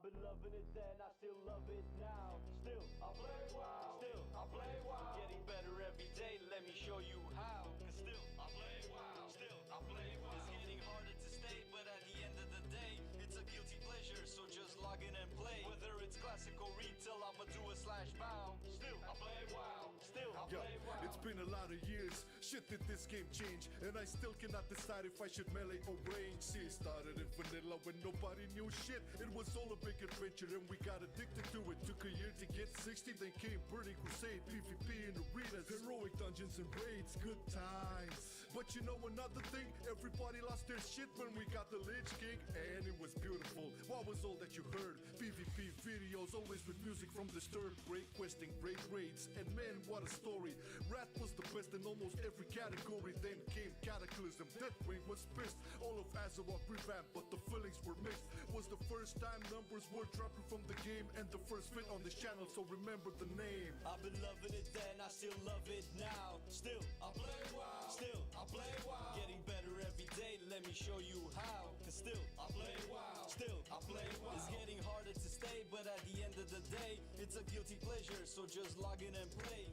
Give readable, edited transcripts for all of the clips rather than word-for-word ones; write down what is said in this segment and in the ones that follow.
been loving it then, I still love it now. Still, I play WoW. Still, I play WoW. Getting better every day, let me show you how. Cause still, I play WoW. Still, I play WoW. It's getting harder to stay, but at the end of the day, it's a guilty pleasure, so just log in and play. Whether it's classic or retail, I'ma do a slash bow. Still, I play WoW. Still, I play WoW. It's been a lot of years, shit did this game change, and I still cannot decide if I should melee or range. See, it started in vanilla when nobody knew shit. It was all a big adventure and we got addicted to it. Took a year to get 60, then came Burning Crusade, PvP in arenas, heroic dungeons and raids, good times. But you know another thing, everybody lost their shit when we got the Lich King, and it was beautiful. What was all that you heard? PvP videos, always with music from Disturbed, great questing, great raids, and man, what a story. Wrath was the best in almost every category. Then came Cataclysm, Deathwing was pissed. All of Azeroth revamped, but the feelings were mixed. Was the first time numbers were dropping from the game, and the first fit on this channel, so remember the name. I've been loving it then, I still love it now. Still, I play WoW. Still, I play WoW. Getting better every day, let me show you how. Cause still, I play WoW. Still, I play WoW. It's getting harder to stay, but at the end of the day, it's a guilty pleasure, so just log in and play.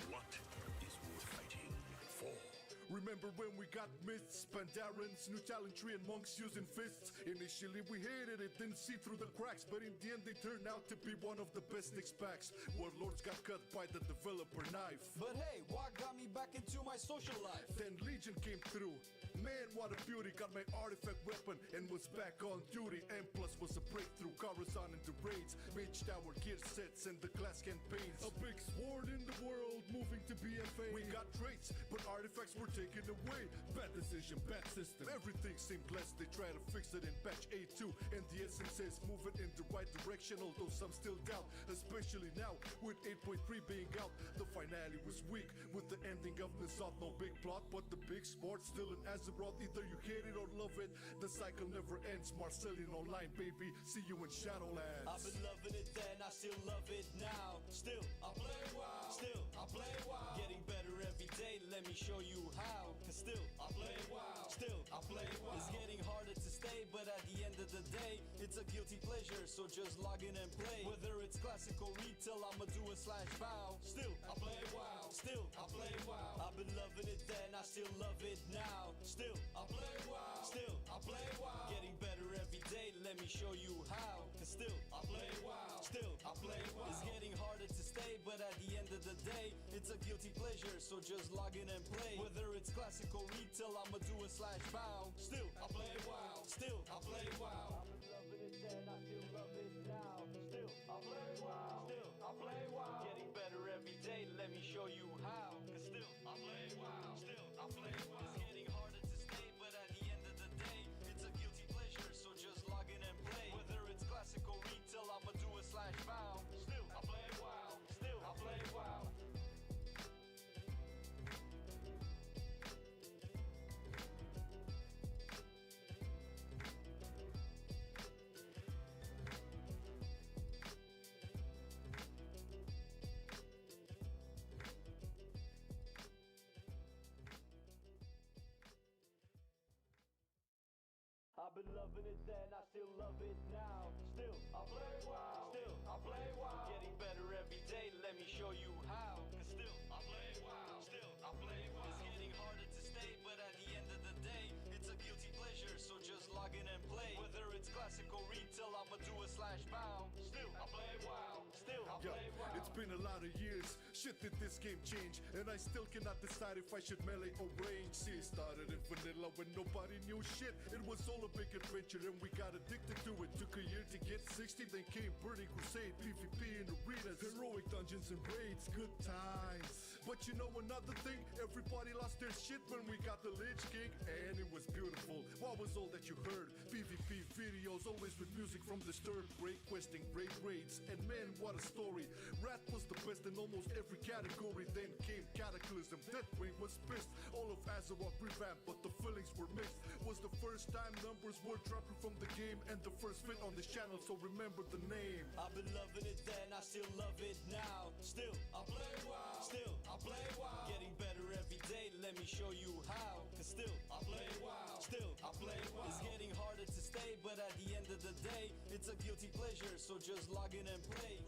What is worth fighting for? Remember when we got myths, Pandarans, new talent tree and monks using fists? Initially we hated it, didn't see through the cracks, but in the end they turned out to be one of the best Nyx packs. Warlords got cut by the developer knife. But hey, what got me back into my social life? Then Legion came through. Man, what a beauty, got my artifact weapon and was back on duty. M Plus was a breakthrough, Coruscant into raids, Mage Tower gear sets and the class campaigns. A big sword in the world, moving to BFA. We got traits, but artifacts were taken away. Bad decision, bad system, everything seemed blessed. They try to fix it in patch 8.2, and the essence says move it in the right direction, although some still doubt, especially now with 8.3 being out. The finale was weak with the ending of Nizat. No big plot, but the big sport still in Azeroth. Either you hate it or love it, the cycle never ends. Marcelian online, baby, see you in Shadowlands. I've been loving it then, I still love it now. Still, I play WoW. Still, I play WoW. Getting better every day, let me show you how. Cause still, I play WoW. Still, I play WoW. It's getting harder to stay, but at the end of the day, it's a guilty pleasure, so just log in and play. Whether it's classic or retail, I'ma do a slash bow. Still, I play WoW. Still, I play WoW. I've been loving it then, I still love it now. Still, I play WoW. Still, I play WoW. Getting better every day, let me show you how. Cause still, I play WoW. Still, I play WoW. It's getting harder to stay, but at the end of the day, it's a guilty pleasure, so just log in and play. Whether it's classic or retail, I'ma do a slash bow. Still, I play WoW. Still, I play WoW. I've been loving it then, I still love it now. Still, I play WoW. Still, I play WoW. Getting better every day, let me show you how. Cause still, I play WoW. Still, I play WoW. It's getting harder to stay, but at the end of the day, it's a guilty pleasure, so just log in and play. Whether it's classic or retail, I'ma do a slash bow. Still, I play WoW. Still, I play WoW. I've been loving it then, I still love it now. Still, I play WoW. Still, I play WoW. Getting better every day, let me show you how. Cause still, I play WoW. Still, I play WoW. It's getting harder to stay, but at the end of the day, it's a guilty pleasure, so just log in and play. Whether it's classic or retail, I'ma do a slash bow. Still, I play WoW. Still, I play WoW. It's been a lot of years, shit did this game change, and I still cannot decide if I should melee or range. See, it started in vanilla when nobody knew shit. It was all a big adventure and we got addicted to it. Took a year to get 60, then came Burning Crusade, PvP in arenas, heroic dungeons and raids, good times. But you know another thing, everybody lost their shit when we got the Lich King, and it was beautiful. What was all that you heard? PvP videos, always with music from Disturbed, great questing, great raids, and man, what a story. Wrath was the best in almost every category. Then came Cataclysm, Deathwing was pissed. All of Azeroth revamped, but the feelings were mixed. Was the first time numbers were dropping from the game, and the first fit on this channel, so remember the name. I've been loving it then, I still love it now. Still, I play WoW. Still, I play WoW. Getting better every day, let me show you how. Cause still, I play WoW. Still, I play WoW. It's getting harder stay, but at the end of the day, it's a guilty pleasure, so just log in and play.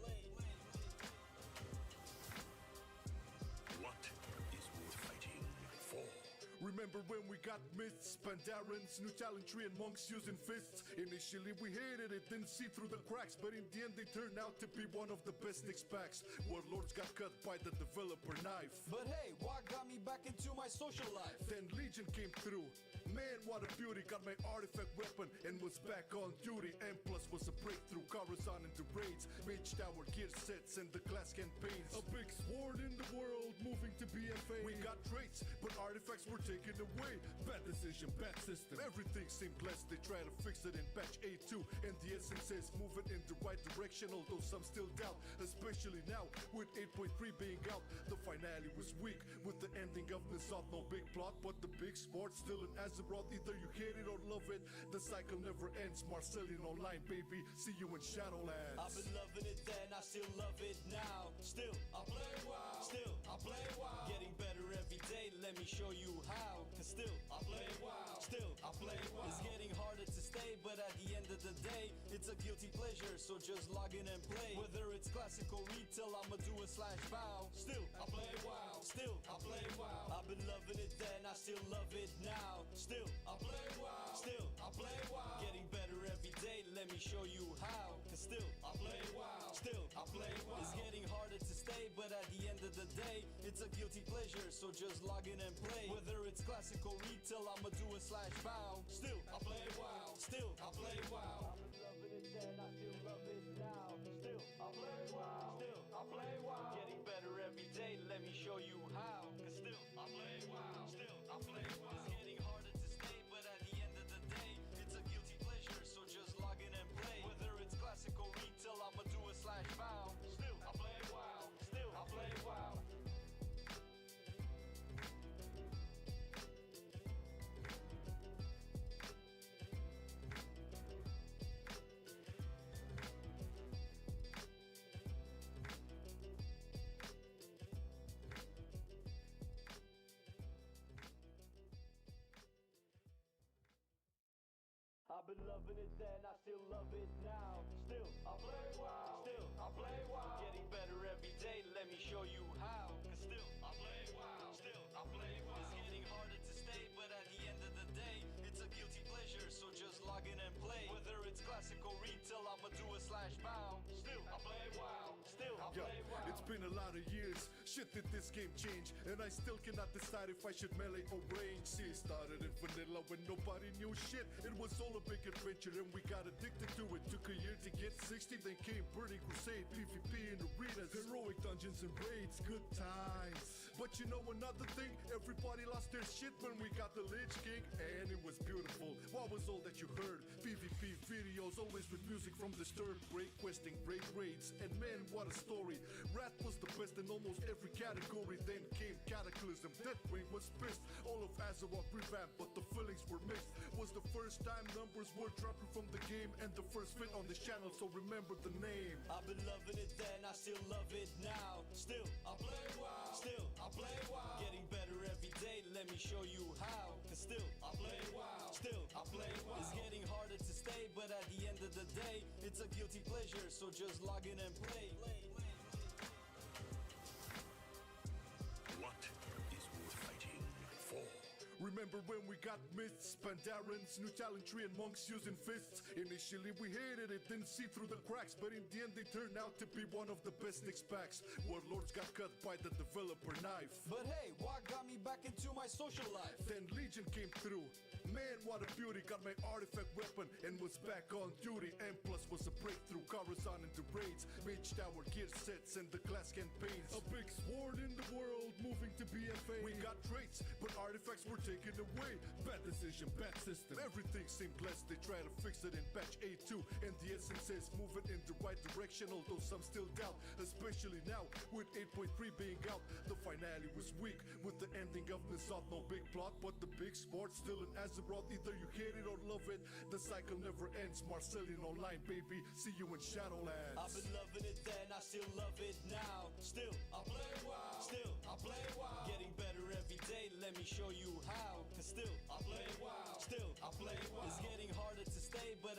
What is worth fighting for? Remember when we got myths, Pandarans, new talent tree and monks using fists? Initially we hated it, didn't see through the cracks, but in the end they turned out to be one of the best X-Packs. Warlords got cut by the developer knife. But hey, what got me back into my social life? Then Legion came through. Man, what a beauty, got my artifact weapon and was back on duty. M Plus was a breakthrough, Coruscant into raids, Mage Tower gear sets and the class campaigns. A big sword in the world, moving to BFA. We got traits, but artifacts were taken away. Bad decision, bad system, everything seemed blessed. They try to fix it in patch A2, and the essence says moving in the right direction, although some still doubt, especially now with 8.3 being out. The finale was weak, with the ending of Nissath, no big plot, but the big sport still in Azeroth. Either you hate it or love it, the cycle never ends. Marcelian&Flame, baby, see you in Shadowlands. I've been loving it then, I still love it now. Still, I play WoW. Still, I play WoW. Getting better every day, let me show you how. Cause still, I play WoW. Still, I play WoW. It's getting harder to stay, but at the end of the day, it's a guilty pleasure, so just log in and play. Whether it's classical retail, I'ma do a /bow. Still, I play WoW. Still, I play WoW. I've been loving it then, I still love it now. Still, I play WoW. Still, I play WoW. Getting better every day, let me show you how. Cause still, I play WoW. Still, I play WoW. It's getting harder to stay, but at the end of the day, it's a guilty pleasure, so just log in and play. Whether it's classical retail, I'ma do a /bow. Still, I play WoW. Still, I play WoW. I've been loving it then, I still love it now. Still, I play WoW. Still, I play WoW. Getting better every day, let me show you how. Cause still, I play WoW. Still, I play WoW. It's getting harder to stay, but at the end of the day, it's a guilty pleasure, so just log in and play. Whether it's classical retail, I'ma do a /bow. Still, I play WoW. Still, I play WoW. I've been loving it then, I still love it now. Still, I play WoW. Still, I play WoW. Getting better every day, let me show you how. Cause still, I play WoW. Still, I play WoW. It's getting harder to stay, but at the end of the day, it's a guilty pleasure, so just log in and play. Whether it's classical retail, I'ma do a /bow. Still, I play WoW. Still, I play WoW. It's been a lot of years, shit did this game change, and I still cannot decide if I should melee or range. See, it started in vanilla when nobody knew shit. It was all a big adventure and we got addicted to it. Took a year to get 60, then came Burning Crusade, PvP in arenas, heroic dungeons and raids, good times. But you know another thing, everybody lost their shit when we got the Lich King, and it was beautiful. What was all that you heard? PvP videos, always with music from Disturbed, great questing, great raids, and man, what a story. Wrath was the best in almost every category. Then came Cataclysm, Deathwing was pissed. All of Azeroth revamped, but the feelings were mixed. Was the first time numbers were dropping from the game, and the first fit on this channel, so remember the name. I've been loving it then, I still love it now. Still, I play WoW. Still, I play WoW. Getting better every day, let me show you how. Cause still, I play WoW. Still, I play WoW. It's getting harder to stay, but at the end of the day, it's a guilty pleasure, so just log in and play. What is worth fighting for? Remember when we got myths, Pandarans, new talent tree and monks using fists? Initially we hated it, didn't see through the cracks, but in the end they turned out to be one of the best X-Packs. Warlords got cut by the developer knife. But hey, what got me back into my social life? Then Legion came through. Man, what a beauty, got my artifact weapon and was back on duty. M Plus was a breakthrough, Coruscant into raids, Mage Tower gear sets and the class campaigns. A big sword in the world, moving to BFA. We got traits, but artifacts were taken away. Bad decision, bad system, everything seemed blessed. They try to fix it in patch A2, and the essence says moving in the right direction, although some still doubt, especially now with 8.3 being out. The finale was weak, with the ending of Nissath, no big plot, but the big sport still in Azeroth. Either you hate it or love it, the cycle never ends. Marcelian&Flame, baby, see you in Shadowlands. I've been loving it then, I still love it now. Still, I play WoW. Still, I play WoW. Getting better every day, let me show you how. Cause still, I play WoW. Still, I play WoW. It's getting harder to stay, but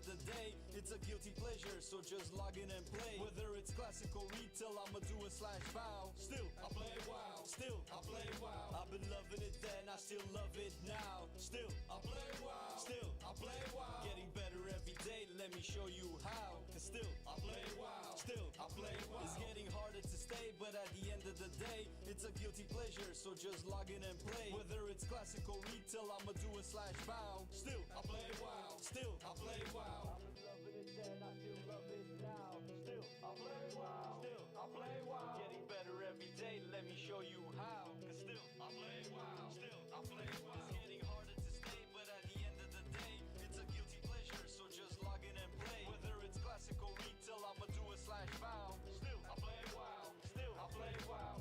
of the day, it's a guilty pleasure, so just log in and play. Whether it's classic or retail, I'ma do a slash bow. Still, I play WoW. Still, I play WoW. I've been loving it then, I still love it now. Still, I play WoW. Still, I play WoW. Getting better every day, let me show you how. Cause still, I play WoW. Still, I play WoW. It's getting harder to stay, but at the end of the day, it's a guilty pleasure, so just log in and play. Whether it's classic or retail, I'ma do a slash bow. Still, I play WoW. Still, I play WoW. I've been loving it then, I still love it now. Still, I play WoW. Still, I play WoW. Getting better every day, let me show you how. Cause still, I play WoW. Still, I play WoW. It's getting harder to stay, but at the end of the day, it's a guilty pleasure, so just log in and play. Whether it's classic or retail, I'ma do a slash bow. Still, I play WoW. Still, I play WoW.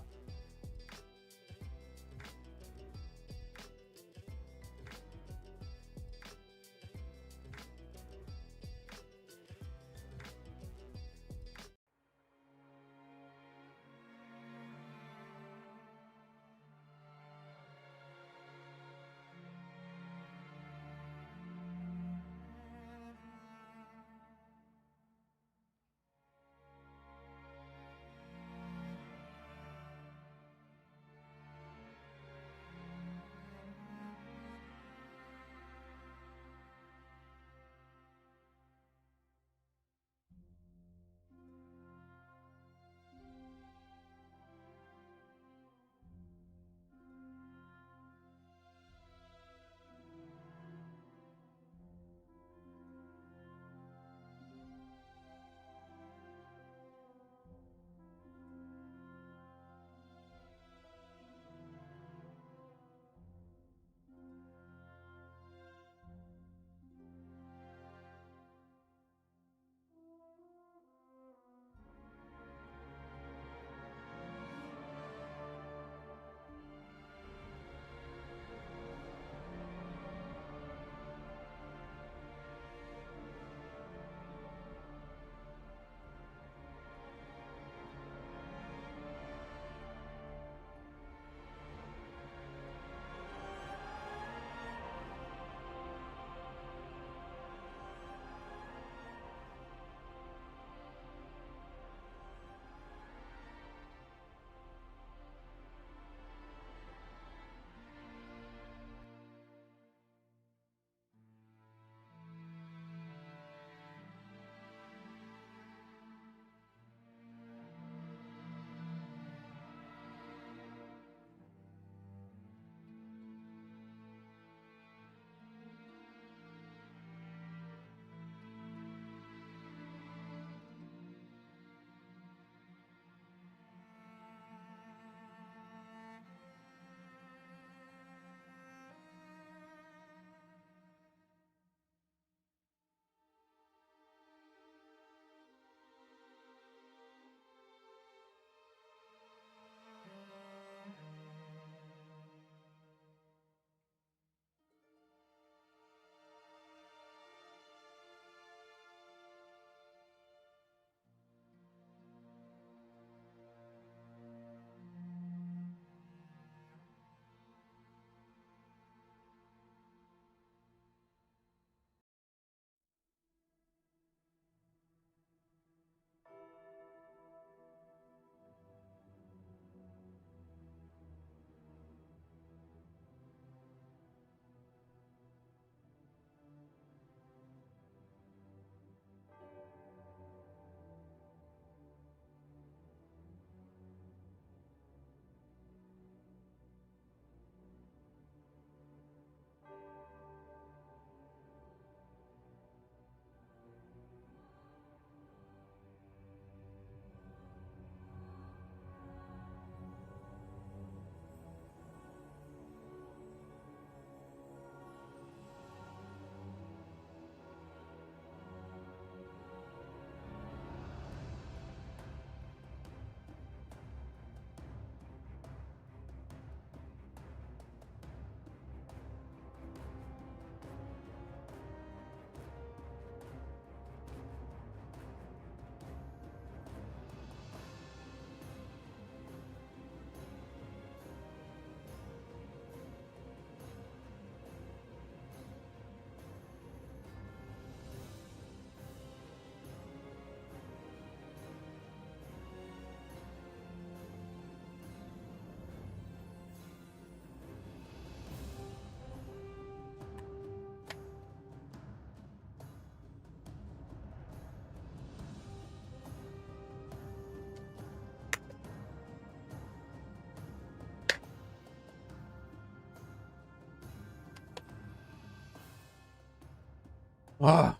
Ah,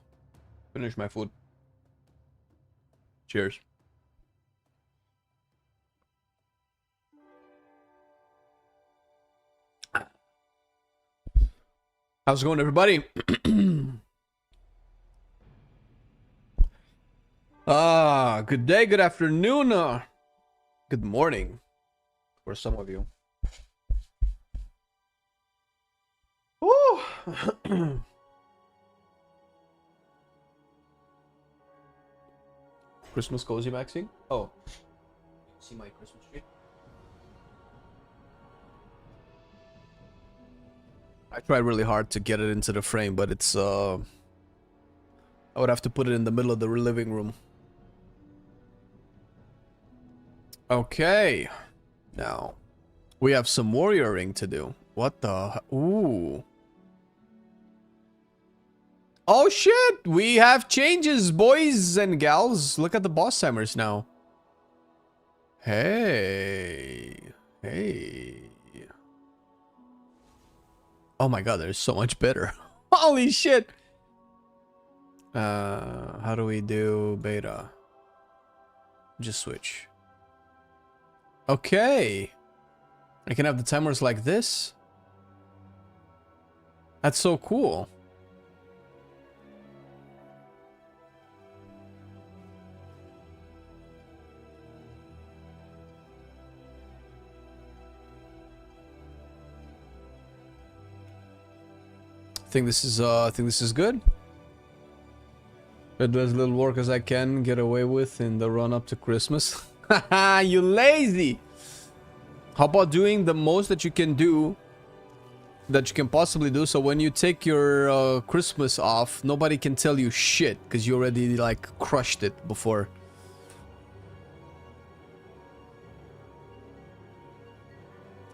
finish my food. Cheers. How's it going, everybody? Good day, good afternoon, good morning for some of you. Woo! Christmas cozy, Maxine? Oh. See my Christmas tree? I tried really hard to get it into the frame, but it's, I would have to put it in the middle of the living room. Okay. Now, we have some warrioring to do. What the? Ooh. Oh shit! We have changes, boys and gals. Look at the boss hammers now. Hey. Hey. Oh my god, they're so much better. Holy shit! How do we do beta? Just switch. Okay. I can have the timers like this. That's so cool. I think this is good. I do as little work as I can get away with in the run up to Christmas. Haha, you lazy! How about doing the most that you can do, that you can possibly do, so when you take your Christmas off, nobody can tell you shit, because you already, like, crushed it before.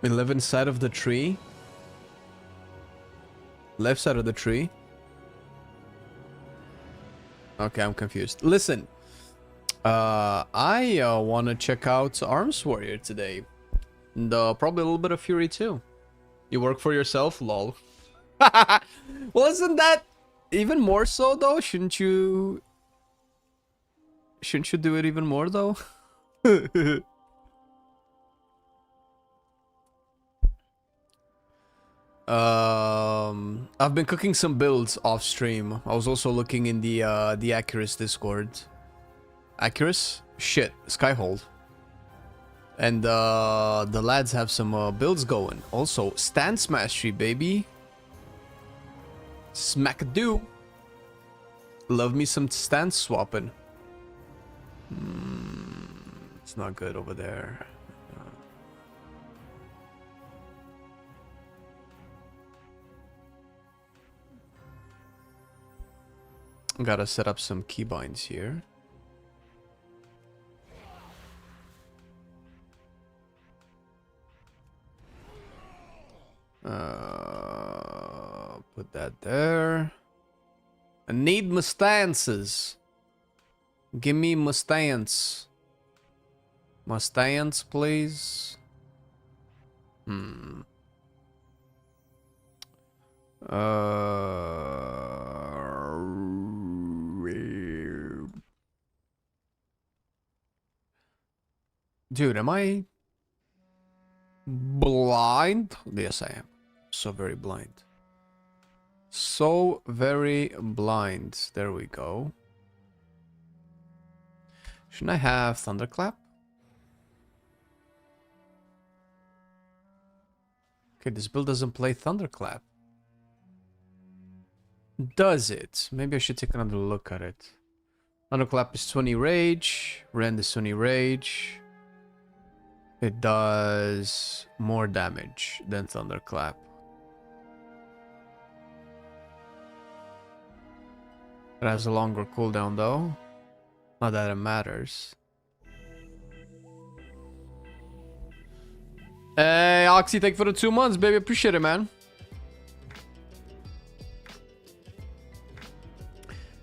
We live inside of the tree. Left side of the tree. Okay, I'm confused. Listen. I want to check out Arms Warrior today. And probably a little bit of Fury too. You work for yourself? Lol. Well, isn't that even more so though? Shouldn't you do it even more though? I've been cooking some builds off stream. I was also looking in the Accurus Discord. Accurus? Shit, Skyhold. And the lads have some builds going. Also, stance mastery, baby. Smack-a-doo. Love me some stance swapping. It's not good over there. Gotta set up some keybinds here. Put that there. I need my stances. Give me my stance. My stance, please. Dude, am I blind? Yes, I am. So very blind. So very blind. There we go. Shouldn't I have Thunderclap? Okay, this build doesn't play Thunderclap. Does it? Maybe I should take another look at it. Thunderclap is 20 rage. Rend is 20 rage. It does more damage than Thunderclap. It has a longer cooldown though. Not that it matters. Hey, Oxy, thank you for the 2 months, baby. Appreciate it, man.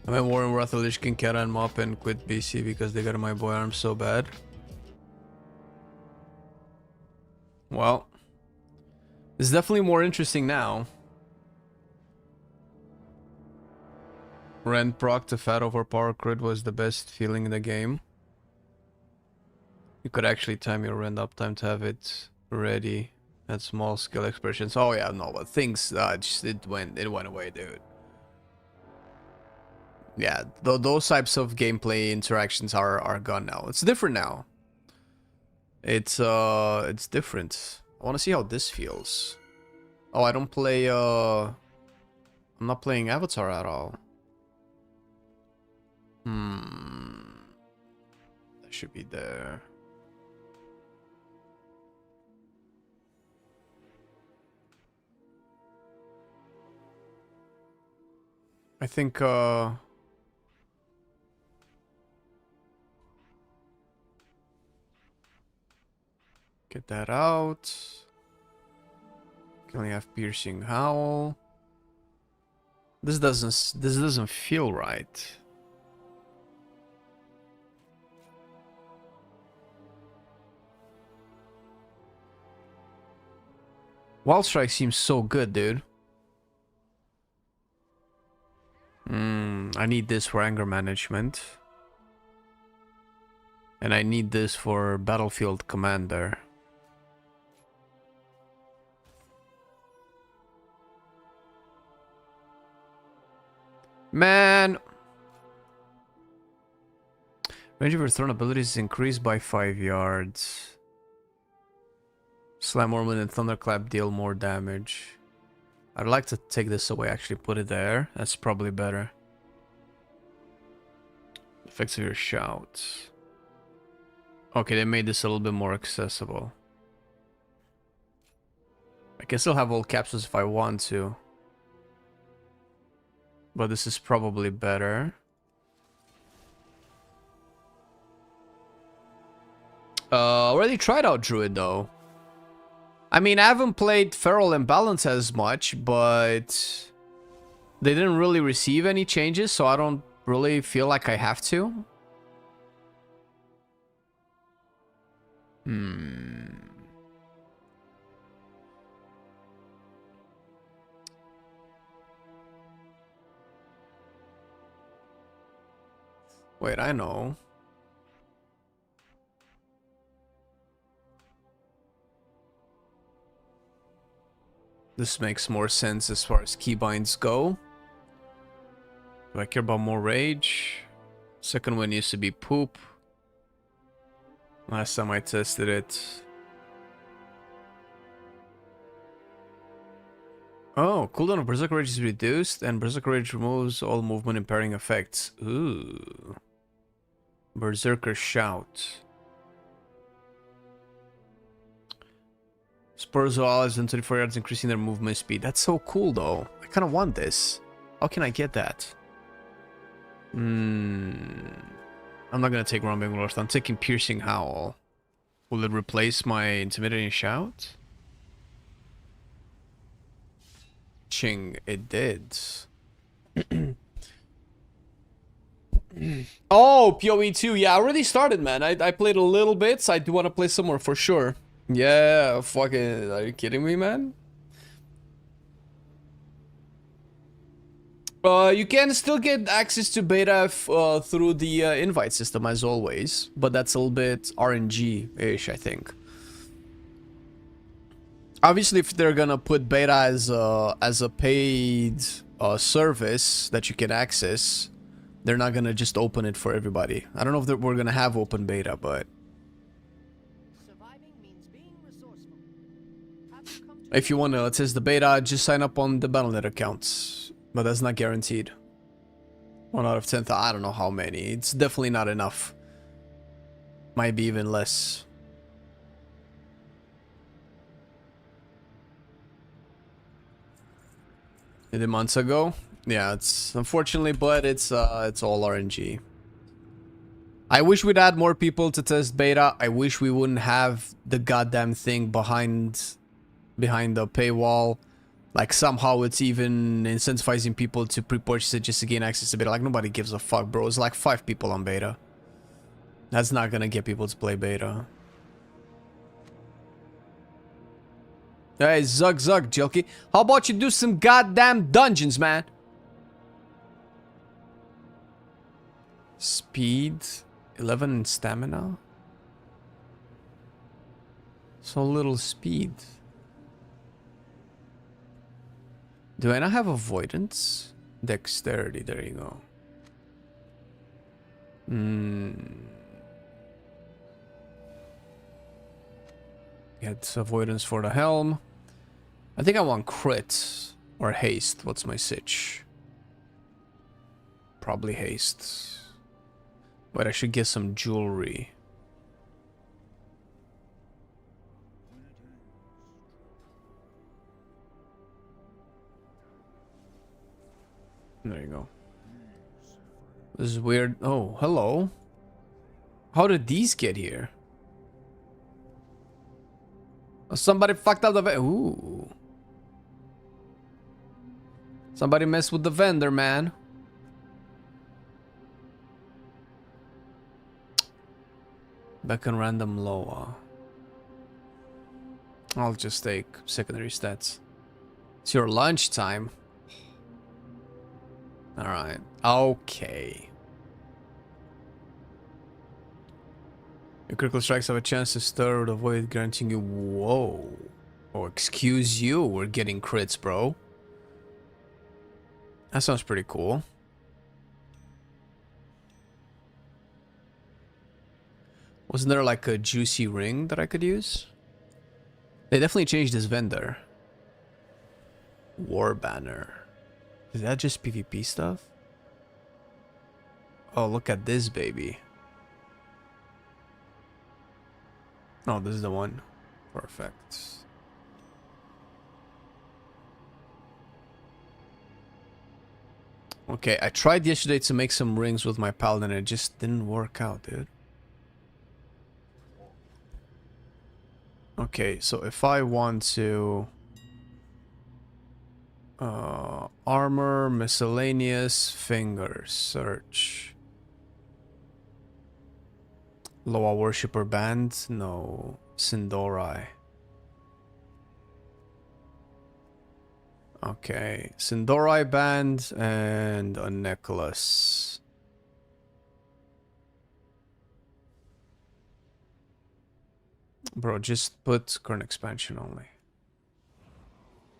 I mean, Warren Rathalish can Kera and Mop and quit BC because they got my boy arm so bad. Well, it's definitely more interesting now. Rend proc to fat overpower crit was the best feeling in the game. You could actually time your rend uptime to have it ready at small skill expressions. Oh yeah, no, but things just it went away, dude. Yeah, those types of gameplay interactions are gone now. It's different now. It's different. I want to see how this feels. Oh, I don't play I'm not playing Avatar at all. That should be there. I think get that out. Can only have piercing howl. This doesn't feel right. Wild Strike seems so good, dude. I need this for anger management. And I need this for battlefield commander. Man! Range of your thrown abilities is increased by 5 yards. Slam Ormond and Thunderclap deal more damage. I'd like to take this away, actually put it there. That's probably better. Effects of your shouts. Okay, they made this a little bit more accessible. I can still have all capsules if I want to. But this is probably better. Already tried out Druid though. I mean, I haven't played Feral and Balance as much, but they didn't really receive any changes, so I don't really feel like I have to. Wait, I know. This makes more sense as far as keybinds go. Do I care about more rage? Second one used to be poop. Last time I tested it. Oh, cooldown of Berserker Rage is reduced, and Berserker Rage removes all movement impairing effects. Ooh. Berserker Shout. Spurs all allies within 24 yards, increasing their movement speed. That's so cool, though. I kind of want this. How can I get that? I'm not going to take Rumbling Roast. I'm taking Piercing Howl. Will it replace my Intimidating Shout? Ching, it did. Oh, PoE 2. Yeah, I already started, man. I played a little bit, so I do want to play some more for sure. Yeah, fucking, are you kidding me, man? You can still get access to beta through the invite system as always, but that's a little bit RNG-ish, I think. Obviously, if they're gonna put beta as a paid service that you can access, they're not gonna just open it for everybody. I don't know if we're gonna have open beta, but if you want to test the beta, just sign up on the Battle.net accounts. But that's not guaranteed. 1 out of 10, I don't know how many. It's definitely not enough. Might be even less. Did it months ago? Yeah, it's unfortunately, but it's all RNG. I wish we'd add more people to test beta. I wish we wouldn't have the goddamn thing behind the paywall. Like, somehow it's even incentivizing people to pre-purchase it just to gain access to beta. Like, nobody gives a fuck, bro. It's like 5 people on beta. That's not gonna get people to play beta. Hey, Zug, Jelky. How about you do some goddamn dungeons, man? Speed, 11 in stamina. So little speed. Do I not have avoidance? Dexterity, there you go. Get avoidance for the helm. I think I want crit or haste. What's my sitch? Probably haste. But I should get some jewelry. There you go. This is weird. Oh, hello. How did these get here? Oh, somebody fucked up the ooh. Somebody messed with the vendor, man. Beacon random lower. I'll just take secondary stats. It's your lunchtime. Alright. Okay. Your critical strikes have a chance to stir or avoid granting you... Whoa. Oh, excuse you. We're getting crits, bro. That sounds pretty cool. Wasn't there like a juicy ring that I could use? They definitely changed this vendor. War banner. Is that just PvP stuff? Oh, look at this baby. Oh, this is the one. Perfect. Okay, I tried yesterday to make some rings with my paladin and it just didn't work out, dude. Okay, so if I want to... armor, miscellaneous, fingers, search. Loa Worshipper Band? No. Sindorai. Okay. Sindorai Band and a necklace. Bro, just put current expansion only.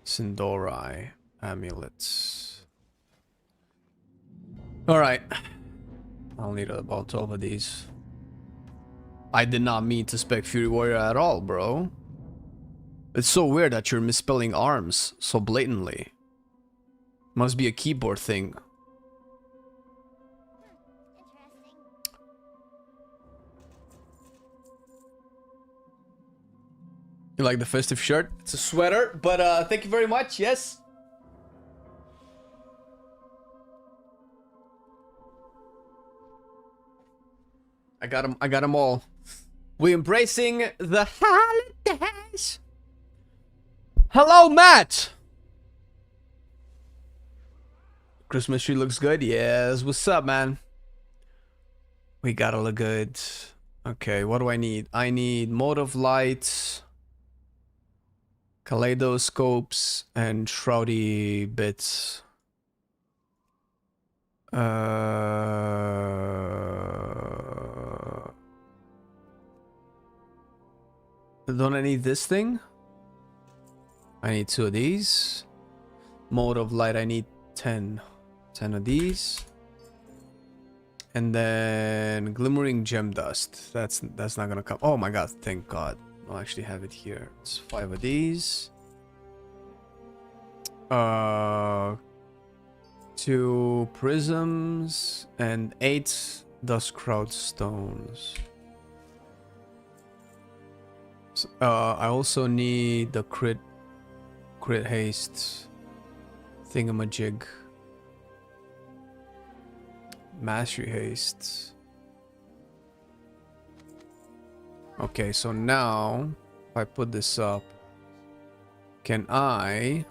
Sindorai amulets. Alright. I'll need about 12 of these. I did not mean to spec Fury Warrior at all, bro. It's so weird that you're misspelling arms so blatantly. Must be a keyboard thing. You like the festive shirt? It's a sweater, but thank you very much. Yes. I got them. I got them all. We're embracing the holidays. Hello, Matt. Christmas tree looks good. Yes. What's up, man? We gotta look good. Okay, what do I need? I need motive lights, kaleidoscopes, and shroudy bits. Don't I need this thing? I need 2 of these. Mode of light, I need 10. 10 of these. And then glimmering gem dust. That's not gonna come. Oh my god, thank god. I'll actually have it here. It's 5 of these. 2 prisms and 8 dust crowd stones. I also need the crit haste thingamajig. Mastery haste. Okay, so now if I put this up, can I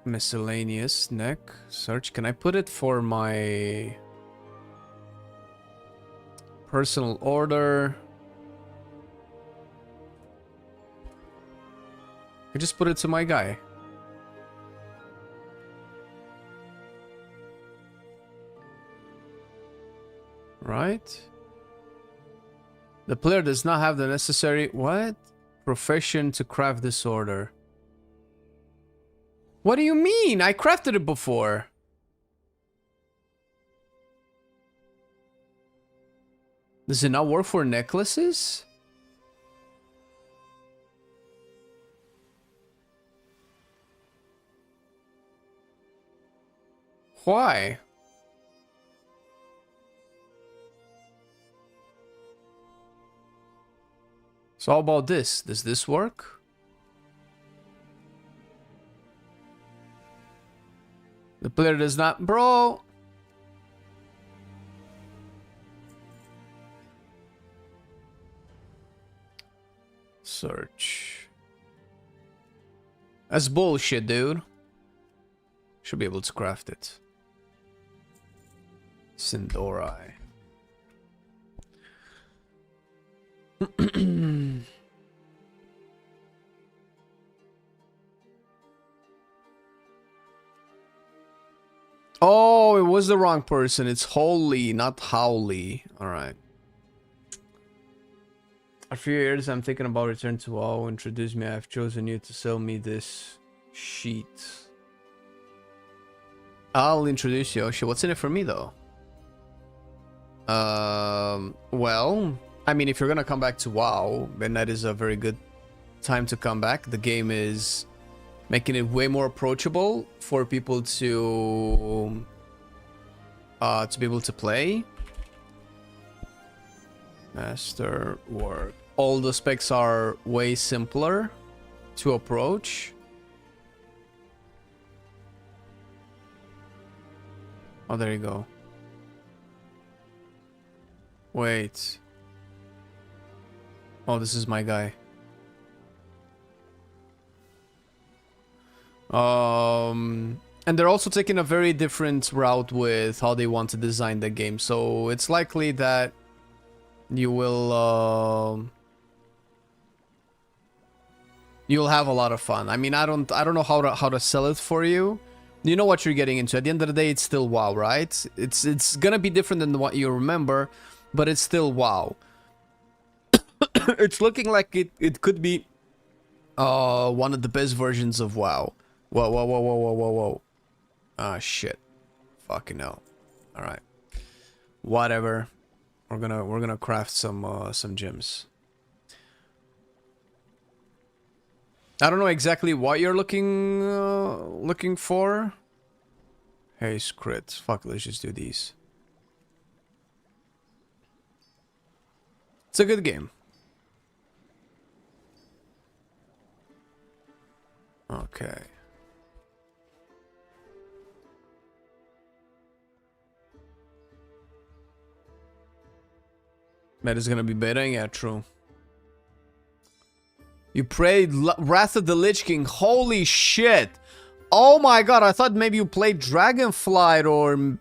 miscellaneous neck search? Can I put it for my personal order? I just put it to my guy. right? The player does not have the necessary what? Profession to craft this order. What do you mean? I crafted it before. Does it not work for necklaces? Why? So how about this? Does this work? The player does not... Bro! Search. That's bullshit, dude. Should be able to craft it. Sindori. Oh, it was the wrong person. It's Holy, not Howley. Alright. A few years I'm thinking about return to WoW. Introduce me. I've chosen you to sell me this sheet. I'll introduce you. Oh shit, what's in it for me though? Well, I mean, if you're gonna come back to WoW, then that is a very good time to come back. The game is making it way more approachable for people to be able to play. Master work. All the specs are way simpler to approach. Oh, there you go. Wait. Oh, this is my guy. And they're also taking a very different route with how they want to design the game. So it's likely that you will you'll have a lot of fun. I mean, I don't know how to sell it for you. You know what you're getting into. At the end of the day, it's still WoW, right? It's gonna be different than what you remember, but it's still WoW. It's looking like it could be one of the best versions of WoW. Whoa. Ah, shit. Fucking hell. Alright. Whatever. We're gonna craft some gems. I don't know exactly what you're looking for. Hey, crit. Fuck, let's just do these. It's a good game. Okay. Meta's gonna be better? Yeah, true. You played Wrath of the Lich King. Holy shit. Oh my god, I thought maybe you played Dragonflight or,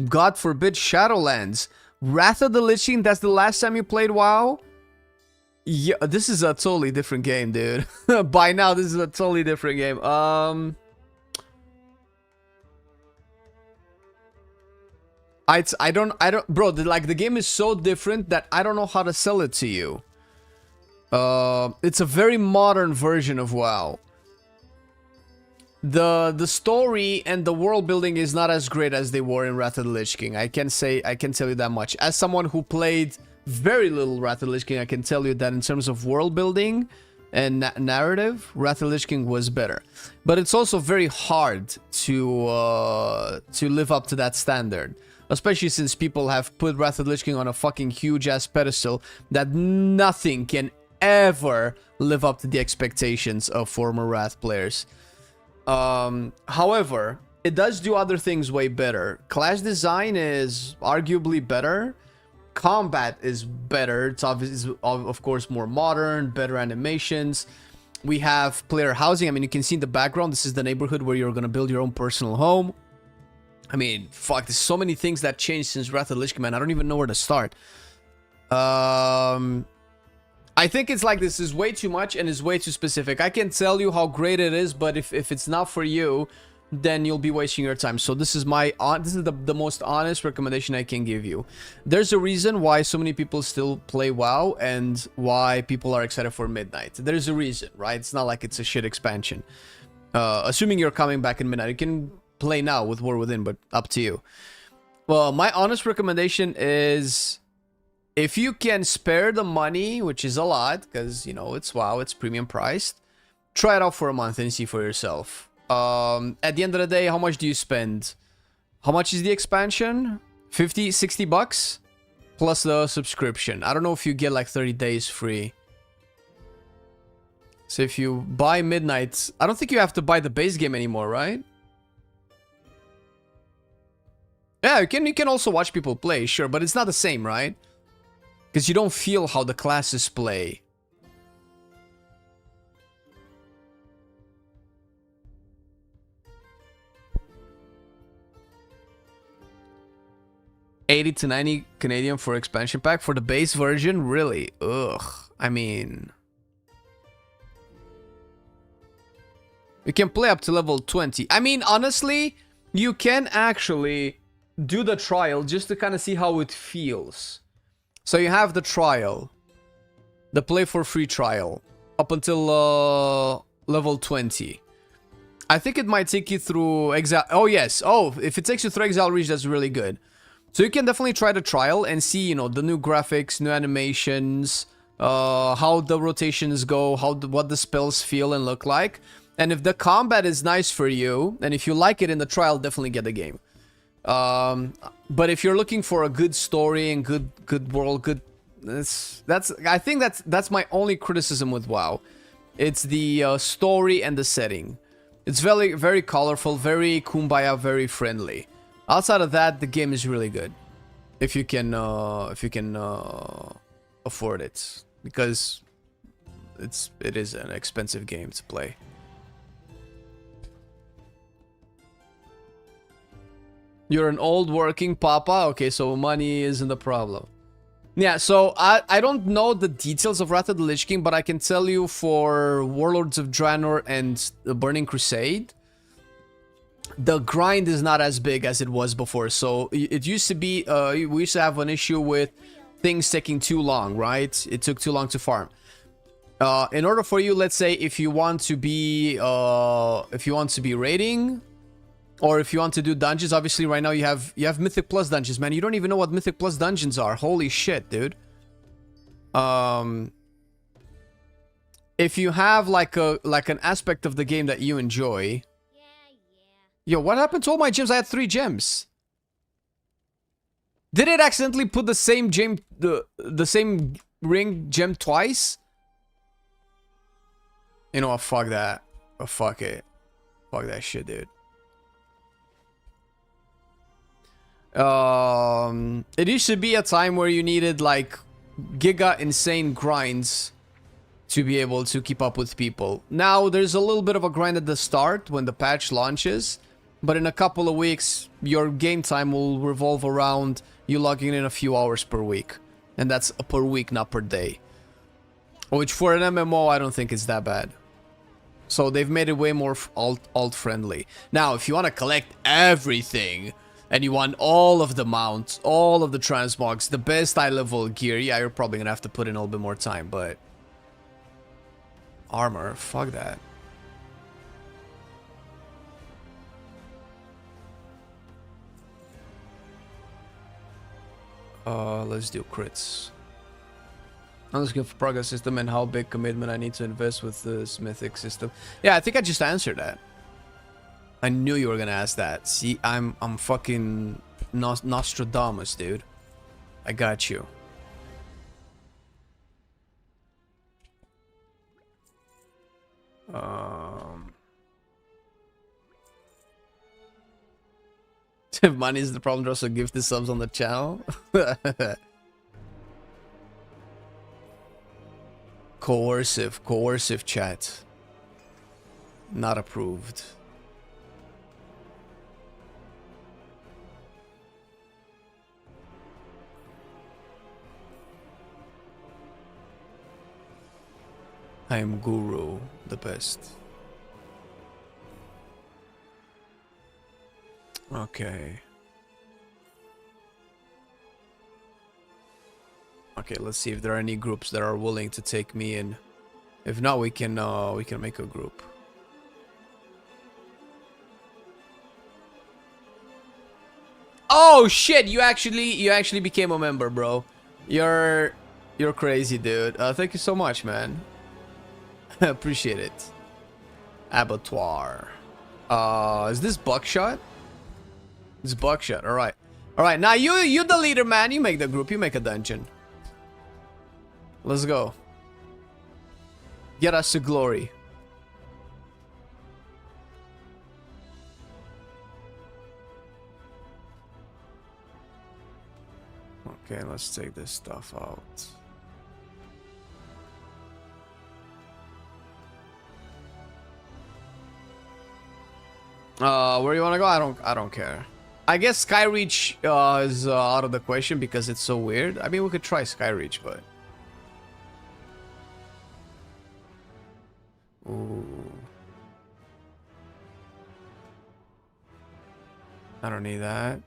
God forbid, Shadowlands. Wrath of the Lich King, that's the last time you played WoW? Yeah, this is a totally different game, dude. By now, this is a totally different game. I don't, bro, like, the game is so different that I don't know how to sell it to you. It's a very modern version of WoW. The story and the world building is not as great as they were in Wrath of the Lich King. I can tell you that much. As someone who played very little Wrath of the Lich King, I can tell you that in terms of world building and narrative, Wrath of the Lich King was better. But it's also very hard to live up to that standard. Especially since people have put Wrath of the Lich King on a fucking huge ass pedestal that nothing can ever live up to the expectations of former Wrath players. However, it does do other things way better. Class design is arguably better. Combat is better. It's obviously, of course, more modern, better animations. We have player housing. I mean, you can see in the background, this is the neighborhood where you're gonna build your own personal home. I mean, fuck, there's so many things that changed since Wrath of the Lich King, man. I don't even know where to start. I think it's like this is way too much and is way too specific. I can tell you how great it is, but if it's not for you, then you'll be wasting your time. So this is the most honest recommendation I can give you. There's a reason why so many people still play WoW and why people are excited for Midnight. There's a reason, right? It's not like it's a shit expansion. Assuming you're coming back in Midnight, you can play now with War Within, but up to you. Well, my honest recommendation is, if you can spare the money, which is a lot, because, you know, it's WoW, it's premium priced, try it out for a month and see for yourself. At the end of the day, how much do you spend? How much is the expansion? 50, 60 bucks? Plus the subscription. I don't know if you get like 30 days free. So if you buy Midnight, I don't think you have to buy the base game anymore, right? Yeah, you can also watch people play, sure, but it's not the same, right? Because you don't feel how the classes play. $80 to $90 Canadian for expansion pack for the base version? Really? Ugh. I mean, you can play up to level 20. I mean, honestly, you can actually do the trial just to kind of see how it feels. So you have the trial, the play for free trial, up until level 20. I think it might take you through Exile. Oh, yes. Oh, if it takes you through Exile Reach, that's really good. So you can definitely try the trial and see, you know, the new graphics, new animations, how the rotations go, what the spells feel and look like. And if the combat is nice for you, and if you like it in the trial, definitely get the game. But if you're looking for a good story and good world, I think that's my only criticism with WoW. It's the story and the setting. It's very, very colorful, very kumbaya, very friendly. Outside of that, the game is really good. If you can afford it, because it is an expensive game to play. You're an old working papa? Okay, so money isn't the problem. Yeah, so I don't know the details of Wrath of the Lich King, but I can tell you for Warlords of Draenor and the Burning Crusade, the grind is not as big as it was before. So it used to be, we used to have an issue with things taking too long, right? It took too long to farm. In order for you, let's say, if you want to be raiding, or if you want to do dungeons, obviously right now you have Mythic Plus dungeons, man. You don't even know what Mythic Plus dungeons are. Holy shit, dude. If you have like an aspect of the game that you enjoy. Yo, what happened to all my gems? I had 3 gems. Did it accidentally put the same gem, the same ring gem twice? You know what? Fuck that. Oh, fuck it. Fuck that shit, dude. It used to be a time where you needed like giga insane grinds to be able to keep up with people. Now there's a little bit of a grind at the start when the patch launches, but in a couple of weeks your game time will revolve around you logging in a few hours per week, and that's per week, not per day, which for an MMO I don't think is that bad. So they've made it way more alt friendly. Now if you want to collect everything and you want all of the mounts, all of the transmogs, the best high level gear, yeah, you're probably gonna have to put in a little bit more time, but armor, fuck that. Let's do crits. I'm just looking for progress system and how big commitment I need to invest with this mythic system. Yeah, I think I just answered that. I knew you were gonna ask that. See, I'm fucking Nostradamus, dude. I got you. If money is the problem, there's also gifted subs on the channel. Coercive chat. Not approved. I am Guru, the best. Okay. Okay, let's see if there are any groups that are willing to take me in. If not, we can make a group. Oh shit, you actually became a member, bro. You're crazy, dude. Thank you so much, man. Appreciate it. Abattoir. Is this buckshot? It's buckshot. All right. All right. Now you the leader, man. You make the group. You make a dungeon. Let's go. Get us to glory. Okay, let's take this stuff out. Where you wanna go? I don't care. I guess Skyreach is out of the question because it's so weird. I mean, we could try Skyreach, but ooh, I don't need that.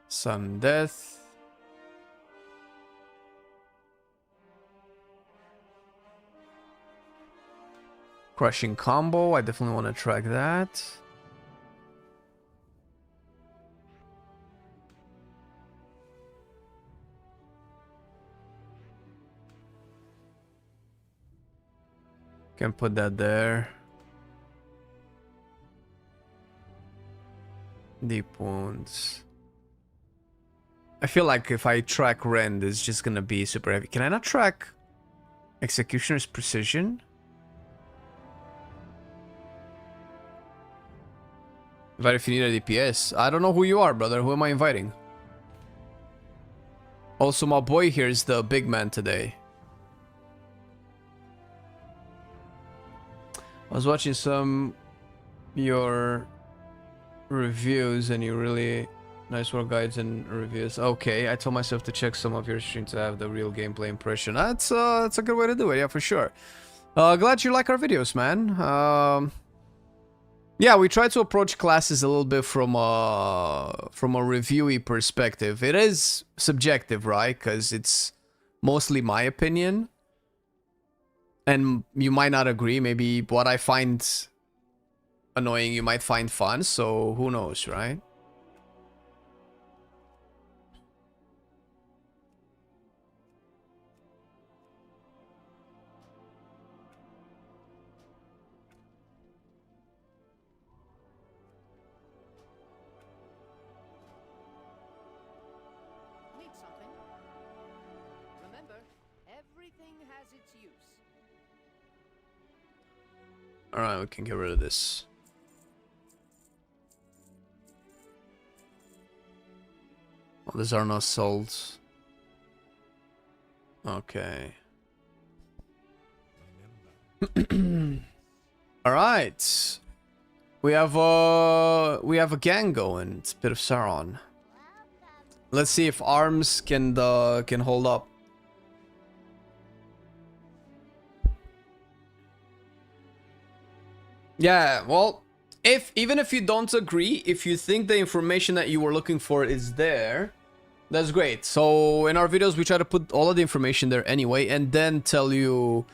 Sudden death. Crushing combo. I definitely want to track that. Can put that there. Deep wounds. I feel like if I track Rend, it's just gonna be super heavy. Can I not track Executioner's Precision? Invite if you need a DPS. I don't know who you are, brother. Who am I inviting? Also, my boy here is the big man today. I was watching some your reviews and you really nice work guides and reviews. Okay, I told myself to check some of your streams to have the real gameplay impression. That's a good way to do it, yeah, for sure. Glad you like our videos, man. Yeah, we try to approach classes a little bit from a reviewy perspective. It is subjective, right? Because it's mostly my opinion. And you might not agree. Maybe what I find annoying, you might find fun. So who knows, right? Need something? Remember, everything has its use. Alright, we can get rid of this. Well, these are not sold. Okay. Alright. We have a gang going. It's a bit of Sauron. Let's see if arms can hold up. Yeah, well, even if you don't agree, if you think the information that you were looking for is there, that's great. So in our videos, we try to put all of the information there anyway, and then tell you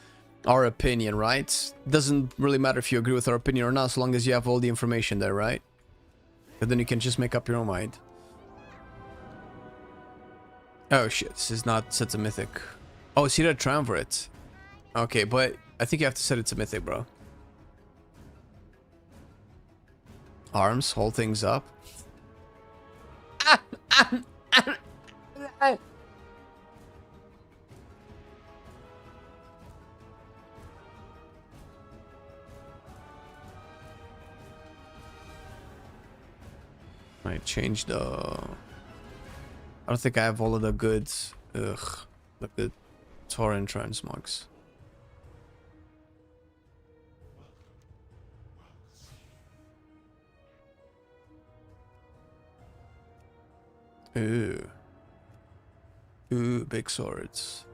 our opinion, right? Doesn't really matter if you agree with our opinion or not, as long as you have all the information there, right? And then you can just make up your own mind. Oh shit, this is not set to mythic. Oh, see that triumvirate. Okay, but I think you have to set it to mythic, bro. Arms, hold things up. I changed the... I don't think I have all of the good... Ugh. The good Tauren transmogs. Ooh. Ooh, big swords.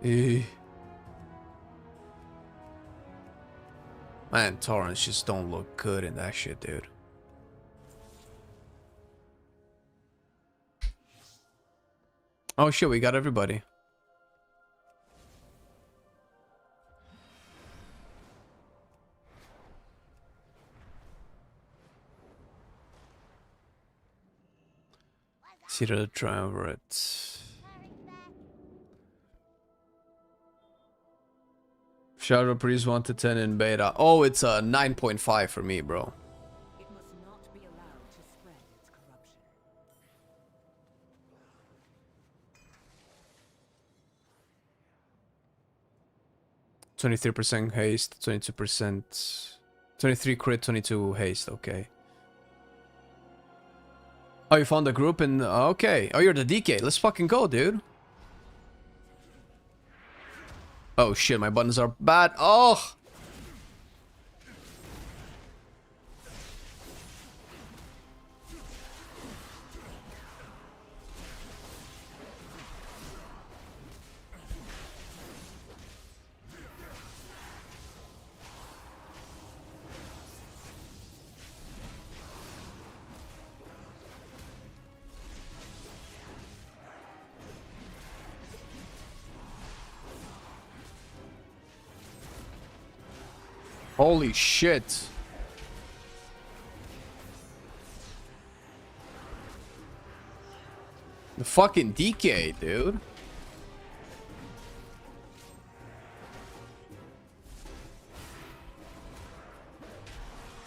Eh. Man, torrents just don't look good in that shit, dude. Oh shit, we got everybody. See the triumvirate. Shadow Priest 1 to 10 in beta. Oh, it's a 9.5 for me, bro. It must not be allowed to spread its corruption. 23% haste, 22%, 23 crit, 22 haste. Okay. Oh, you found the group and okay. Oh, you're the DK. Let's fucking go, dude. Oh shit, my buttons are bad. Oh. Holy shit. The fucking DK, dude.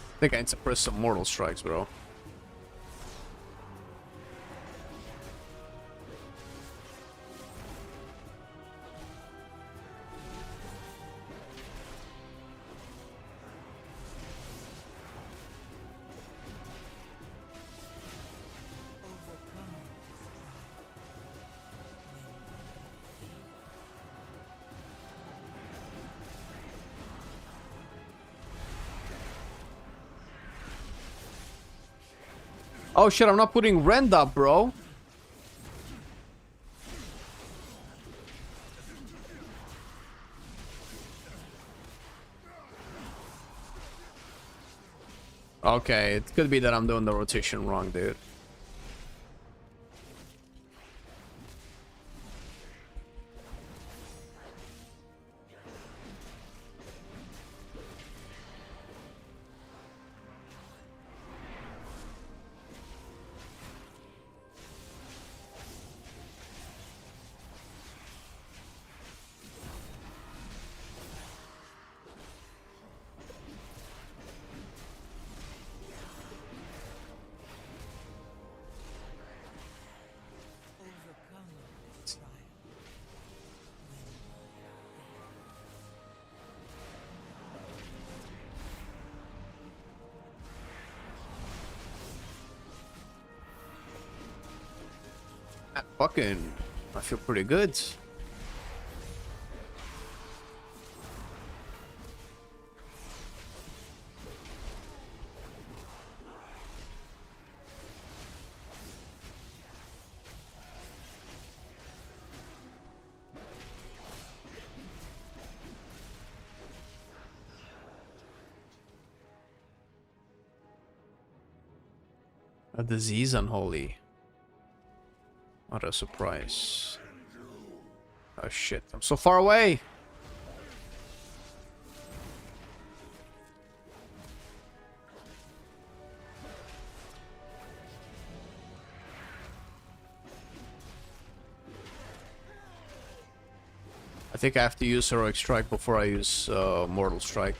I think I need to press some Mortal Strikes, bro. Oh shit, I'm not putting rend up, bro. Okay, it could be that I'm doing the rotation wrong, dude. Fucking, I feel pretty good. A disease unholy. What a surprise. Oh shit, I'm so far away! I think I have to use Heroic Strike before I use Mortal Strike.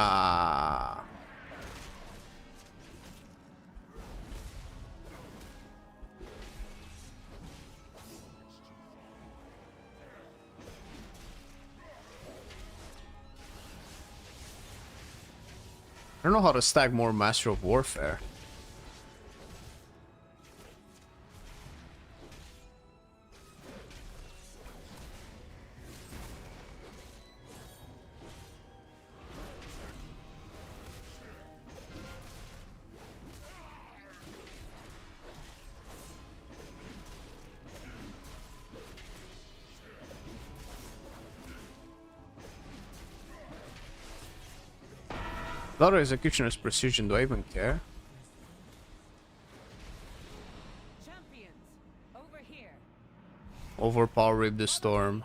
Ah. I don't know how to stack more Master of Warfare. Without executioner's precision, do I even care? Champions, over here. Overpower Rip the Storm.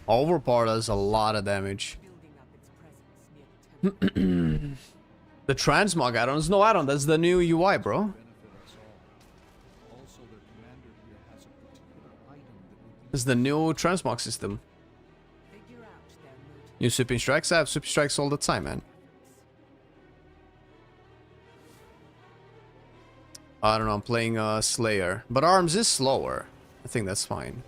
Overpower does a lot of damage. Building up its presence near the temple. The transmog add-ons? No add-on, that's the new UI, bro. Benefit us all. Also, their commander here has a particular item that would It's the new transmog system. Figure out their motive. New sweeping strikes? I have sweeping strikes all the time, man. I don't know, I'm playing Slayer. But Arms is slower. I think that's fine.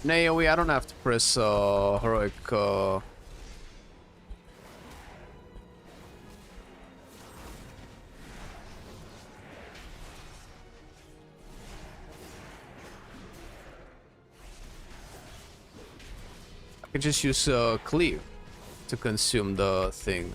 In AoE, I don't have to press heroic. I can just use cleave to consume the thing.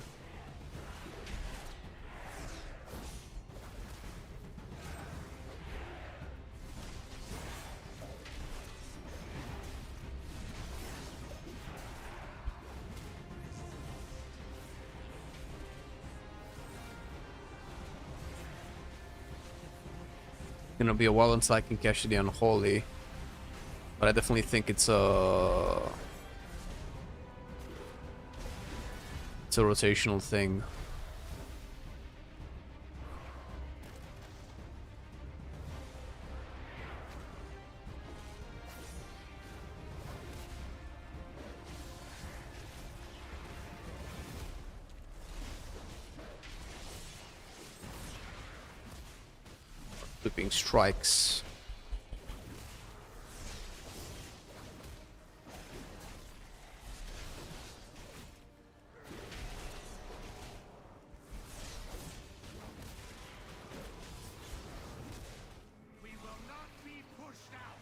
Gonna be a while until I can catch the unholy, but I definitely think it's a rotational thing. Flipping strikes. We will not be pushed out.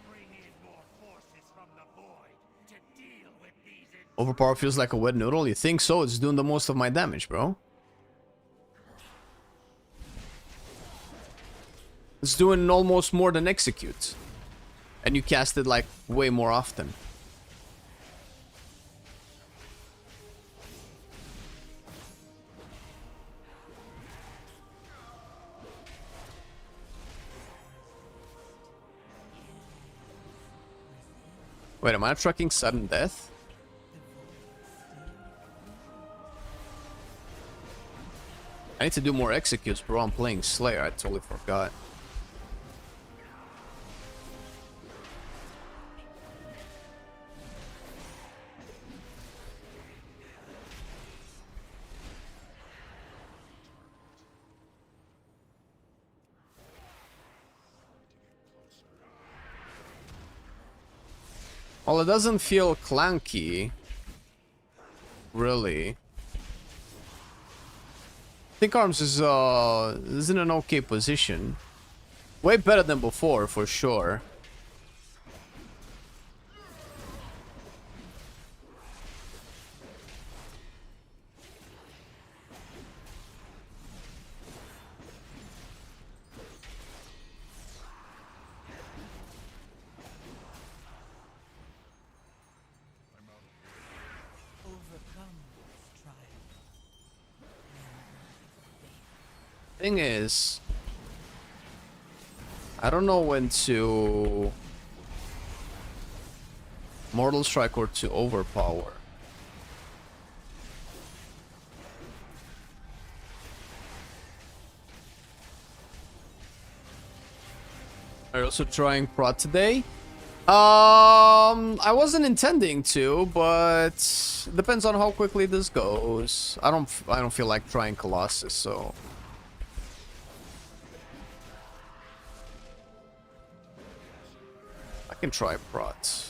Bring in more forces from the void to deal with these. Overpower feels like a wet noodle. You think so? It's doing the most of my damage, bro. It's doing almost more than execute. And you cast it like way more often. Wait, am I tracking sudden death? I need to do more executes, bro. I'm playing Slayer. I totally forgot. Well, it doesn't feel clunky, really. I think Arms is in an okay position. Way better than before, for sure. Overcome this trial. Thing is, I don't know when to Mortal Strike or to Overpower. Are you also trying Prot today? I wasn't intending to, but depends on how quickly this goes. I don't feel like trying Colossus, so I can try Prot.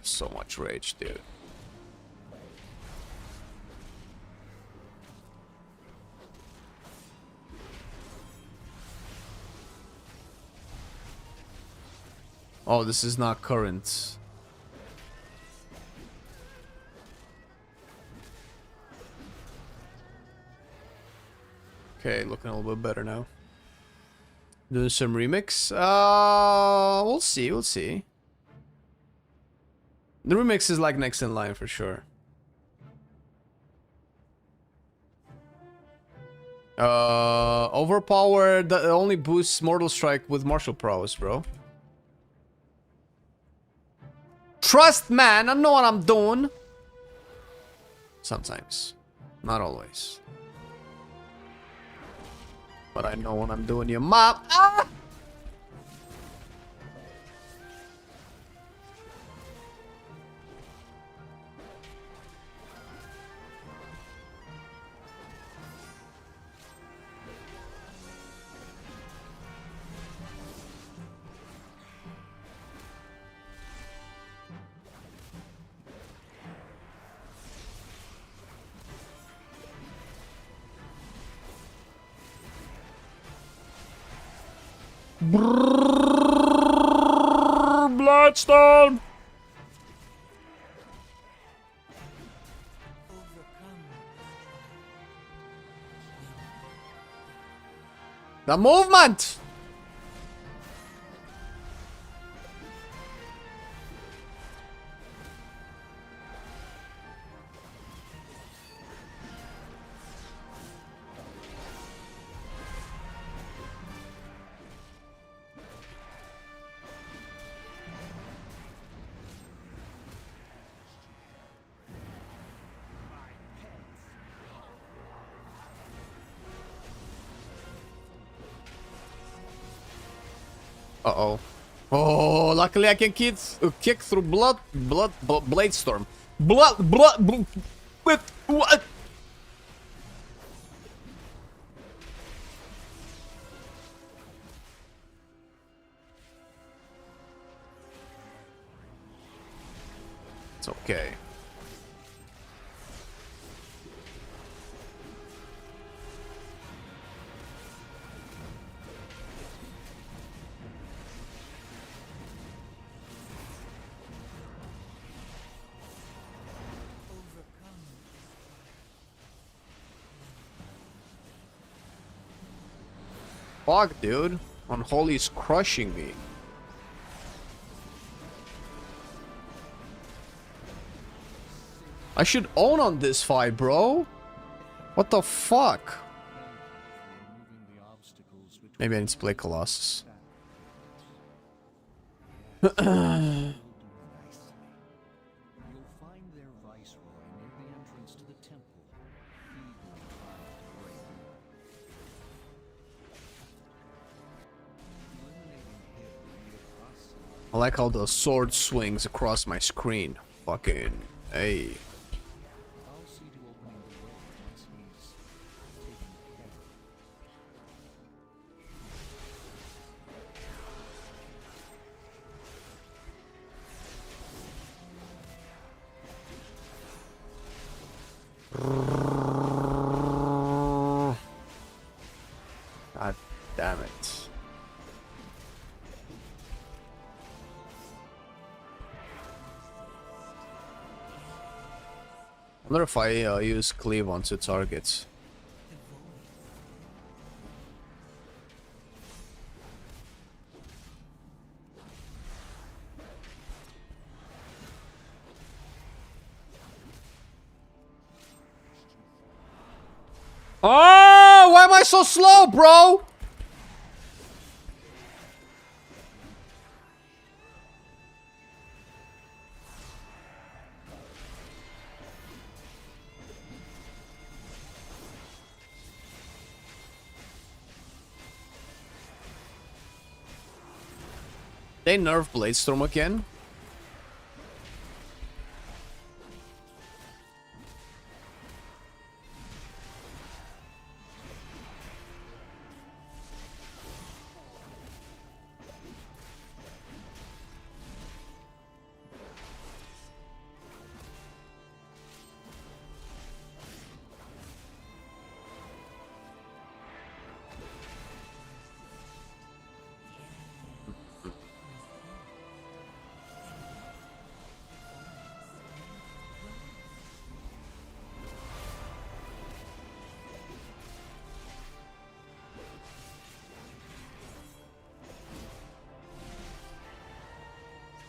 So much rage, dude. Oh, this is not current. Okay, looking a little bit better now. Doing some remix. We'll see, we'll see. The remix is like next in line for sure. Overpowered, that only boosts Mortal Strike with martial prowess, bro. Trust, man, I know what I'm doing. Sometimes. Not always. But I know what I'm doing, your mom. Ah! Bloodstone. The movement. Uh-oh. Oh, luckily I can kick through blade storm. What? It's okay. Fuck, dude. Unholy's crushing me. I should own on this fight, bro. What the fuck? Maybe I need to play Colossus. I like how the sword swings across my screen. Fucking hey. God damn it. I wonder if I use cleave onto targets. Oh, why am I so slow, bro? They nerf Bladestorm again?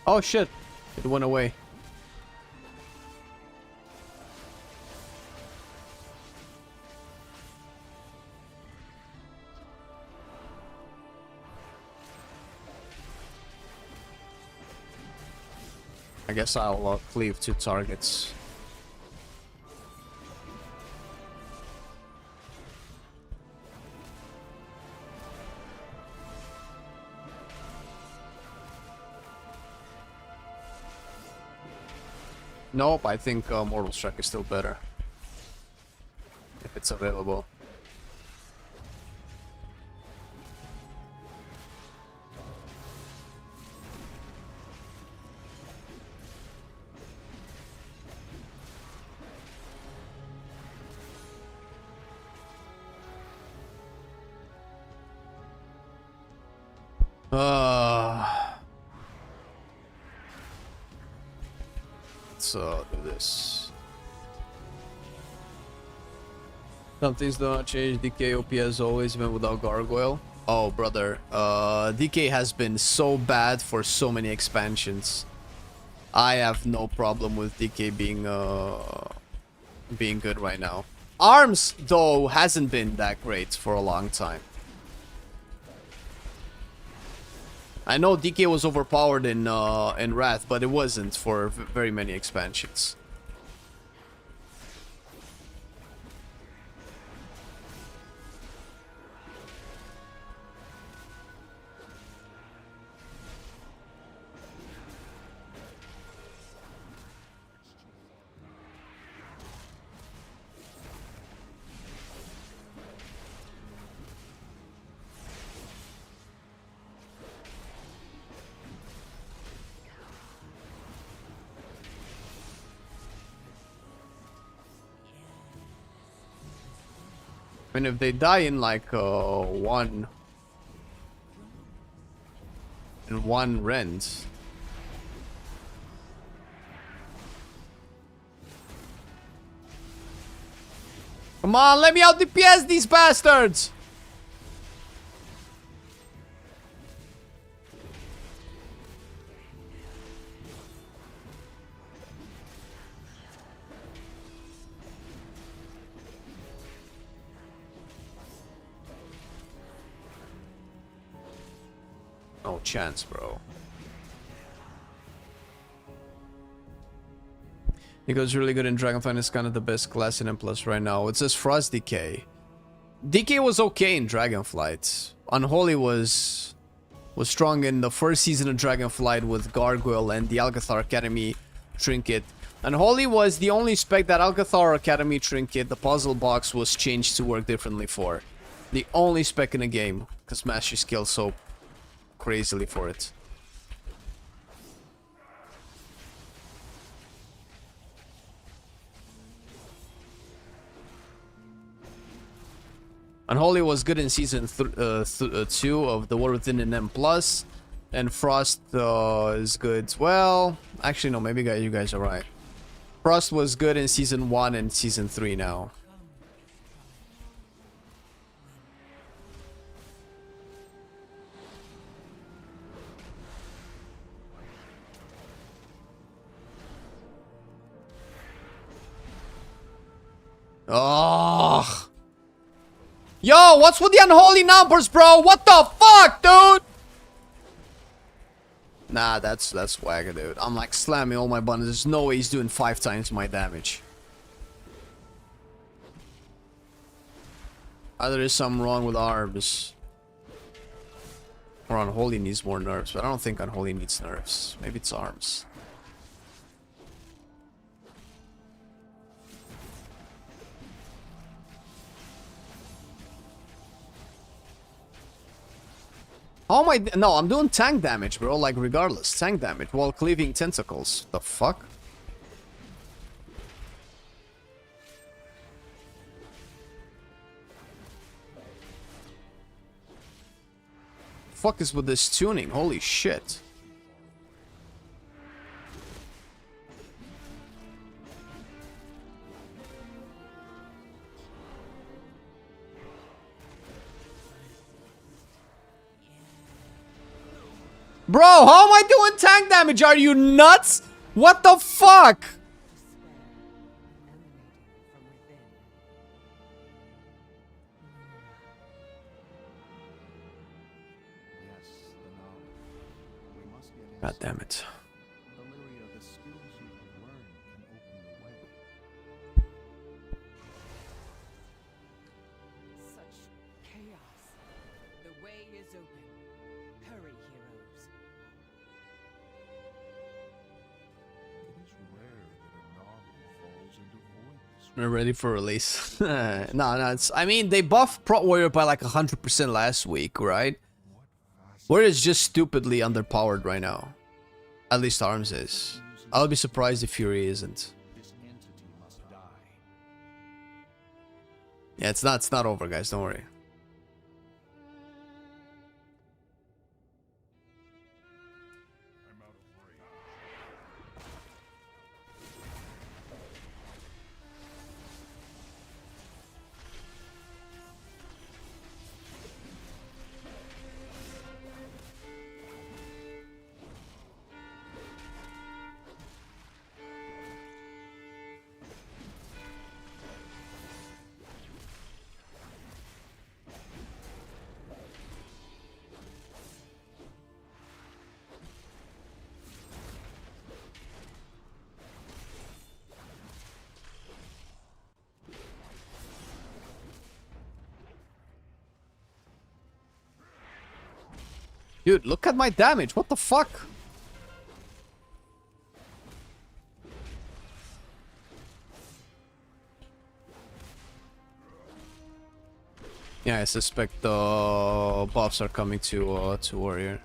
Oh shit. It went away. I guess I'll cleave 2 targets. Nope, I think Mortal Strike is still better. If it's available. Let's do this. Some things do not change. DK OP as always, even without Gargoyle. Oh, brother. DK has been so bad for so many expansions. I have no problem with DK being good right now. Arms, though, hasn't been that great for a long time. I know DK was overpowered in Wrath, but it wasn't for very many expansions. I mean, if they die in like one rend. Come on, let me out DPS these bastards! No chance, bro. Nico's really good in Dragonflight. It's kind of the best class in M+ right now. It says Frost DK. DK was okay in Dragonflight. Unholy was strong in the first season of Dragonflight with Gargoyle and the Alcathar Academy trinket. Unholy was the only spec that Alcathar Academy trinket, the puzzle box, was changed to work differently for. The only spec in the game, because Mastery scaled so crazily for it. Unholy was good in season 2 of The War Within an M+, and Frost is good. Well, actually no, maybe you guys are right. Frost was good in season 1 and season 3 now. Oh, yo, what's with the unholy numbers, bro? What the fuck, dude? Nah, that's swagger, dude. I'm like slamming all my buttons. There's no way he's doing 5 times my damage. Either there's something wrong with arms, or unholy needs more nerfs, but I don't think unholy needs nerfs. Maybe it's arms. How am I? No, I'm doing tank damage, bro. Like, regardless, tank damage while cleaving tentacles. The fuck? Fuck is with this tuning? Holy shit. Bro, how am I doing tank damage? Are you nuts? What the fuck? God damn it. Such chaos. The way is open. Hurry, heroes. We're ready for release. No, it's, I mean, they buffed Prot Warrior by like 100% last week, right? Warrior is just stupidly underpowered right now. At least Arms is. I'll be surprised if Fury isn't. Yeah, it's not over, guys. Don't worry. Dude, look at my damage. What the fuck? Yeah, I suspect the buffs are coming to Warrior.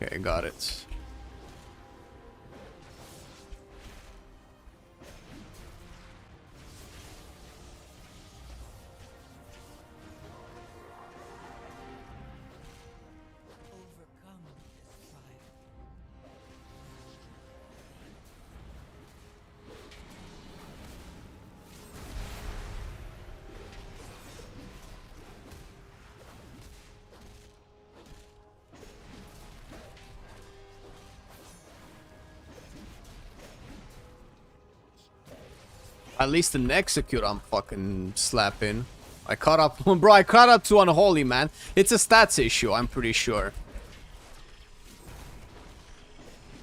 Okay, got it. Overcome this trial. At least in execute, I'm fucking slapping. I caught up, bro. I caught up to Unholy, man. It's a stats issue, I'm pretty sure.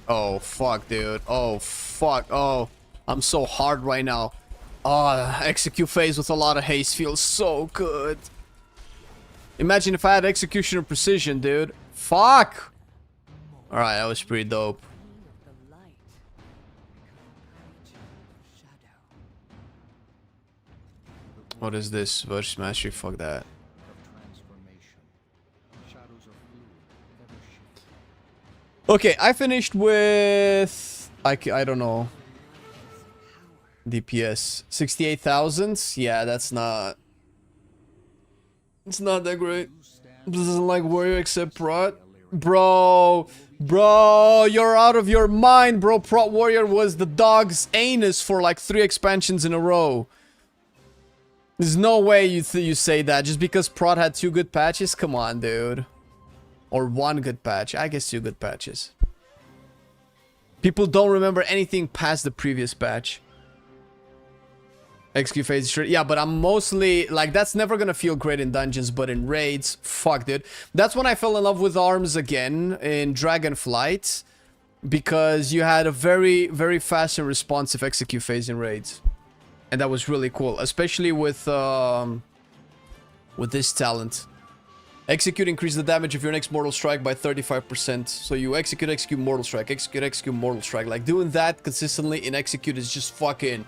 Oh fuck, dude. Oh fuck. Oh, I'm so hard right now. Oh, execute phase with a lot of haste feels so good. Imagine if I had executioner precision, dude. Fuck. All right, that was pretty dope. The light. Shadow. What is this? Versus mastery? Fuck that. Okay, I finished with I don't know. DPS 68,000. Yeah, that's not. It's not that great. Doesn't like Warrior except Prot. Bro, you're out of your mind, bro. Prot Warrior was the dog's anus for like 3 expansions in a row. There's no way you say that just because Prot had 2 good patches. Come on, dude. Or 1 good patch. I guess 2 good patches. People don't remember anything past the previous patch. XQ phase, sure. Yeah, but I'm mostly like, that's never gonna feel great in dungeons, but in raids, fuck, dude. That's when I fell in love with Arms again in Dragonflight, because you had a very, very fast and responsive execute phase in raids, and that was really cool, especially with this talent. Execute increase the damage of your next Mortal Strike by 35%. So you execute Mortal Strike, execute Mortal Strike. Like doing that consistently in execute is just fucking.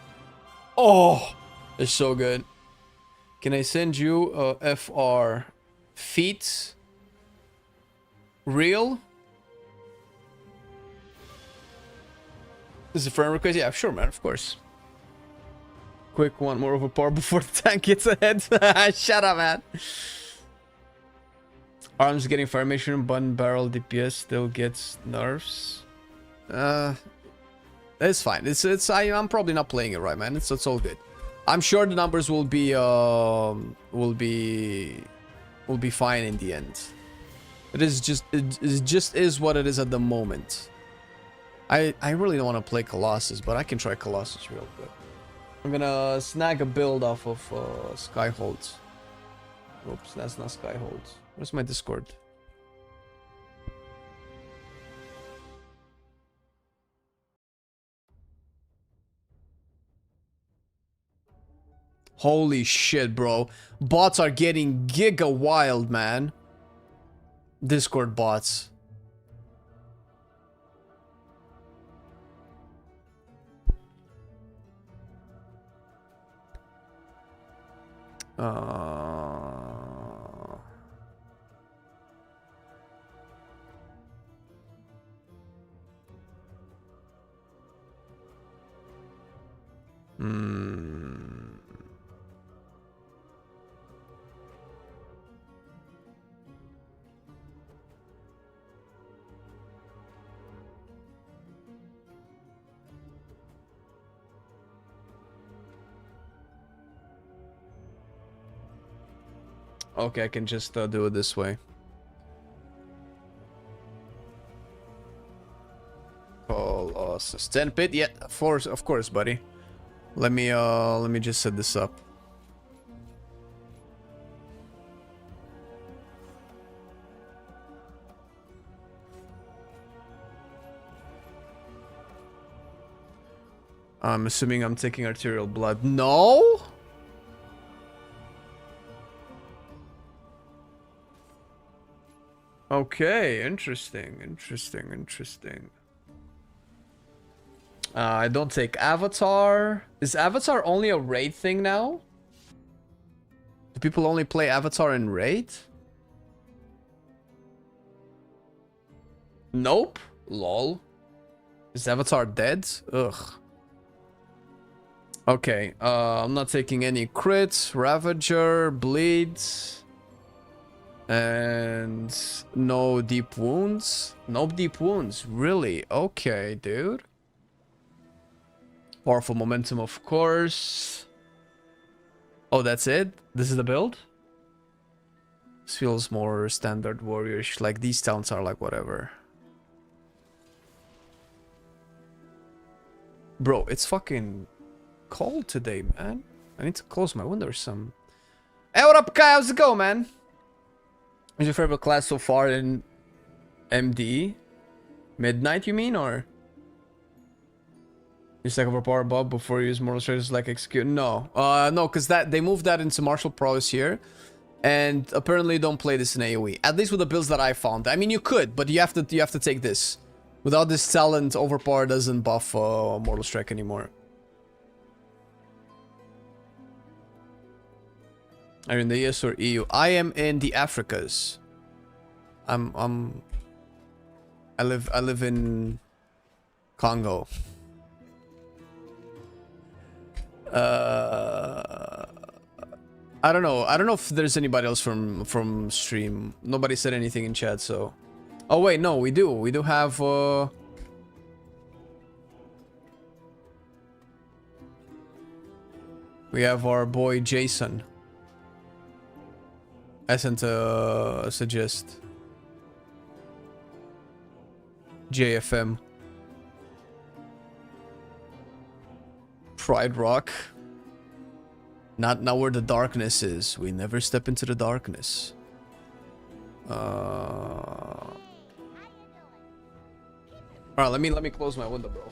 Oh, it's so good. Can I send you FR feet? Real? This is a friend request? Yeah, sure, man, of course. Quick one more overpower before the tank gets ahead. Shut up, man. Arms getting fire mission, button barrel DPS still gets nerfs. It's fine. I'm probably not playing it right, man. It's all good. I'm sure the numbers will be will be fine in the end. It just is what it is at the moment. I really don't want to play Colossus, but I can try Colossus real quick. I'm gonna snag a build off of Skyhold. Oops, that's not Skyhold. Where's my Discord? Holy shit, bro. Bots are getting giga wild, man. Discord bots. Okay, I can just do it this way. Colossus 10 pit, yeah, of course, buddy. Let me just set this up. I'm assuming I'm taking arterial blood. No? Okay, interesting. I don't take Avatar. Is Avatar only a raid thing now? Do people only play Avatar in raid? Nope. Lol. Is Avatar dead? Ugh. Okay, I'm not taking any crits, Ravager, Bleeds, and no deep wounds. No deep wounds, really? Okay, dude. Powerful momentum, of course. Oh, that's it? This is the build? This feels more standard warriorish. Like, these towns are like whatever. Bro, it's fucking cold today, man. I need to close my window or some. Hey, what up, Kai? How's it going, man? What's your favorite class so far in MD? Midnight, you mean, or? You stack over power bob before you use mortal strategies like execute? No. No, because they moved that into martial prowess here. And apparently don't play this in AoE. At least with the builds that I found. I mean, you could, but you have to take this. Without this talent, overpower doesn't buff mortal strike anymore. Are you in the US or EU? I am in the Africas. I live in Congo. I don't know. I don't know if there's anybody else from stream. Nobody said anything in chat, so. Oh wait, no, we do. We do have we have our boy Jason. I sent a suggest. JFM. Pride Rock. Not now where the darkness is. We never step into the darkness. Alright, let me close my window, bro.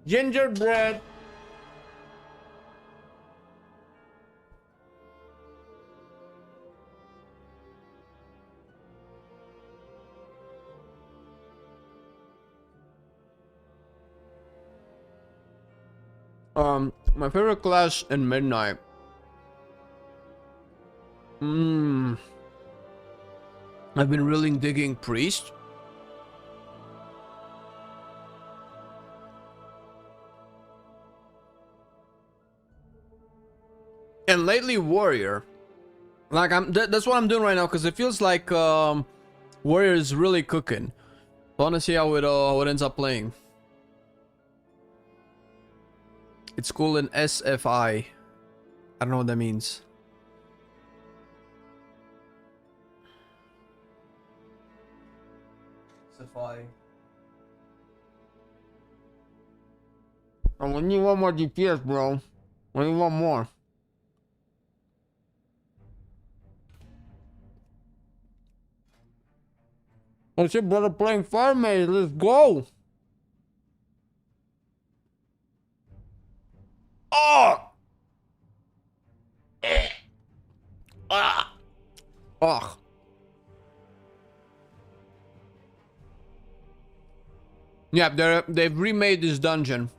Gingerbread. My favorite class in Midnight. I've been really digging Priest. And lately Warrior. Like that's what I'm doing right now because it feels like Warrior is really cooking. I want to see how it ends up playing. It's cool in SFI. I don't know what that means. SFI. I need one more DPS, bro. I need one more. Oh shit, brother, playing Fire Mage. Let's go. Oh! Ah! Ugh. Yeah, they've remade this dungeon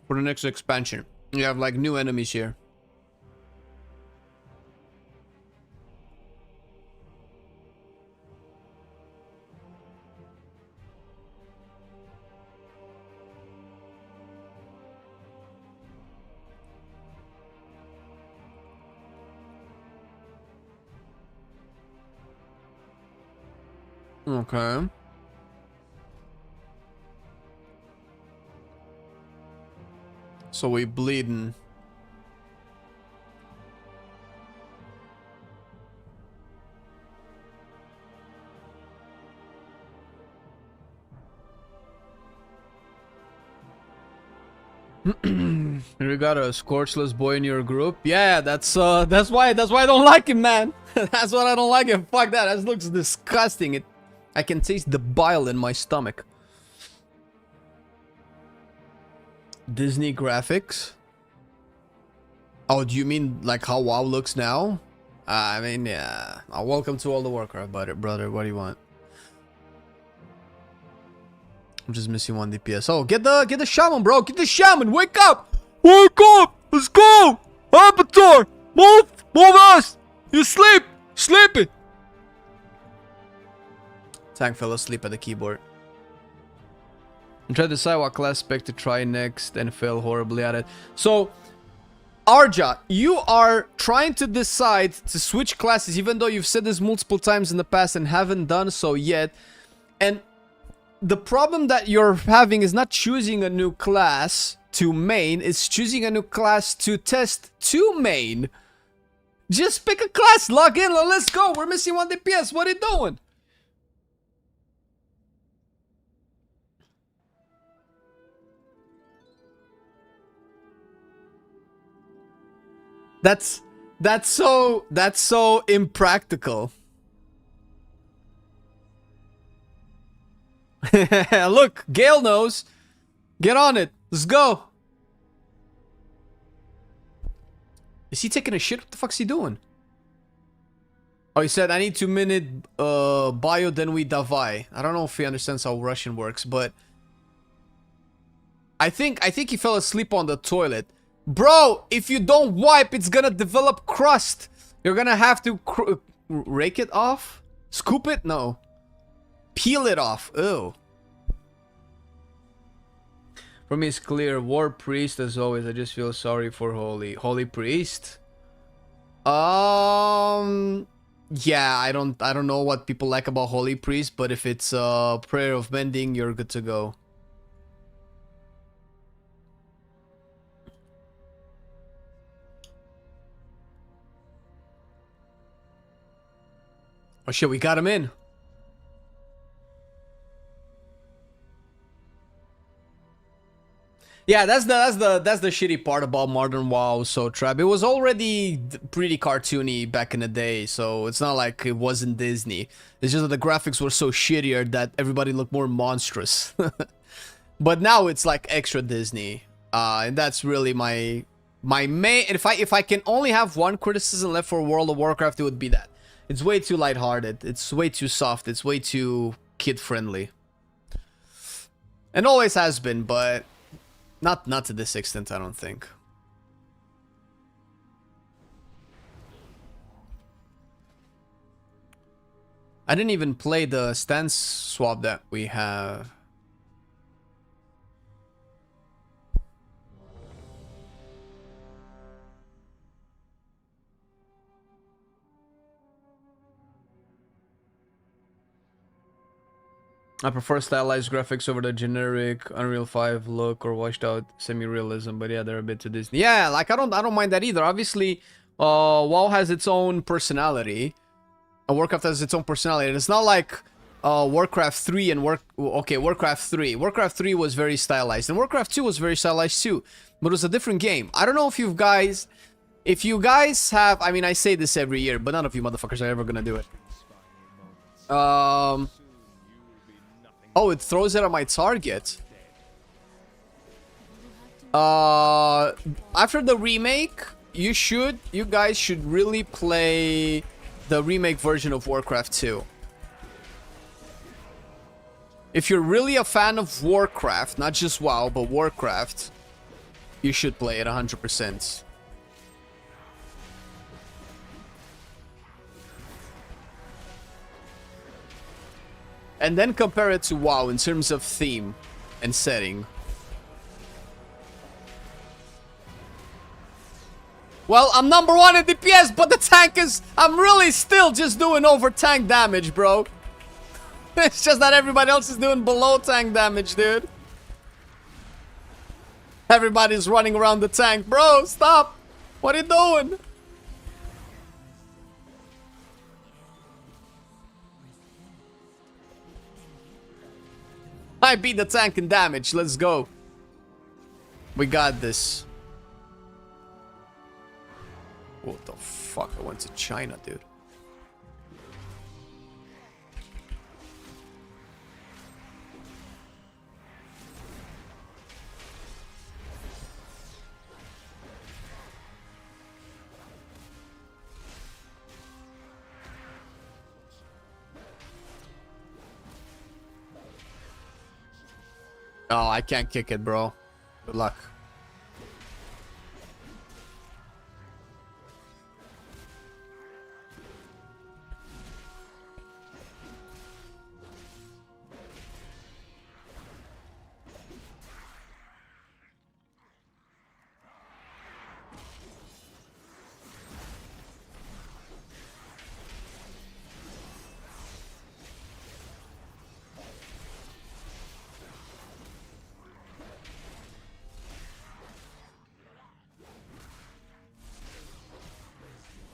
for the next expansion. You have like new enemies here. Okay. So we bleeding. You got a scorchless boy in your group? Yeah, that's why I don't like him, man. That's why I don't like him. Fuck that. That looks disgusting. I can taste the bile in my stomach. Disney graphics? Oh, do you mean like how WoW looks now? I mean, yeah. Welcome to all the Warcraft, brother. What do you want? I'm just missing one DPS. Oh, get the shaman, bro. Get the shaman. Wake up. Wake up. Let's go. Avatar. Move us. You sleep. Sleeping. Tank fell asleep at the keyboard. I'm trying to decide what class spec to try next and fail horribly at it. So, Arja, you are trying to decide to switch classes even though you've said this multiple times in the past and haven't done so yet. And the problem that you're having is not choosing a new class to main, it's choosing a new class to test to main. Just pick a class, log in, let's go. We're missing one DPS. What are you doing? That's so impractical. Look, Gale knows. Get on it. Let's go. Is he taking a shit? What the fuck's he doing? Oh, he said, I need 2-minute bio, then we davai. I don't know if he understands how Russian works, but I think he fell asleep on the toilet. Bro, if you don't wipe, it's gonna develop crust. You're gonna have to rake it off? Scoop it? No. Peel it off. Ew. For me, it's clear. War Priest, as always. I just feel sorry for Holy Priest. Yeah, I don't know what people like about Holy Priest, but if it's Prayer of Mending, you're good to go. Oh shit, we got him in. Yeah, that's the shitty part about Modern WoW. So Trap, it was already pretty cartoony back in the day, so it's not like it wasn't Disney. It's just that the graphics were so shittier that everybody looked more monstrous. But now it's like extra Disney, and that's really my main. If I can only have one criticism left for World of Warcraft, it would be that it's way too lighthearted. It's way too soft. It's way too kid friendly, and always has been, but. Not to this extent, I don't think. I didn't even play the stance swap that we have. I prefer stylized graphics over the generic Unreal 5 look or washed out semi-realism, but yeah, they're a bit too Disney. Yeah, like I don't mind that either. Obviously, WoW has its own personality. Warcraft has its own personality. And it's not like Warcraft 3 and Warcraft 3. Warcraft 3 was very stylized, and Warcraft 2 was very stylized too. But it was a different game. I don't know if you guys have, I mean, I say this every year, but none of you motherfuckers are ever gonna do it. Oh, it throws it at my target. After the remake, you guys should really play the remake version of Warcraft 2. If you're really a fan of Warcraft, not just WoW, but Warcraft, you should play it 100%. And then compare it to WoW in terms of theme and setting. Well, I'm number 1 in DPS, but the tank is... I'm really still just doing over tank damage, bro. It's just that everybody else is doing below tank damage, dude. Everybody's running around the tank. Bro, stop. What are you doing? I beat the tank in damage. Let's go. We got this. What the fuck? I went to China, dude. Oh, I can't kick it, bro. Good luck.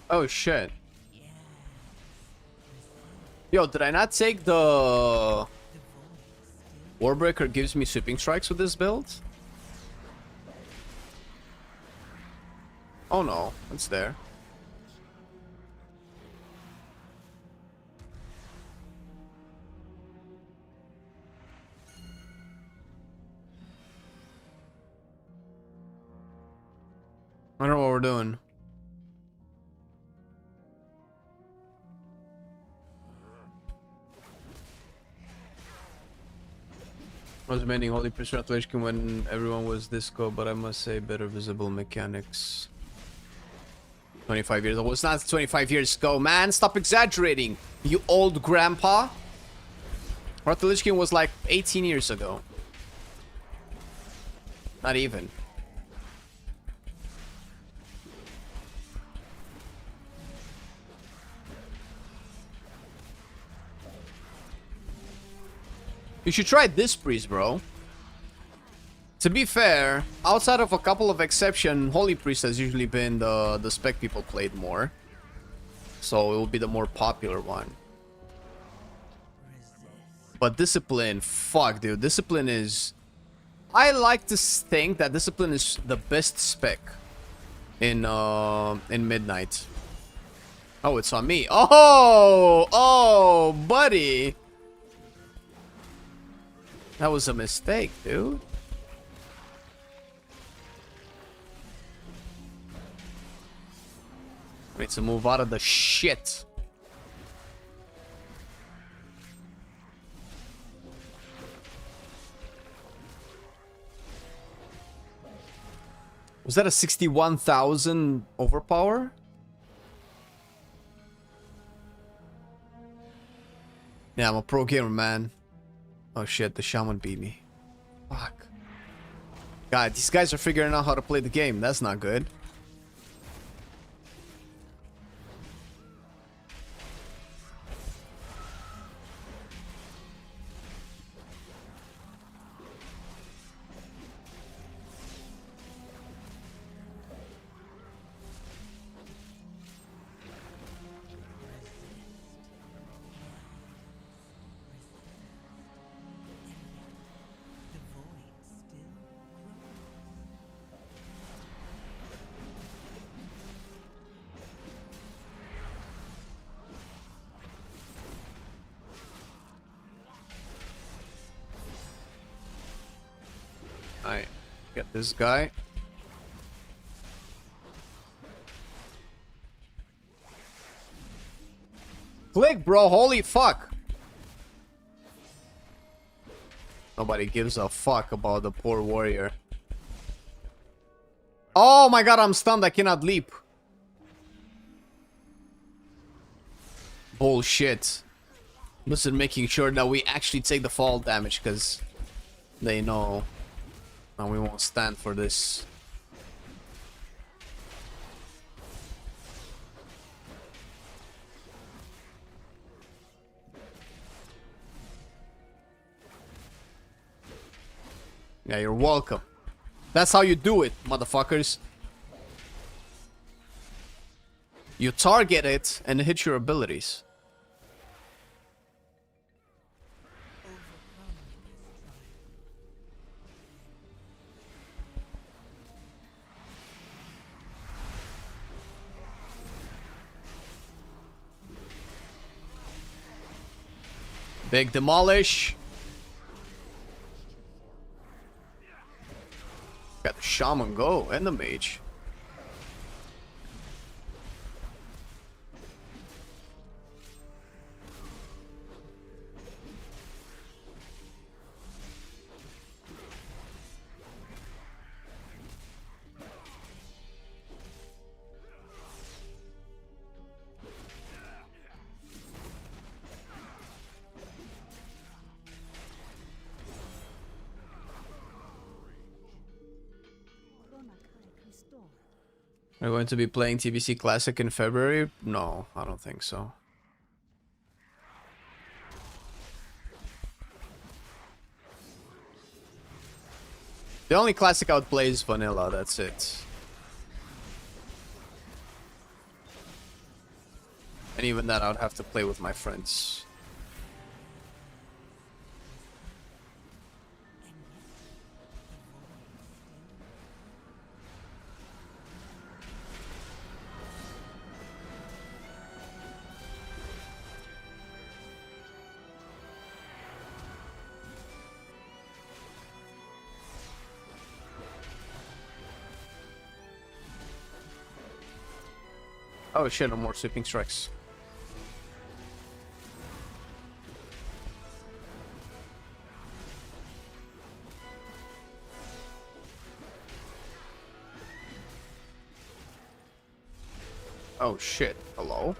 Oh shit. Yo, did I not take the... Warbreaker gives me sweeping strikes with this build? Oh no, it's there. I don't know what we're doing. I was maining Holy Priest Translation when everyone was disco, but I must say better visible mechanics. 25 years ago. It's not 25 years ago, man. Stop exaggerating, you old grandpa. Translation was like 18 years ago. Not even. You should try this priest, bro. To be fair, outside of a couple of exceptions, Holy Priest has usually been the spec people played more. So it will be the more popular one. But Discipline, fuck, dude. Discipline is... I like to think that Discipline is the best spec in Midnight. Oh, it's on me. Oh, buddy. That was a mistake, dude. I need to move out of the shit. Was that a 61,000 overpower? Yeah, I'm a pro gamer, man. Oh shit, the shaman beat me. Fuck. God, these guys are figuring out how to play the game. That's not good. Alright, get this guy. Click, bro. Holy fuck. Nobody gives a fuck about the poor warrior. Oh my god, I'm stunned. I cannot leap. Bullshit. Just making sure that we actually take the fall damage, because they know that we won't stand for this. Yeah, you're welcome. That's how you do it, motherfuckers. You target it and hit your abilities. Big demolish. Got the shaman go and the mage. Are we going to be playing TBC Classic in February? No, I don't think so. The only Classic I would play is Vanilla, that's it. And even that I would have to play with my friends. Oh shit, no more sweeping strikes. Oh shit, hello?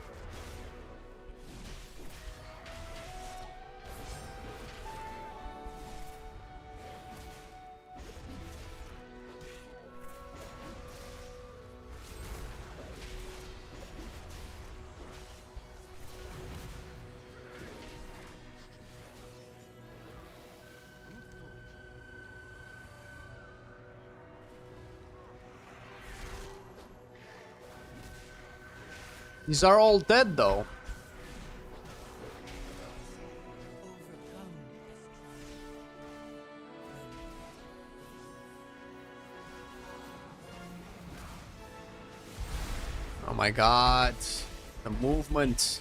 These are all dead, though. Oh my god. The movement.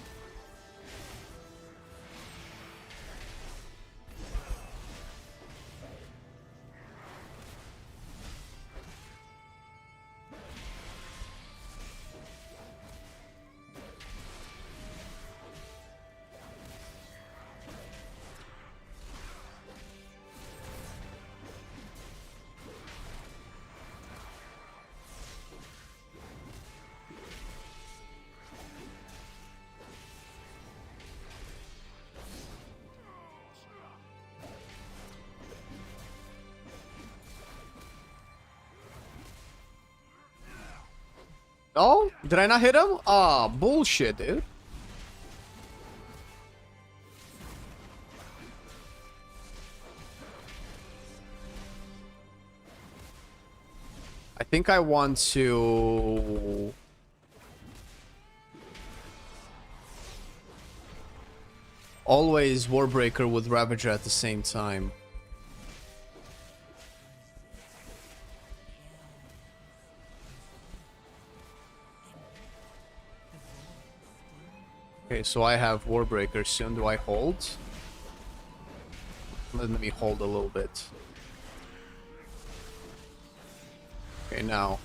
Oh, did I not hit him? Ah, bullshit, dude. I think I want to... always Warbreaker with Ravager at the same time. Okay, so I have Warbreaker soon. Do I hold? Let me hold a little bit. Okay, now.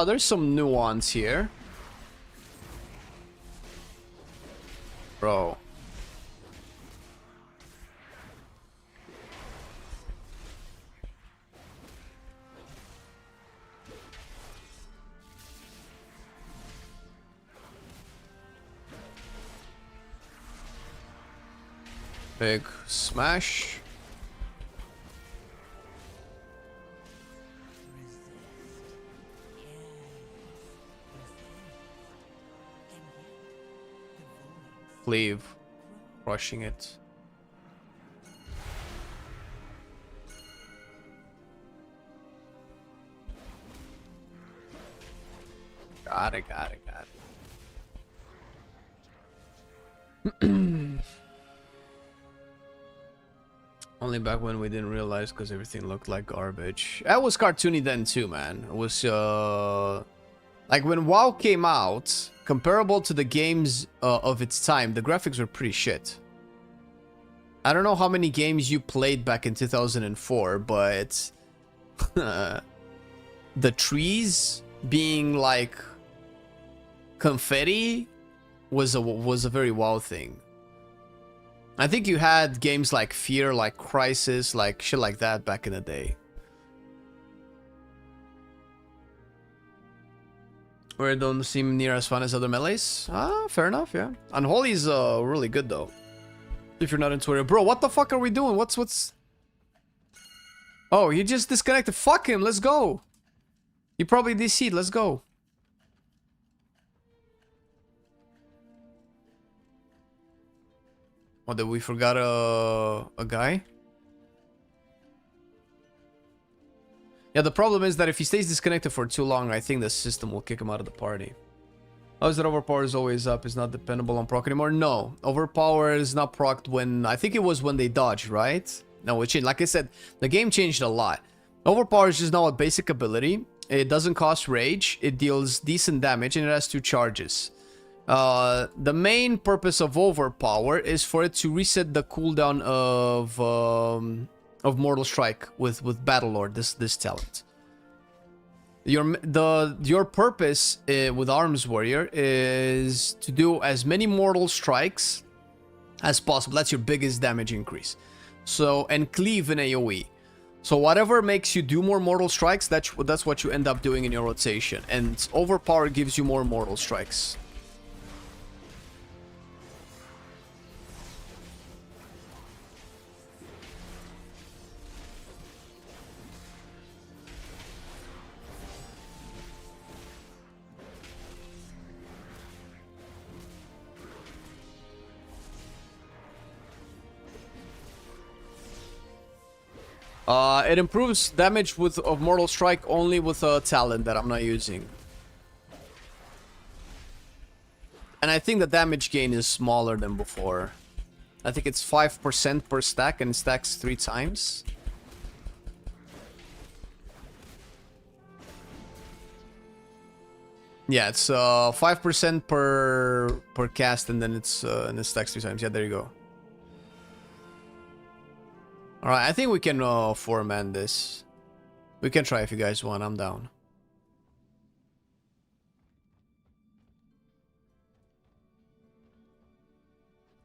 There's some nuance here. Bro. Big smash. Cleave, crushing it. Got it. Only back when we didn't realize because everything looked like garbage. That was cartoony then too, man. It was like when WoW came out, comparable to the games of its time, the graphics were pretty shit. I don't know how many games you played back in 2004, but the trees being like confetti was a very WoW thing. I think you had games like Fear, like Crisis, like shit like that back in the day. Where it don't seem near as fun as other melees. Ah, fair enough, yeah. Unholy's really good though. If you're not into it. Bro, what the fuck are we doing? What's... Oh, he just disconnected. Fuck him, let's go. He probably DC'd, let's go. Oh, did we forgot a guy? Yeah, the problem is that if he stays disconnected for too long, I think the system will kick him out of the party. How is that overpower is always up? Is not dependable on proc anymore? No, overpower is not procced when... I think it was when they dodged, right? No, it changed. Like I said, the game changed a lot. Overpower is just now a basic ability. It doesn't cost rage. It deals decent damage and it has 2 charges. The main purpose of overpower is for it to reset the cooldown of Mortal Strike with Battlelord, this talent. Your purpose with Arms Warrior is to do as many Mortal Strikes as possible. That's your biggest damage increase. So, and cleave in AoE. So whatever makes you do more Mortal Strikes, that's what you end up doing in your rotation. And overpower gives you more Mortal Strikes. It improves damage of Mortal Strike only with a talent that I'm not using. And I think the damage gain is smaller than before. I think it's 5% per stack and it stacks 3 times. Yeah, it's 5% per cast and then it stacks 3 times. Yeah, there you go. Alright, I think we can 4-man this. We can try if you guys want, I'm down.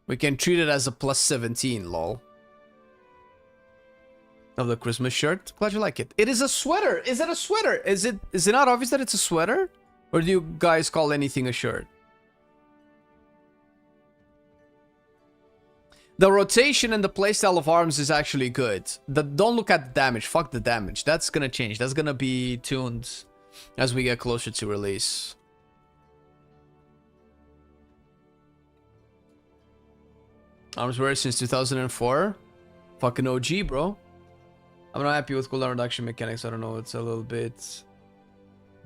We can treat it as a plus 17, lol. of the Christmas shirt. Glad you like it. It is a sweater. Is it a sweater? Is it not obvious that it's a sweater? Or do you guys call anything a shirt? The rotation and the playstyle of arms is actually good. Don't look at the damage. Fuck the damage. That's gonna change. That's gonna be tuned as we get closer to release. Arms wear since 2004. Fucking OG, bro. I'm not happy with cooldown reduction mechanics. I don't know. It's a little bit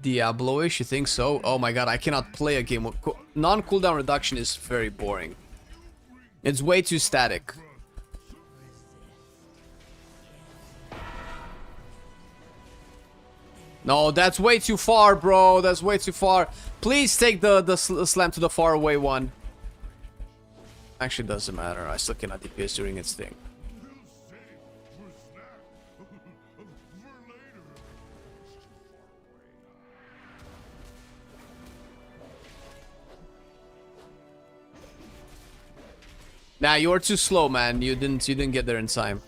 Diablo-ish. You think so? Oh my god, I cannot play a game with non-cooldown reduction. Is very boring. It's way too static. No, that's way too far, bro. That's way too far. Please take the slam to the far away one. Actually, doesn't matter. I still cannot DPS during its thing. Nah, you are too slow, man. You didn't get there in time.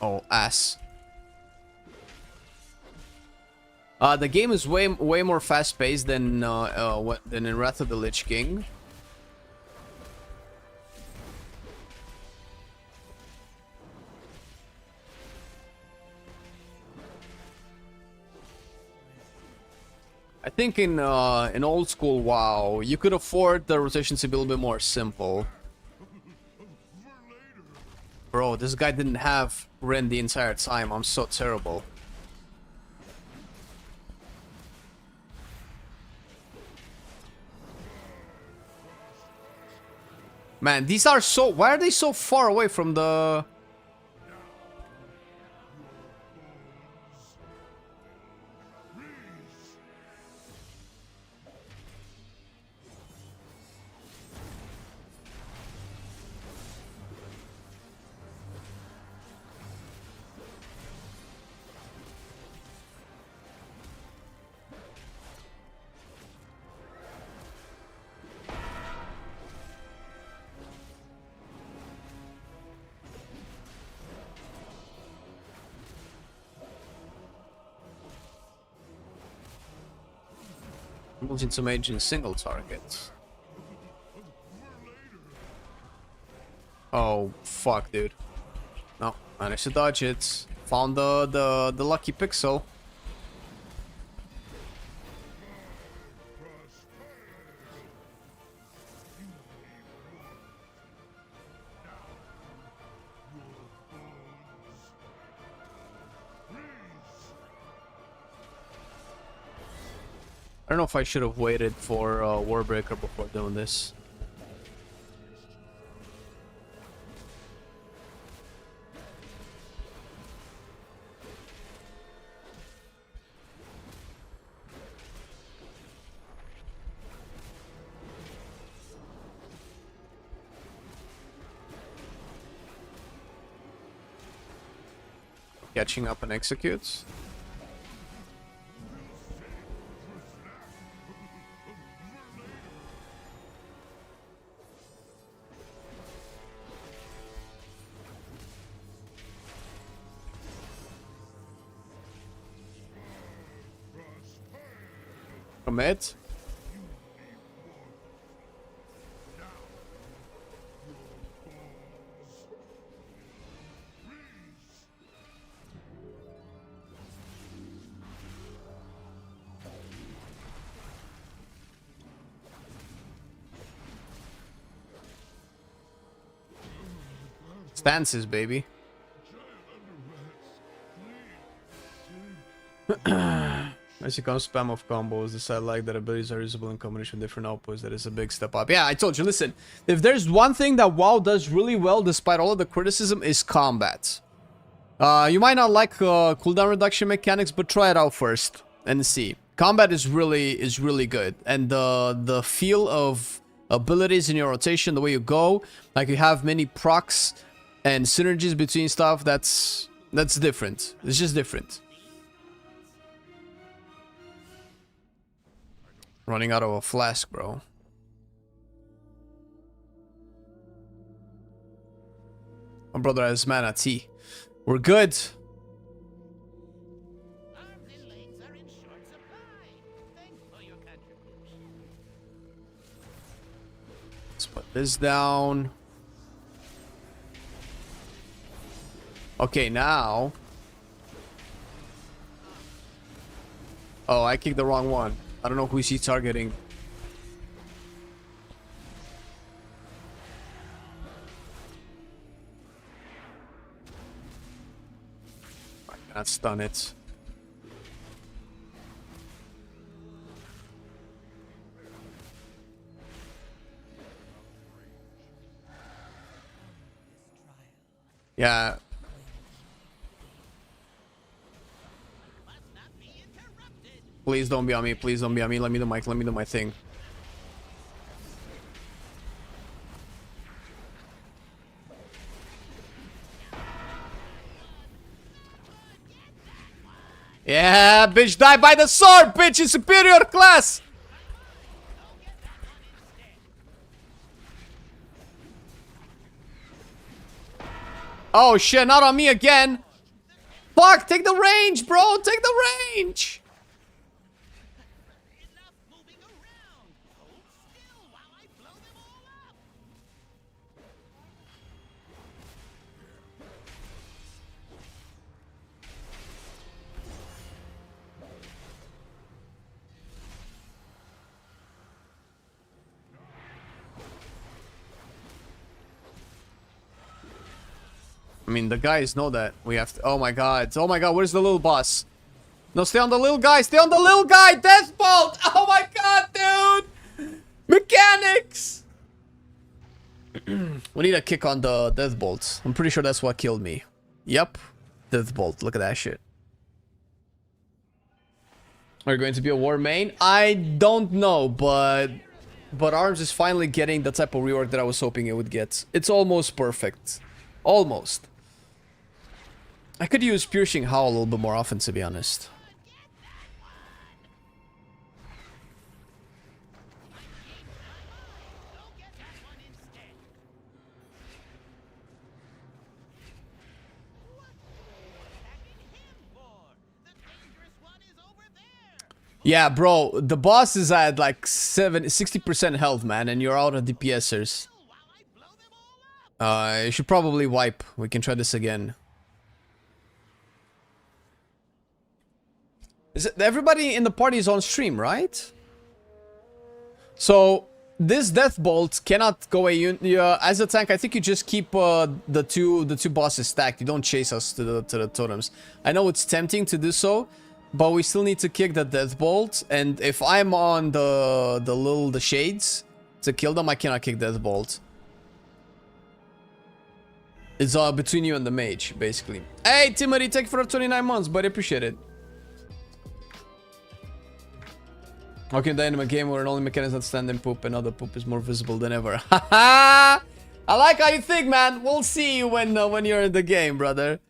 Oh, ass. The game is way more fast-paced than in Wrath of the Lich King. I think in old school WoW, you could afford the rotations to be a little bit more simple. Bro, this guy didn't have Ren the entire time. I'm so terrible. Man, these are so... Why are they so far away from the... Multi mage in single target. Oh fuck, dude. No, managed to dodge it. Found the lucky pixel. I don't know if I should have waited for Warbreaker before doing this. Catching up and executes. Commit. Stances, baby. As you come spam of combos, this I like that abilities are usable in combination with different outputs. That is a big step up. Yeah, I told you, listen, if there's one thing that WoW does really well despite all of the criticism is combat. You might not like cooldown reduction mechanics, but try it out first and see. Combat is really good, and the feel of abilities in your rotation, the way you go, like you have many procs and synergies between stuff, that's different. It's just different. Running out of a flask, bro. My brother has mana tea. We're good. Arms and legs are in short supply. Thanks for your contribution. Let's put this down. Okay, now. Oh, I kicked the wrong one. I don't know who he's targeting. I cannot stun it. Yeah. Please don't be on me. Please don't be on me. Let me do my thing. Yeah, bitch, die by the sword, bitch, in superior class. Oh shit, not on me again. Fuck, take the range, bro. Take the range. Enough moving around. Hold still while I blow them all up. I mean, the guys know that we have to. Oh my god. Oh my god, where's the little boss? No, stay on the little guy. Stay on the little guy. Death bolt. Oh my god, dude. Mechanics. We need a kick on the death bolt. I'm pretty sure that's what killed me. Yep. Death bolt. Look at that shit. Are you going to be a war main? I don't know, but Arms is finally getting the type of rework that I was hoping it would get. It's almost perfect. Almost. I could use Piercing Howl a little bit more often, to be honest. Yeah, bro, the boss is at like 60% health, man, and you're out of DPSers. You should probably wipe. We can try this again. Is it, everybody in the party is on stream, right? So this death bolt cannot go away. As a tank, I think you just keep the two bosses stacked. You don't chase us to the totems. I know it's tempting to do so, but we still need to kick the death bolt. And if I'm on the shades to kill them, I cannot kick death bolt. It's between you and the mage, basically. Hey, Timothy, thank you for 29 months, but I appreciate it. How can you die in a game where only mechanics that stand in poop and other poop is more visible than ever? Haha! I like how you think, man. We'll see you when you're in the game, brother.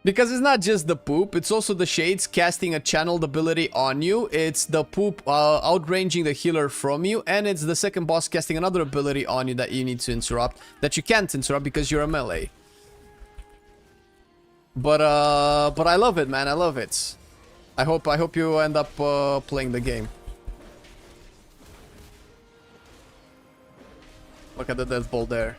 Because it's not just the poop, it's also the shades casting a channeled ability on you. It's the poop outranging the healer from you, and it's the second boss casting another ability on you that you need to interrupt, that you can't interrupt because you're a melee. But I love it, man. I love it. I hope you end up playing the game. Look at the death bolt there.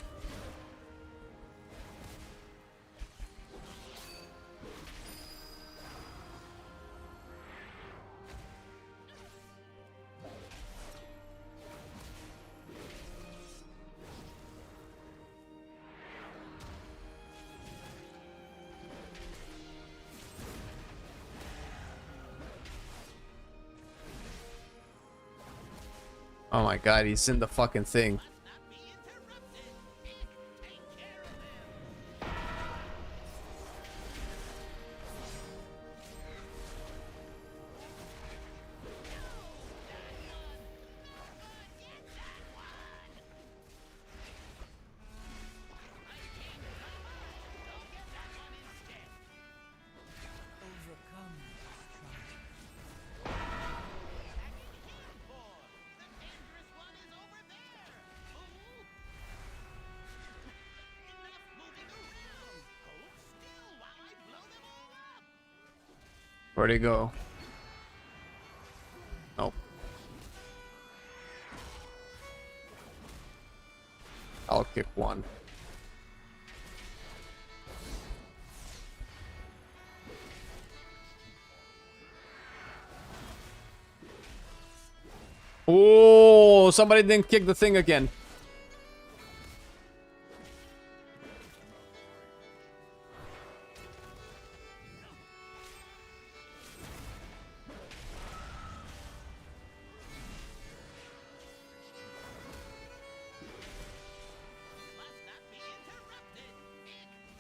Oh my god, he's in the fucking thing. Where'd he go? Nope. I'll kick one. Oh, somebody didn't kick the thing again.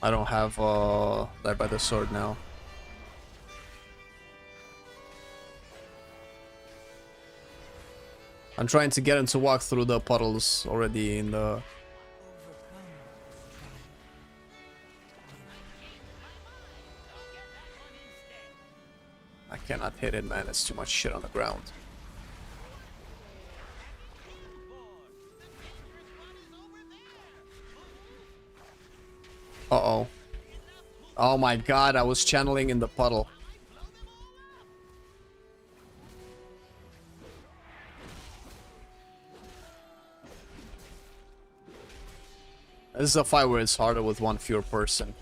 I don't have that by the sword now. I'm trying to get him to walk through the puddles already in the... I cannot hit it, man. It's too much shit on the ground. Uh-oh. Oh my god, I was channeling in the puddle. This is a fight where it's harder with one fewer person.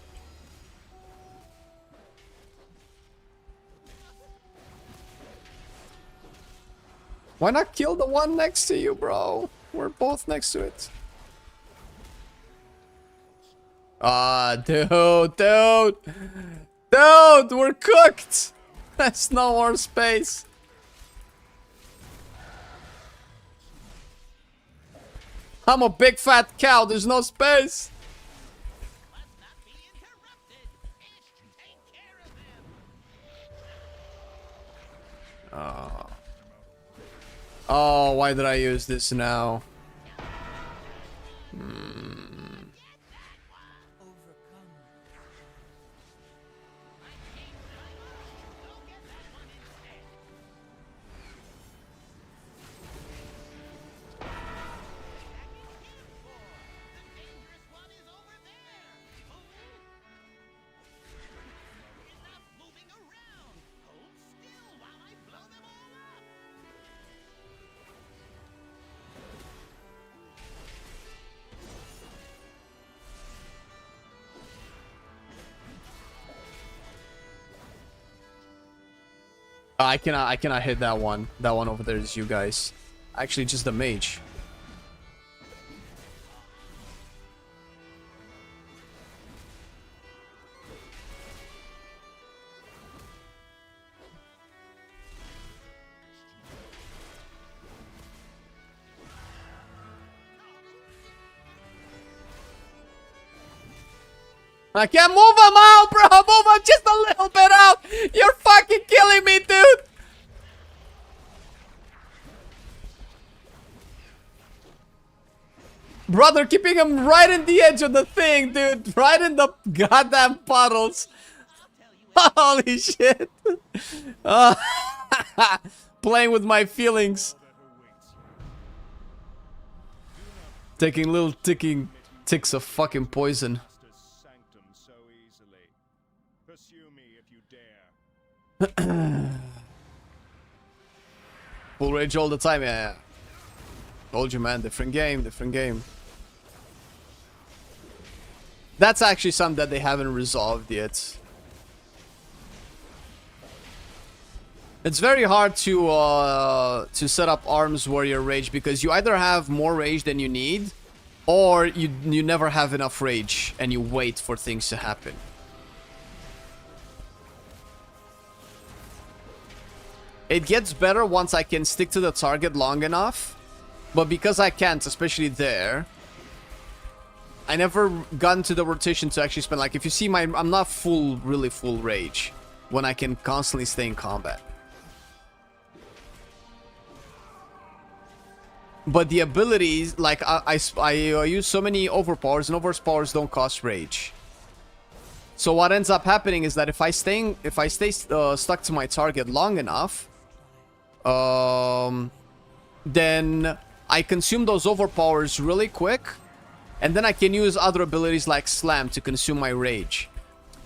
Why not kill the one next to you, bro? We're both next to it. Ah, dude. Dude, we're cooked. There's no more space. I'm a big fat cow. There's no space. Oh. Oh, why did I use this now? I cannot hit that one. That one over there is you guys. Actually, just the mage. I can't move him out, bro! Move him just a little bit out! You're fucking killing me, dude! Brother, keeping him right in the edge of the thing, dude! Right in the goddamn puddles! Holy shit! Playing with my feelings. Taking little ticks of fucking poison. Full rage all the time, yeah. Told you, man. Different game, different game. That's actually something that they haven't resolved yet. It's very hard to set up arms warrior rage because you either have more rage than you need, or you never have enough rage and you wait for things to happen. It gets better once I can stick to the target long enough, but because I can't, especially there, I never got into the rotation to actually spend, like, if you see I'm not really full rage when I can constantly stay in combat. But the abilities, like, I use so many overpowers, and overpowers don't cost rage. So what ends up happening is that if I stay stuck to my target long enough, then I consume those overpowers really quick, and then I can use other abilities like Slam to consume my rage.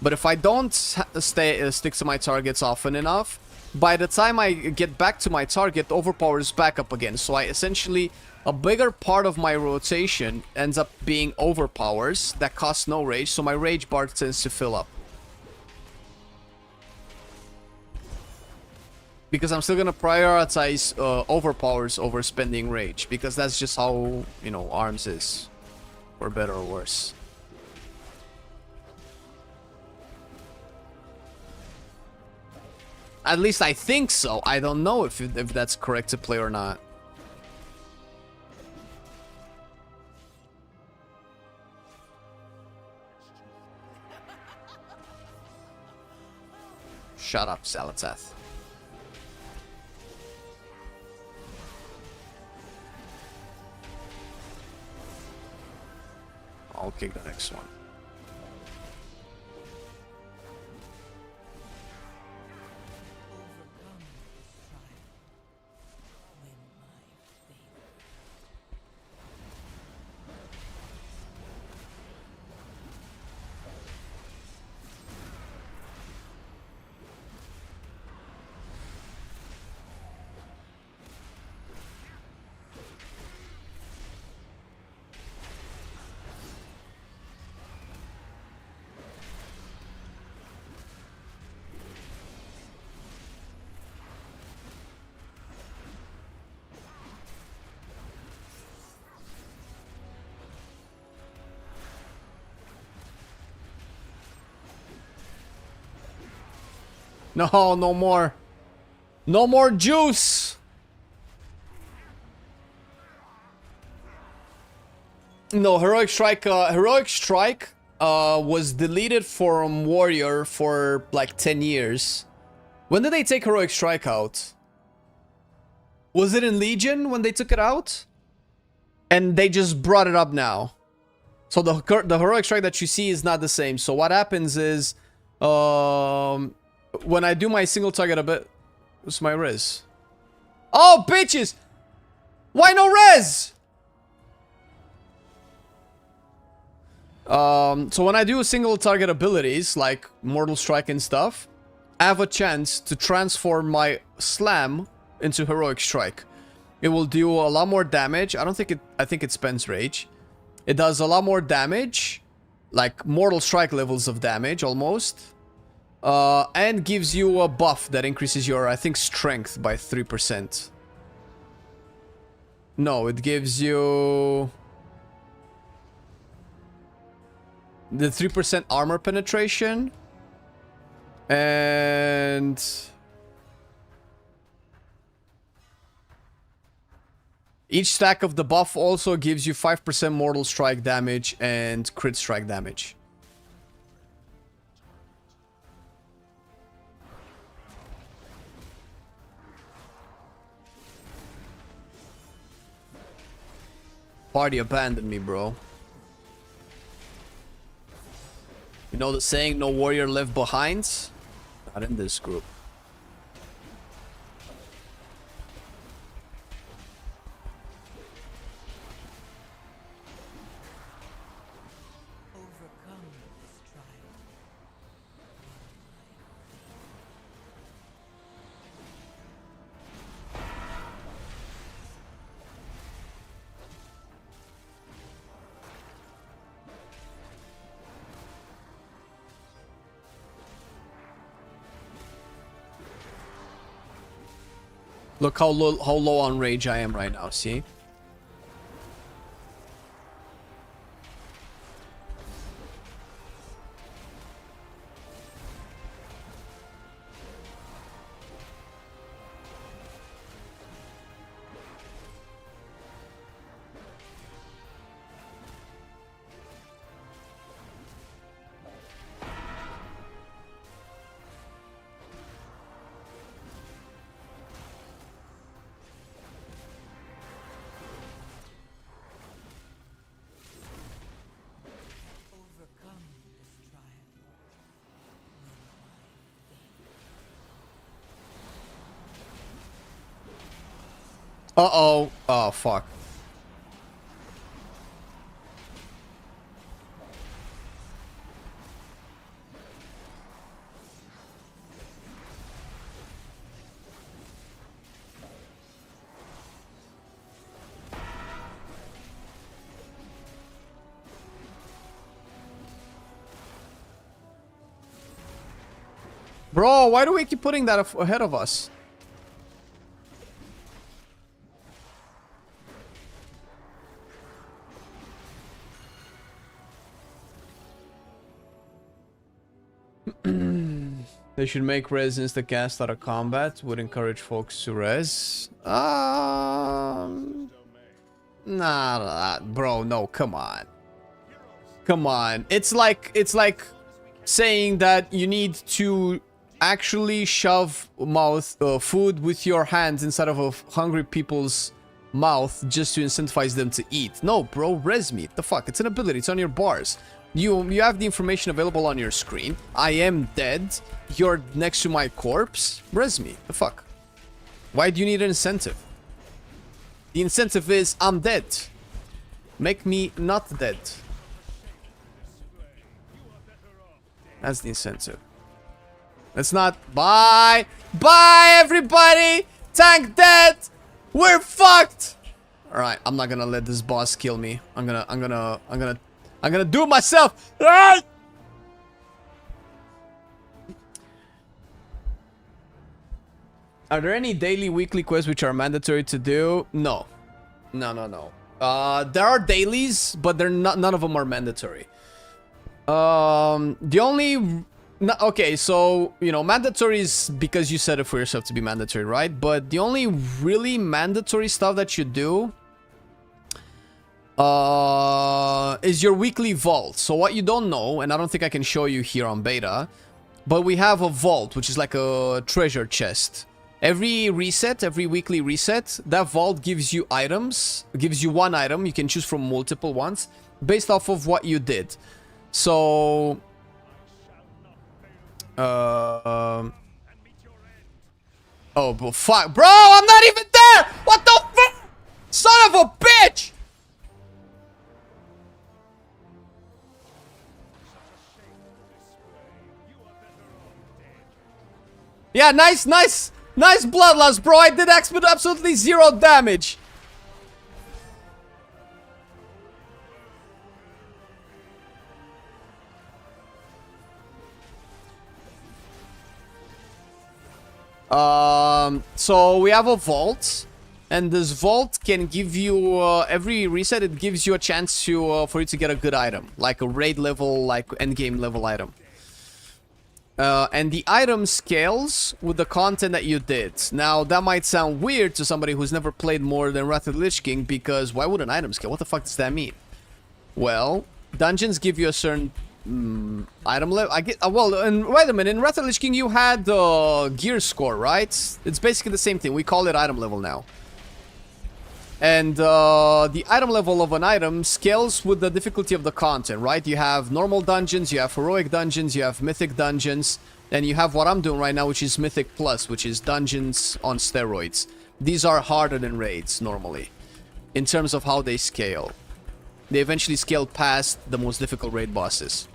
But if I don't stick to my targets often enough, by the time I get back to my target, overpowers back up again. So I essentially, a bigger part of my rotation ends up being overpowers that cost no rage, so my rage bar tends to fill up. Because I'm still gonna prioritize overpowers over spending rage, because that's just how, you know, ARMS is, for better or worse. At least I think so. I don't know if that's correct to play or not. Shut up, Salatath. I'll kick the next one. No, no more. No more juice. No, Heroic Strike. Heroic Strike was deleted from Warrior for like 10 years. When did they take Heroic Strike out? Was it in Legion when they took it out? And they just brought it up now. So the Heroic Strike that you see is not the same. So what happens is, when I do my single target a bit, what's my res? Oh, bitches! Why no res? So when I do single target abilities like Mortal Strike and stuff, I have a chance to transform my slam into Heroic Strike. It will do a lot more damage. I think it spends rage. It does a lot more damage, like Mortal Strike levels of damage almost. And gives you a buff that increases your, I think, strength by 3%. No, it gives you the 3% armor penetration. And each stack of the buff also gives you 5% mortal strike damage and crit strike damage. Party abandoned me, bro. You know the saying, no warrior left behind? Not in this group. Look how low on rage I am right now, see? Uh-oh. Oh, fuck. Bro, why do we keep putting that ahead of us? They should make res insta-cast out of combat. Would encourage folks to res. Nah, bro, no, come on. Come on. It's like saying that you need to actually shove food with your hands inside of a hungry people's mouth just to incentivize them to eat. No, bro, res me. The fuck? It's an ability. It's on your bars. You have the information available on your screen. I am dead. You're next to my corpse. Res me. The fuck? Why do you need an incentive? The incentive is I'm dead. Make me not dead. That's the incentive. It's not. Bye. Bye, everybody. Tank dead. We're fucked. All right. I'm not gonna let this boss kill me. I'm gonna do it myself. Ah! Are there any daily, weekly quests which are mandatory to do? No. No. There are dailies, but they're not. None of them are mandatory. The only... okay, so, you know, mandatory is because you set it for yourself to be mandatory, right? But the only really mandatory stuff that you do is your weekly vault. So what you don't know, and I don't think I can show you here on beta, but we have a vault, which is like a treasure chest. Every reset, every weekly reset, that vault gives you items, gives you one item. You can choose from multiple ones based off of what you did. So, oh, but fuck, bro, I'm not even there. What the fuck? Son of a bitch. Yeah, nice bloodlust, bro. I did absolutely zero damage. So we have a vault, and this vault can give you every reset. It gives you a chance to for you to get a good item, like a raid level, like end game level item. And the item scales with the content that you did. Now, that might sound weird to somebody who's never played more than Wrath of the Lich King, because why would an item scale? What the fuck does that mean? Well, dungeons give you a certain item level. I get well, and wait a minute. In Wrath of the Lich King, you had the gear score, right? It's basically the same thing. We call it item level now. And the item level of an item scales with the difficulty of the content, right? You have normal dungeons, you have heroic dungeons, you have mythic dungeons, and you have what I'm doing right now, which is Mythic Plus, which is dungeons on steroids. These are harder than raids, normally, in terms of how they scale. They eventually scale past the most difficult raid bosses.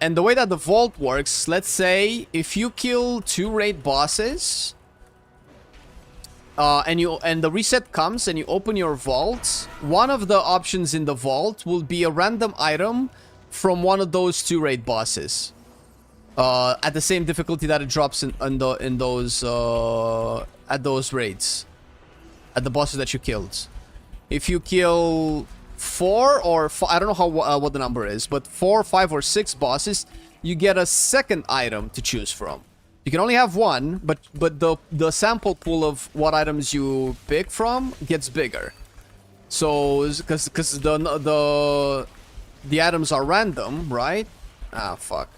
And the way that the vault works, let's say if you kill 2 raid bosses, and the reset comes and you open your vault, one of the options in the vault will be a random item from one of those 2 raid bosses, at the same difficulty that it drops at those raids, at the bosses that you killed. If you kill 4 or 5, I don't know what the number is, but 4, 5, or 6 bosses, you get a second item to choose from. You can only have one, but the sample pool of what items you pick from gets bigger. So, because the items are random, right? Ah, fuck.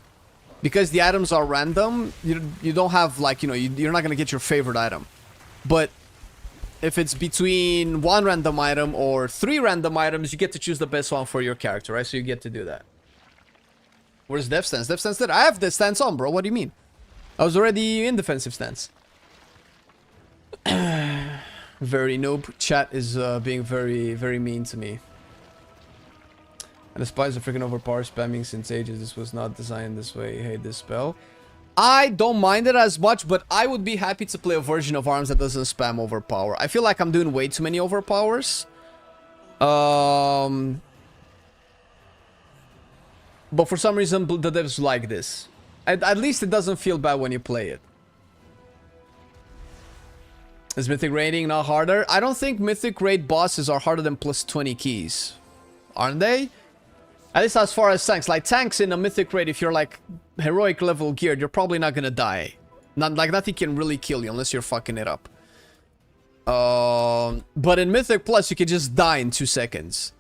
Because the items are random, you don't have, like, you know, you're not gonna get your favorite item. But if it's between 1 random item or 3 random items, you get to choose the best one for your character, right? So you get to do that. Where's Death Stance? Death Stance did. I have Death Stance on, bro. What do you mean? I was already in defensive stance. Very noob. Chat is being very, very mean to me. And the spies are freaking overpowered, spamming since ages. This was not designed this way. Hate this spell. I don't mind it as much, but I would be happy to play a version of arms that doesn't spam overpower. I feel like I'm doing way too many overpowers. But for some reason, the devs like this. At least it doesn't feel bad when you play it. Is Mythic raiding not harder? I don't think Mythic raid bosses are harder than plus 20 keys. Aren't they? At least as far as tanks. Like tanks in a Mythic raid, if you're like heroic level geared, you're probably not gonna die. Nothing can really kill you unless you're fucking it up. But in Mythic Plus, you can just die in 2 seconds.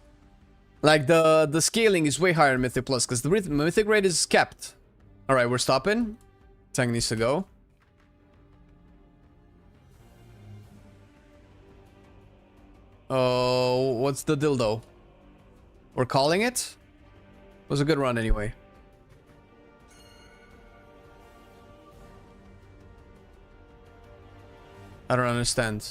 Like the scaling is way higher in Mythic Plus because the Mythic raid is capped. Alright, we're stopping. Tank needs to go. Oh, what's the dildo? We're calling it? Was a good run anyway. I don't understand.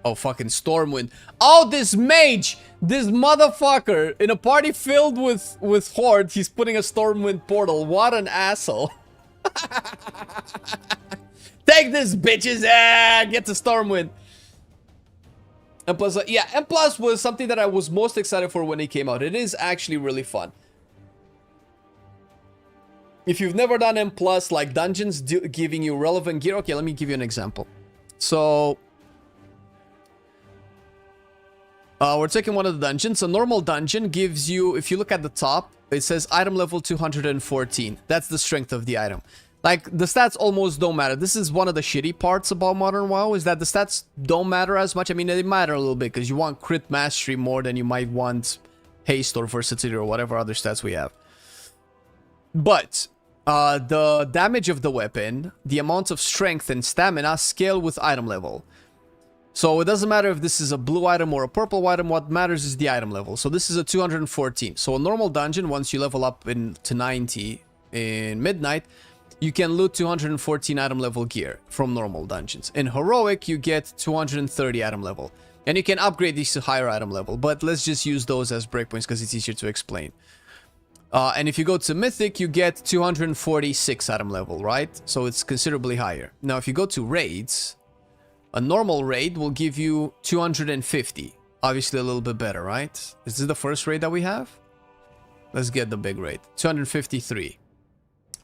Oh, fucking Stormwind. Oh, this mage! This motherfucker! In a party filled with Horde, he's putting a Stormwind portal. What an asshole. Take this, bitches! Ah, get to Stormwind. And plus, yeah, and plus was something that I was most excited for when it came out. It is actually really fun. If you've never done M+, like dungeons giving you relevant gear. Okay, let me give you an example. So, we're taking one of the dungeons. A normal dungeon gives you, if you look at the top, it says item level 214. That's the strength of the item. Like, the stats almost don't matter. This is one of the shitty parts about Modern WoW, is that the stats don't matter as much. I mean, they matter a little bit, because you want crit mastery more than you might want haste or versatility or whatever other stats we have. But, the damage of the weapon, the amount of strength and stamina scale with item level. So, it doesn't matter if this is a blue item or a purple item, what matters is the item level. So, this is a 214. So, a normal dungeon, once you level up to 90 in Midnight, you can loot 214 item level gear from normal dungeons. In Heroic, you get 230 item level. And you can upgrade these to higher item level, but let's just use those as breakpoints because it's easier to explain. And if you go to Mythic, you get 246 item level, right? So it's considerably higher. Now, if you go to Raids, a normal raid will give you 250. Obviously a little bit better, right? Is this the first raid that we have? Let's get the big raid. 253.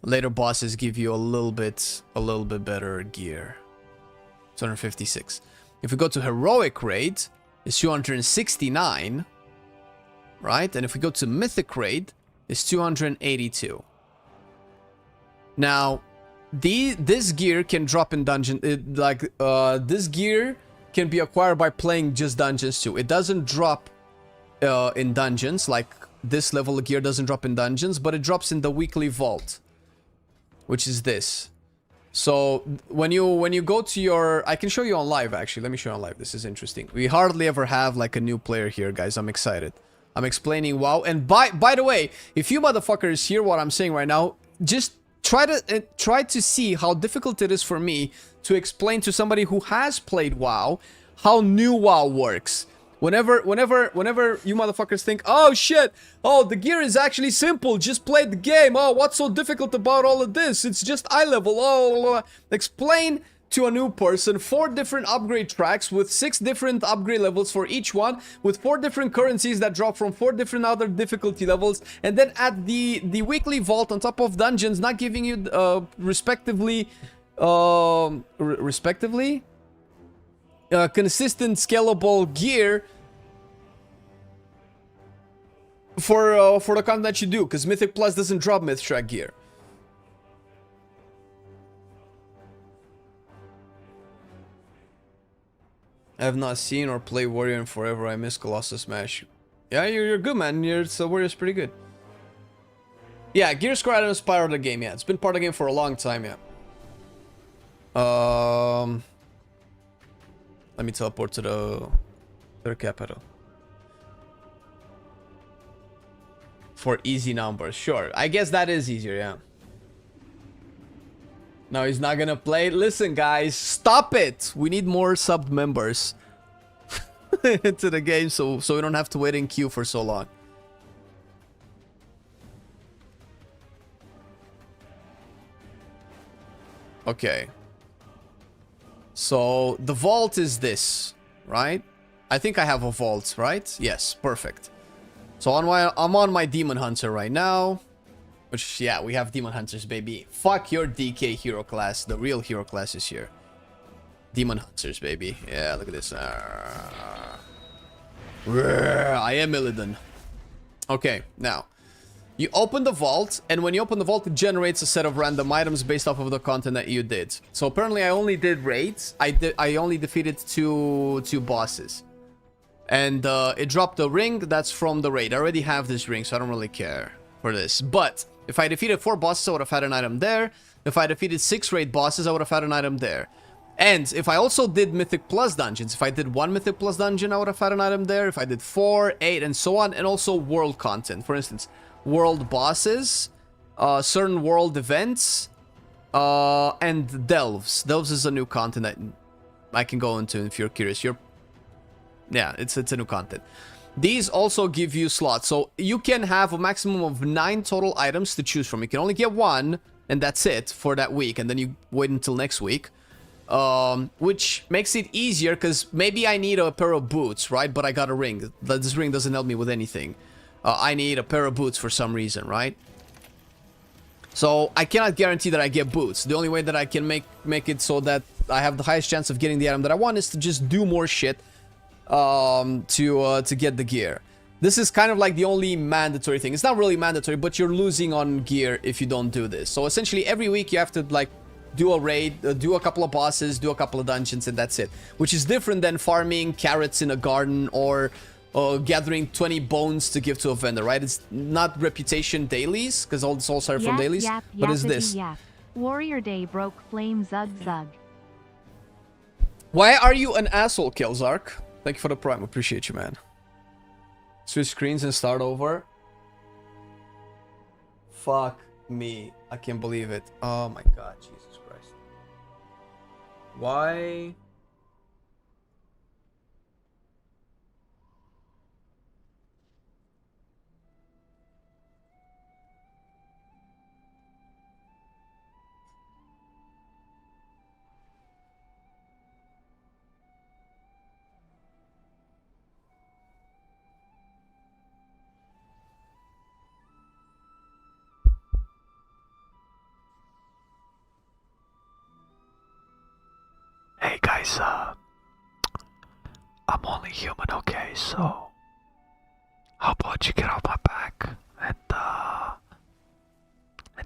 Later bosses give you a little bit better gear. 256. If we go to Heroic Raid, it's 269. Right? And if we go to Mythic Raid, it's 282. Now, this gear can drop in dungeon. This gear can be acquired by playing just dungeons too. It doesn't drop in dungeons. Like, this level of gear doesn't drop in dungeons, but it drops in the weekly vault, which is this. So when you go to your, I can show you on live actually. Let me show you on live. This is interesting. We hardly ever have like a new player here, guys. I'm excited. I'm explaining WoW. And by the way, if you motherfuckers hear what I'm saying right now, just try to see how difficult it is for me to explain to somebody who has played WoW how new WoW works. Whenever you motherfuckers think, oh shit, oh the gear is actually simple, just play the game, oh what's so difficult about all of this, it's just eye level, oh, explain to a new person 4 different upgrade tracks with 6 different upgrade levels for each one, with 4 different currencies that drop from 4 different other difficulty levels, and then add the weekly vault on top of dungeons, not giving you respectively consistent scalable gear for the content that you do, because Mythic Plus doesn't drop myth track gear. I have not seen or played Warrior in forever. I miss Colossus Smash. Yeah, you're good, man. Warrior's pretty good. Yeah, Gear Score items part of the game. Yeah, it's been part of the game for a long time. Yeah. Let me teleport to the capital. For easy numbers, sure. I guess that is easier, yeah. No, he's not gonna play. Listen, guys, stop it. We need more sub members into the game, so we don't have to wait in queue for so long. Okay. So the vault is this, right? I think I have a vault, right? Yes, perfect. So I'm on my Demon Hunter right now. Which, yeah, we have Demon Hunters, baby. Fuck your DK hero class. The real hero class is here. Demon Hunters, baby. Yeah, look at this. I am Illidan. Okay, now. You open the vault, and when you open the vault, it generates a set of random items based off of the content that you did. So apparently I only did raids. I only defeated two bosses. And it dropped a ring that's from the raid. I already have this ring, so I don't really care for this. But if I defeated 4 bosses, I would have had an item there. If I defeated 6 raid bosses, I would have had an item there. And if I also did Mythic Plus dungeons, if I did 1 Mythic Plus dungeon, I would have had an item there. If I did 4, 8, and so on. And also world content. For instance, world bosses, certain world events, and delves. Delves is a new content that I can go into if you're curious. Yeah, it's a new content. These also give you slots. So you can have a maximum of 9 total items to choose from. You can only get 1, and that's it for that week. And then you wait until next week. Which makes it easier because maybe I need a pair of boots, right? But I got a ring. This ring doesn't help me with anything. I need a pair of boots for some reason, right? So I cannot guarantee that I get boots. The only way that I can make it so that I have the highest chance of getting the item that I want is to just do more shit to get the gear. This is kind of like the only mandatory thing. It's not really mandatory, but you're losing on gear if you don't do this. So essentially every week you have to like do a raid, do a couple of bosses, do a couple of dungeons, and that's it. Which is different than farming carrots in a garden or gathering 20 bones to give to a vendor, right? It's not reputation dailies, because all the souls are from dailies, but it's this. Warrior Day broke flame zug zug. Why are you an asshole, Kelzark? Thank you for the prime. Appreciate you, man. Switch screens and start over. Fuck me. I can't believe it. Oh my god, Jesus Christ. Why? Hey guys, I'm only human, okay? So, how about you get off my back and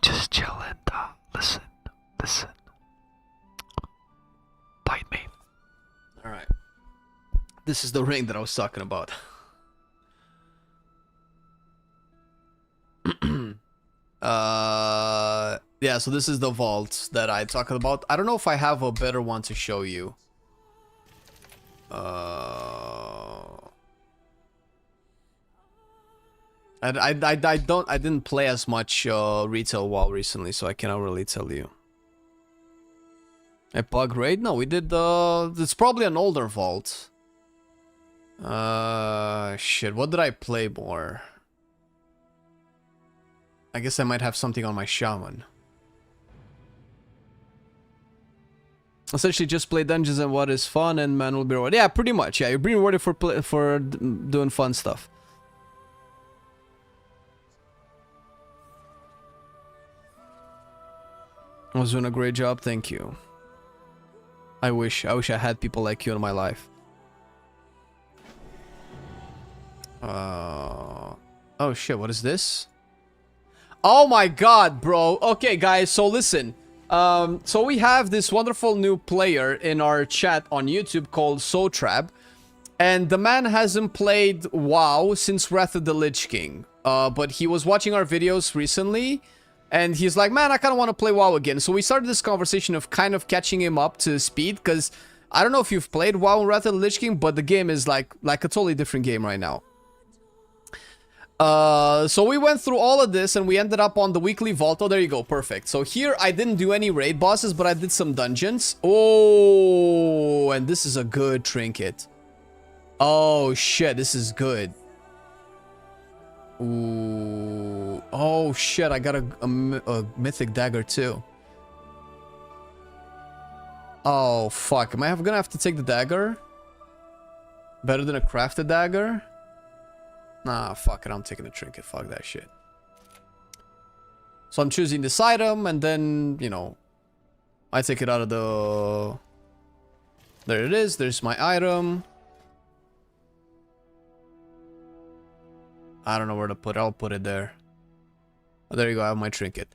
just chill and listen. Bite me. All right. This is the ring that I was talking about. Yeah, so this is the vault that I talked about. I don't know if I have a better one to show you. I didn't play as much retail WoW recently, so I cannot really tell you. A bug raid? No, we did it's probably an older vault. Shit, what did I play more? I guess I might have something on my shaman. Essentially, just play dungeons and what is fun, and man will be rewarded. Yeah, pretty much. Yeah, you're being rewarded for doing fun stuff. I was doing a great job. Thank you. I wish I had people like you in my life. Oh shit! What is this? Oh my god, bro. Okay, guys. So listen. So we have this wonderful new player in our chat on YouTube called Sotrab, and the man hasn't played WoW since Wrath of the Lich King. But he was watching our videos recently, and he's like, man, I kind of want to play WoW again. So we started this conversation of kind of catching him up to speed, because I don't know if you've played WoW and Wrath of the Lich King, but the game is like a totally different game right now. So we went through all of this and we ended up on the weekly vault. Oh, there you go. Perfect. So here I didn't do any raid bosses, but I did some dungeons. Oh, and this is a good trinket. Oh, shit. This is good. Ooh. Oh, shit. I got a mythic dagger too. Oh, fuck. Am I gonna have to take the dagger? Better than a crafted dagger? Nah, fuck it. I'm taking the trinket. Fuck that shit. So I'm choosing this item, and then, you know, I take it out of the... There it is. There's my item. I don't know where to put it. I'll put it there. Oh, there you go. I have my trinket.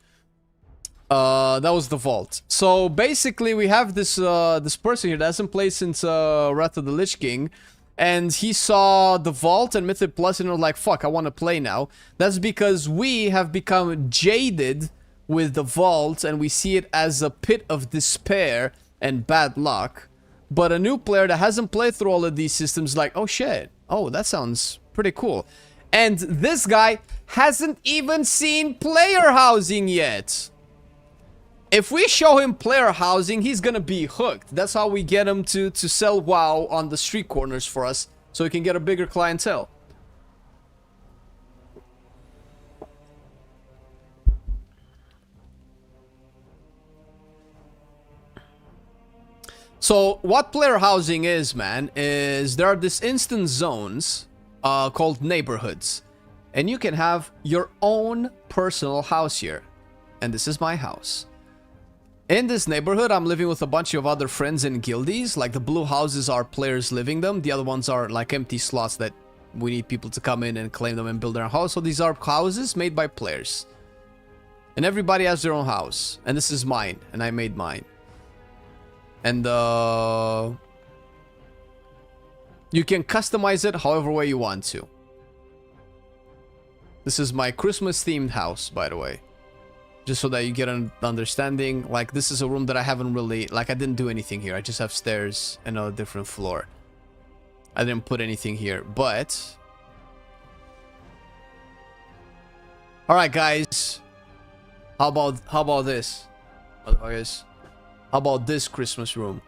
That was the vault. So basically, we have this this person here that hasn't played since Wrath of the Lich King, and he saw the vault and Mythic Plus, and was like, "Fuck, I want to play now." That's because we have become jaded with the vault, and we see it as a pit of despair and bad luck. But a new player that hasn't played through all of these systems, like, "Oh shit, oh that sounds pretty cool." And this guy hasn't even seen player housing yet. If we show him player housing, he's gonna be hooked. That's how we get him to sell WoW on the street corners for us, so he can get a bigger clientele. So what player housing is, man, is there are these instant zones called neighborhoods, and you can have your own personal house here. And this is my house. In this neighborhood, I'm living with a bunch of other friends and guildies. Like, the blue houses are players living them. The other ones are like empty slots that we need people to come in and claim them and build their house. So these are houses made by players. And everybody has their own house. And this is mine. And I made mine. And you can customize it however way you want to. This is my Christmas themed house, by the way. Just so that you get an understanding. Like, this is a room that I haven't really... Like, I didn't do anything here. I just have stairs and a different floor. I didn't put anything here. But... Alright, guys. How about this? Motherfuckers. How about this Christmas room?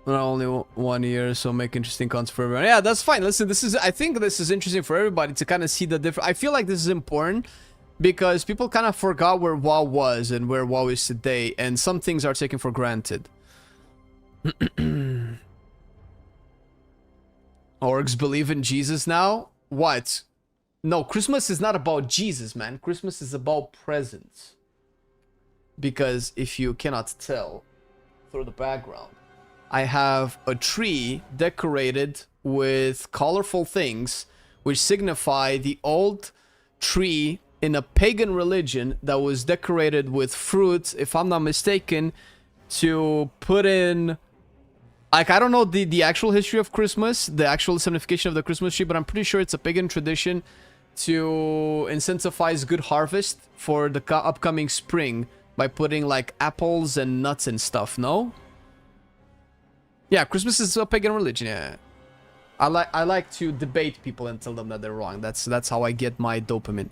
Not only 1 year, so make interesting content for everyone. Yeah, that's fine. Listen, I think this is interesting for everybody to kind of see the difference. I feel like this is important because people kind of forgot where WoW was and where WoW is today, and some things are taken for granted. Orcs believe in Jesus now? What? No, Christmas is not about Jesus, man. Christmas is about presents. Because if you cannot tell through the background, I have a tree decorated with colorful things which signify the old tree in a pagan religion that was decorated with fruit, if I'm not mistaken, to put in... Like, I don't know the actual history of Christmas, the actual signification of the Christmas tree, but I'm pretty sure it's a pagan tradition to incentivize good harvest for the upcoming spring by putting, like, apples and nuts and stuff, no? Yeah, Christmas is a pagan religion, yeah. I like to debate people and tell them that they're wrong. That's how I get my dopamine.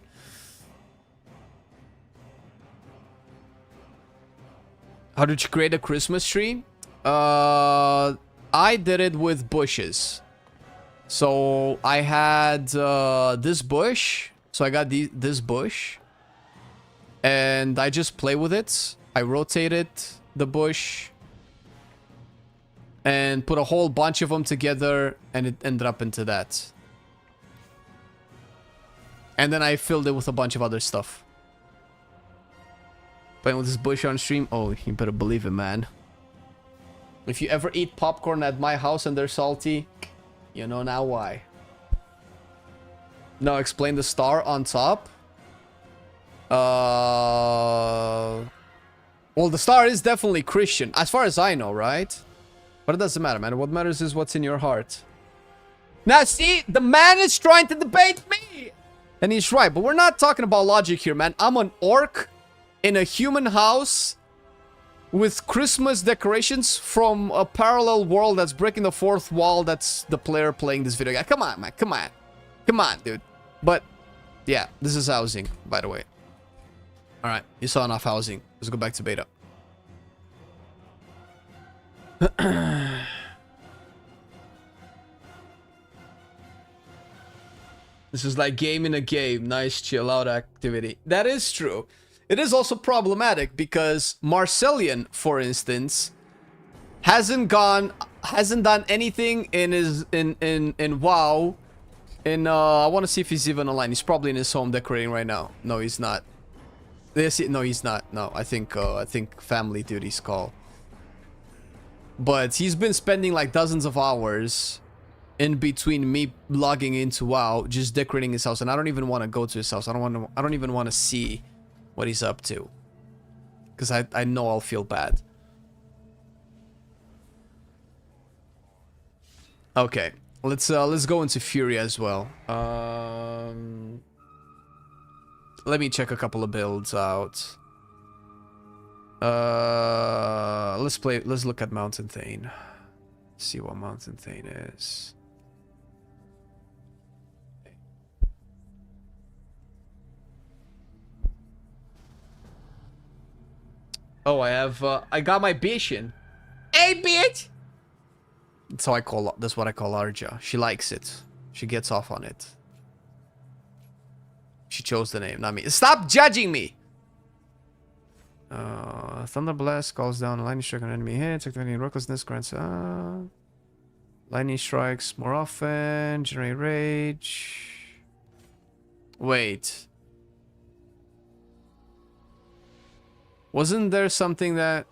How did you create a Christmas tree? I did it with bushes. So I had this bush. So I got this bush. And I just play with it. I rotated the bush. And put a whole bunch of them together, and it ended up into that. And then I filled it with a bunch of other stuff. Playing with this bush on stream? Oh, you better believe it, man. If you ever eat popcorn at my house and they're salty, you know now why. Now explain the star on top. Well, the star is definitely Christian, as far as I know, right? But it doesn't matter, man. What matters is what's in your heart. Now, see? The man is trying to debate me! And he's right, but we're not talking about logic here, man. I'm an orc in a human house with Christmas decorations from a parallel world that's breaking the fourth wall. That's the player playing this video game. Come on, man. Come on. Come on, dude. But, yeah. This is housing, by the way. Alright. You saw enough housing. Let's go back to beta. This is like game in a game. Nice chill out activity. That is true. It is also problematic because Marcelian, for instance, hasn't done anything in his in WoW. I want to see if he's even online. He's probably in his home decorating right now. No, he's not. No, he's not. No, I think family duties call. But he's been spending like dozens of hours in between me logging into WoW, just decorating his house, and I don't even want to go to his house. I don't even want to see what he's up to, because I know I'll feel bad. Okay, let's go into Fury as well. Let me check a couple of builds out. Let's look at Mountain Thane. See what Mountain Thane is. Oh, I got my Bishan. Hey, bitch! That's what I call Arja. She likes it. She gets off on it. She chose the name, not me. Stop judging me! Thunder Blast calls down a lightning strike on enemy hits. Activating recklessness grants lightning strikes more often. Generate rage. Wait. Wasn't there something that...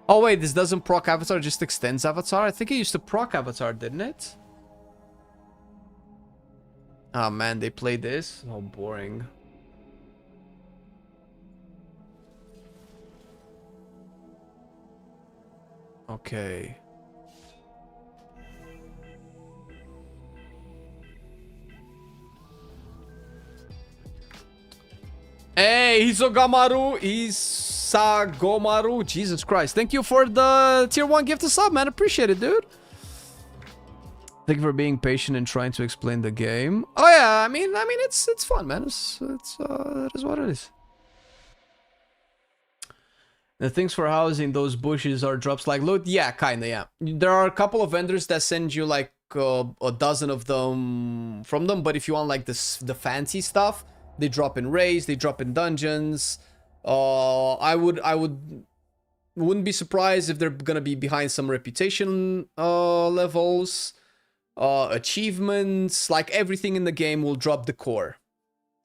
Oh wait, this doesn't proc Avatar, just extends Avatar? I think it used to proc Avatar, didn't it? Oh man, they played this? Oh, boring. Okay. Hey, Hisagomaru. Jesus Christ. Thank you for the tier 1 gift of sub, man. Appreciate it, dude. Thank you for being patient and trying to explain the game. Oh yeah, I mean it's fun, man. It is what it is. The things for housing those bushes are drops like loot. Yeah, kinda, yeah. There are a couple of vendors that send you like a dozen of them from them, but if you want like the fancy stuff, they drop in raids, they drop in dungeons. I wouldn't be surprised if they're gonna be behind some reputation levels. Achievements, like everything in the game will drop the core,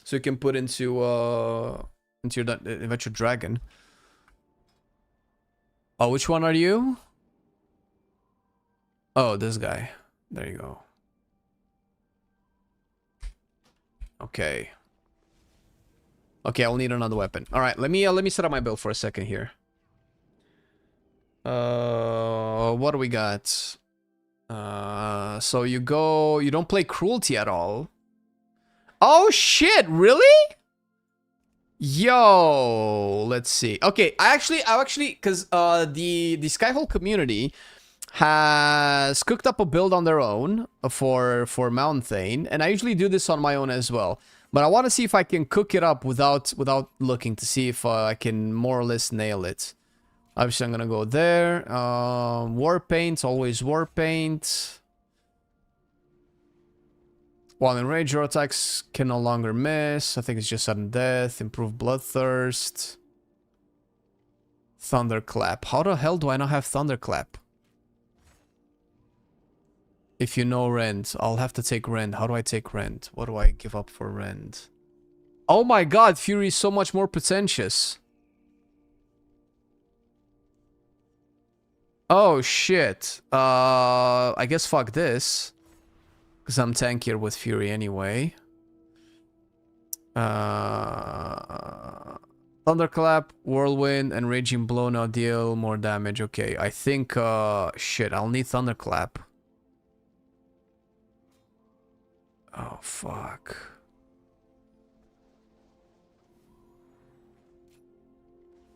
so you can put into your Adventure Dragon. Oh, which one are you? Oh, this guy. There you go. Okay. Okay, I'll need another weapon. All right, let me set up my build for a second here. What do we got? So you don't play cruelty at all. Oh shit, really? Yo, let's see. Okay, I actually because the Skyhole community has cooked up a build on their own for Mountain Thane, and I usually do this on my own as well. But I want to see if I can cook it up without looking, to see if I can more or less nail it. Obviously, I'm gonna go there. War paint, always war paint. While in rage, your attacks can no longer miss. I think it's just sudden death. Improve bloodthirst. Thunderclap. How the hell do I not have Thunderclap? If you know Rend, I'll have to take Rend. How do I take Rend? What do I give up for Rend? Oh my god, Fury is so much more pretentious. Oh shit. I guess fuck this. Because I'm tankier with Fury anyway. Thunderclap, Whirlwind, and Raging Blow now deal more damage. Okay, I think shit, I'll need Thunderclap. Oh fuck.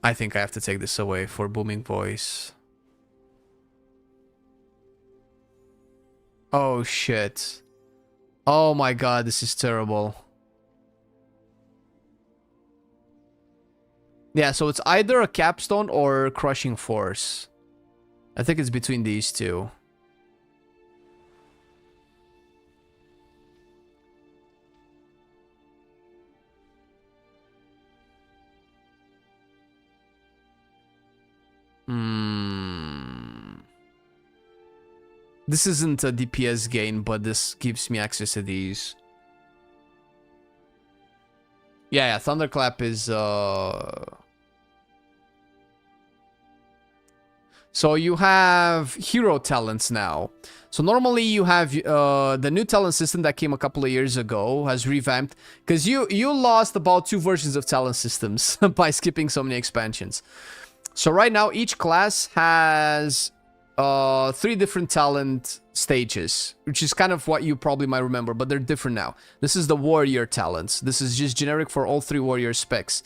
I think I have to take this away for Booming Voice. Oh shit. Oh my god, this is terrible. Yeah, so it's either a Capstone or Crushing Force. I think it's between these two. This isn't a DPS gain, but this gives me access to these. Yeah, Thunderclap is... So you have hero talents now. So normally you have the new talent system that came a couple of years ago has revamped. Because you lost about 2 versions of talent systems by skipping so many expansions. So right now each class has 3 different talent stages, which is kind of what you probably might remember, but they're different now. This is the warrior talents. This is just generic for all 3 warrior specs.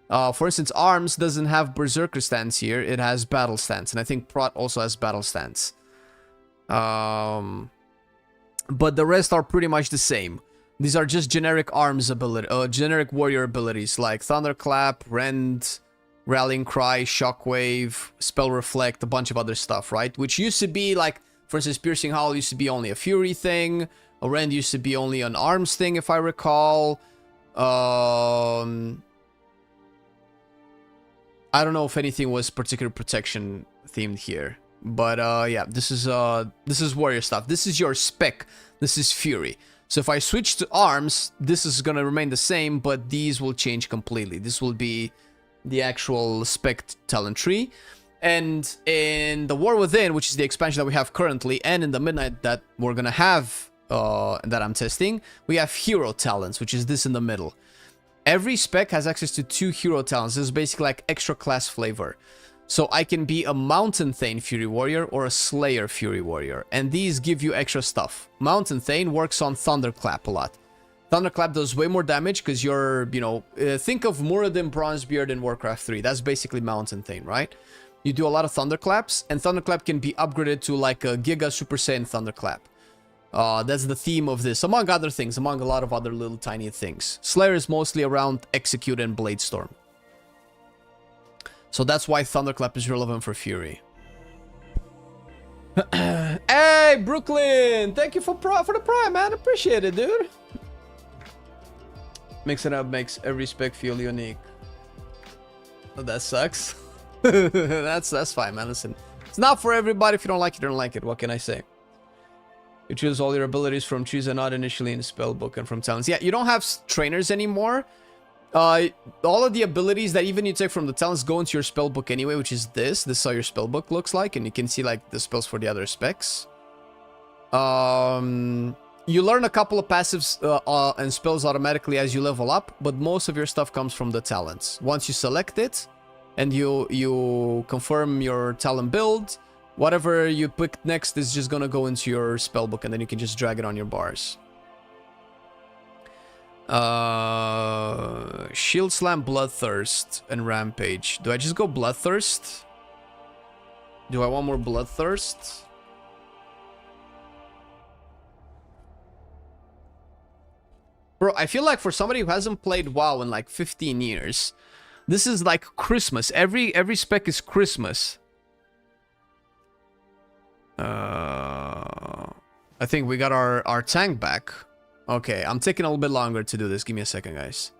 For instance, Arms doesn't have Berserker stance here. It has Battle stance, and I think Prot also has Battle stance. But the rest are pretty much the same. These are just generic Arms ability, generic warrior abilities like Thunderclap, Rend, Rallying Cry, Shockwave, Spell Reflect, a bunch of other stuff, right? Which used to be like, for instance, Piercing Howl used to be only a Fury thing. A Rend used to be only an Arms thing, if I recall. I don't know if anything was particular protection themed here. But yeah, this is warrior stuff. This is your spec. This is Fury. So if I switch to Arms, this is gonna remain the same, but these will change completely. This will be the actual spec talent tree. And in the War Within, which is the expansion that we have currently, and in the Midnight that we're gonna have, that I'm testing, we have hero talents, which is this in the middle. Every spec has access to 2 hero talents. This is basically like extra class flavor. So I can be a Mountain Thane Fury Warrior or a Slayer Fury Warrior. And these give you extra stuff. Mountain Thane works on Thunderclap a lot. Thunderclap does way more damage because you're, you know, think of Muradin Bronzebeard in Warcraft 3. That's basically Mountain Thane, right? You do a lot of Thunderclaps, and Thunderclap can be upgraded to like a Giga Super Saiyan Thunderclap. That's the theme of this, among other things, among a lot of other little tiny things. Slayer is mostly around Execute and Bladestorm. So that's why Thunderclap is relevant for Fury. Hey, Brooklyn! Thank you for the prime, man. Appreciate it, dude. Mix it up makes every spec feel unique. Oh, that sucks. That's fine, man. Listen, it's not for everybody. If you don't like it, you don't like it. What can I say? You choose all your abilities from choose and not initially in the spellbook and from talents. Yeah, you don't have trainers anymore. All of the abilities that even you take from the talents go into your spellbook anyway, which is this. This is how your spellbook looks like, and you can see like the spells for the other specs. You learn a couple of passives and spells automatically as you level up, but most of your stuff comes from the talents. Once you select it and you confirm your talent build, whatever you pick next is just gonna go into your spellbook, and then you can just drag it on your bars. Shield Slam, Bloodthirst, and Rampage. Do I just go Bloodthirst? Do I want more Bloodthirst? Bro, I feel like for somebody who hasn't played WoW in like 15 years, this is like Christmas. Every spec is Christmas. I think we got our tank back. Okay, I'm taking a little bit longer to do this. Give me a second, guys.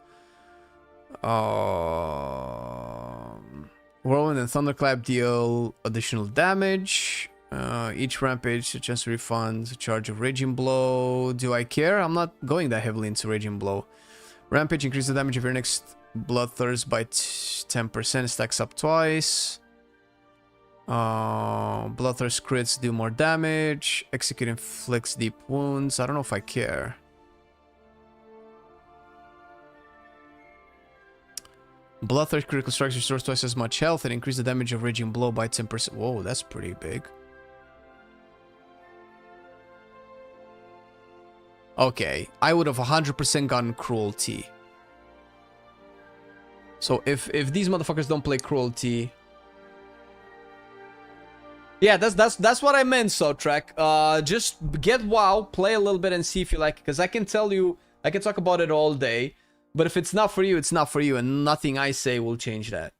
Whirlwind and Thunderclap deal additional damage. Each rampage, a chance to refund, a charge of Raging Blow. Do I care? I'm not going that heavily into Raging Blow. Rampage increases the damage of your next Bloodthirst by 10%, stacks up twice. Bloodthirst crits do more damage. Execute inflicts deep wounds. I don't know if I care. Bloodthirst critical strikes restores twice as much health and increase the damage of Raging Blow by 10%. Whoa, that's pretty big. Okay, I would have 100% gotten Cruelty. So if these motherfuckers don't play Cruelty... Yeah, that's what I meant, Sotrek. Just get WoW, play a little bit and see if you like it. Because I can tell you, I can talk about it all day. But if it's not for you, it's not for you. And nothing I say will change that.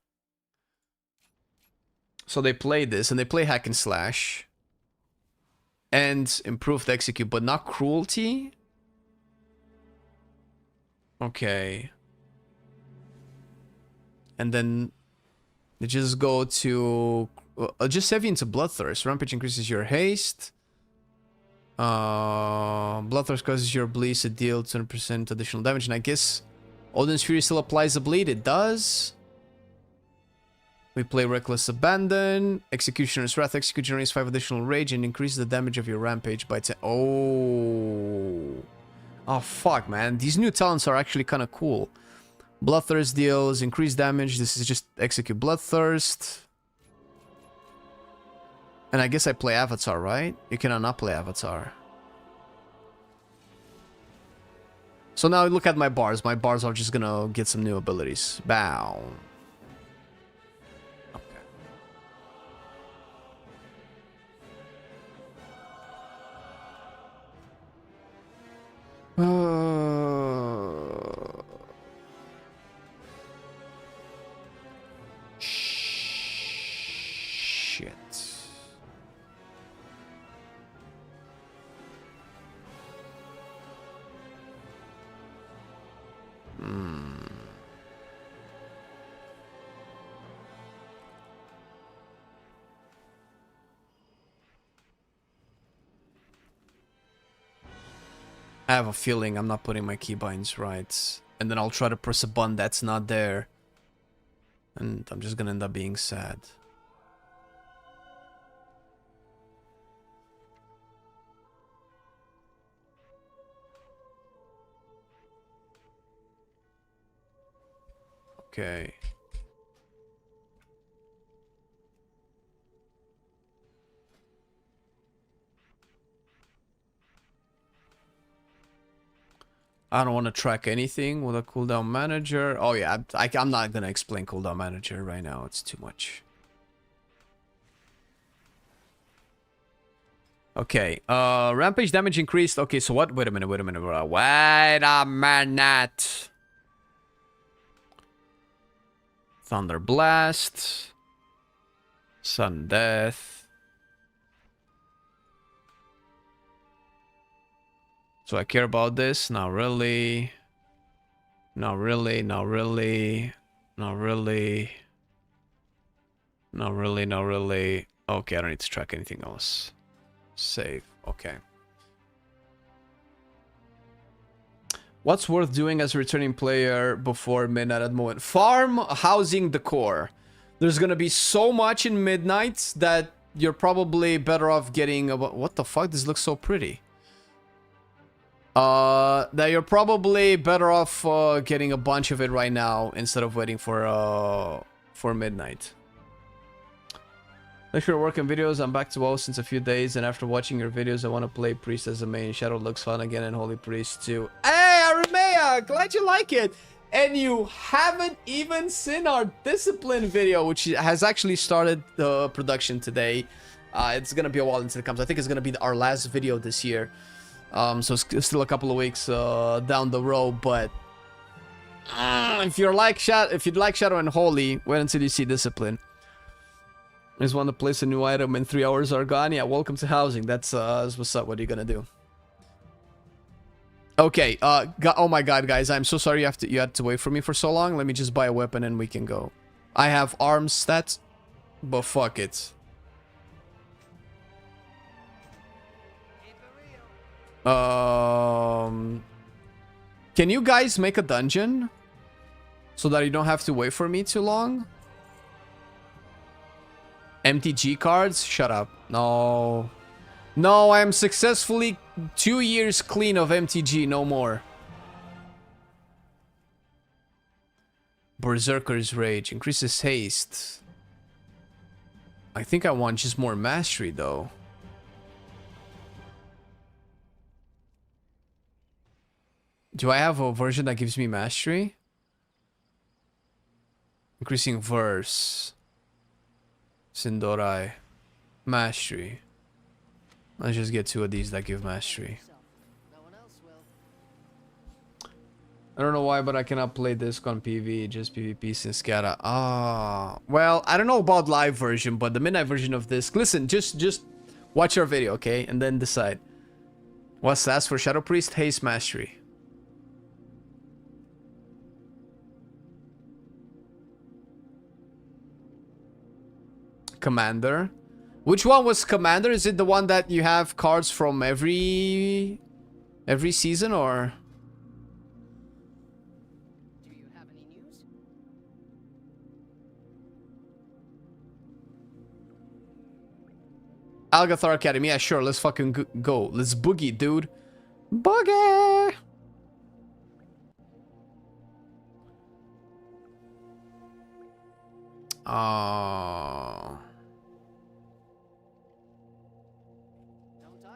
So they play this, and they play hack and slash. And improved execute, but not cruelty? Okay. And then they just go to... just save you into Bloodthirst. Rampage increases your haste. Bloodthirst causes your bleed to deal 20% additional damage. And I guess Odin's Fury still applies a bleed. It does. We play Reckless Abandon. Executioner's Wrath. Execute generates 5 additional rage and increases the damage of your rampage by 10. Oh. Oh, fuck, man. These new talents are actually kind of cool. Bloodthirst deals increased damage. This is just execute Bloodthirst. And I guess I play Avatar, right? You cannot not play Avatar. So now look at my bars. My bars are just gonna get some new abilities. Bow. Shit. I have a feeling I'm not putting my keybinds right. And then I'll try to press a button that's not there. And I'm just gonna end up being sad. Okay. I don't want to track anything with a cooldown manager. Oh yeah, I'm not gonna explain cooldown manager right now. It's too much. Okay, rampage damage increased. Okay, so what? Wait a minute. Wait a minute. Thunder Blast. Sudden Death. So I care about this? Not really. Not really. Not really. Not really. Not really. Not really. Okay, I don't need to track anything else. Save. Okay. What's worth doing as a returning player before midnight at the moment? Farm housing decor. There's gonna be so much in midnight that you're probably better off getting a... What the fuck? This looks so pretty. That you're probably better off getting a bunch of it right now instead of waiting for midnight. Thanks for working videos. I'm back to WoW since a few days, and after watching your videos, I want to play Priest as a main. Shadow looks fun again, and Holy Priest too. Hey, Aramea! Glad you like it! And you haven't even seen our Discipline video, which has actually started the production today. It's gonna be a while until it comes. I think it's gonna be our last video this year. So it's still a couple of weeks down the road, but if you'd like Shadow and Holy, wait until you see Discipline. I just want to place a new item and 3 hours are gone. Yeah, welcome to housing. That's what's up. What are you gonna do? Okay. Oh my God, guys, I'm so sorry you had to wait for me for so long. Let me just buy a weapon and we can go. I have arms stats, but fuck it. Can you guys make a dungeon so that you don't have to wait for me too long? MTG cards? Shut up. No. No, I am successfully 2 years clean of MTG. No more. Berserker's Rage. Increases haste. I think I want just more mastery, though. Do I have a version that gives me mastery? Increasing verse. Sindorai. Mastery. Let's just get 2 of these that give mastery. I don't know why, but I cannot play disc on PV, just PvP since SCADA. Ah, well, I don't know about live version, but the midnight version of disc. Listen, just watch our video, okay, and then decide. What's that for Shadow Priest? Haste Mastery. Commander. Which one was Commander? Is it the one that you have cards from every season, or? Do you have any news? Algathar Academy. Yeah, sure. Let's fucking go. Let's boogie, dude. Boogie!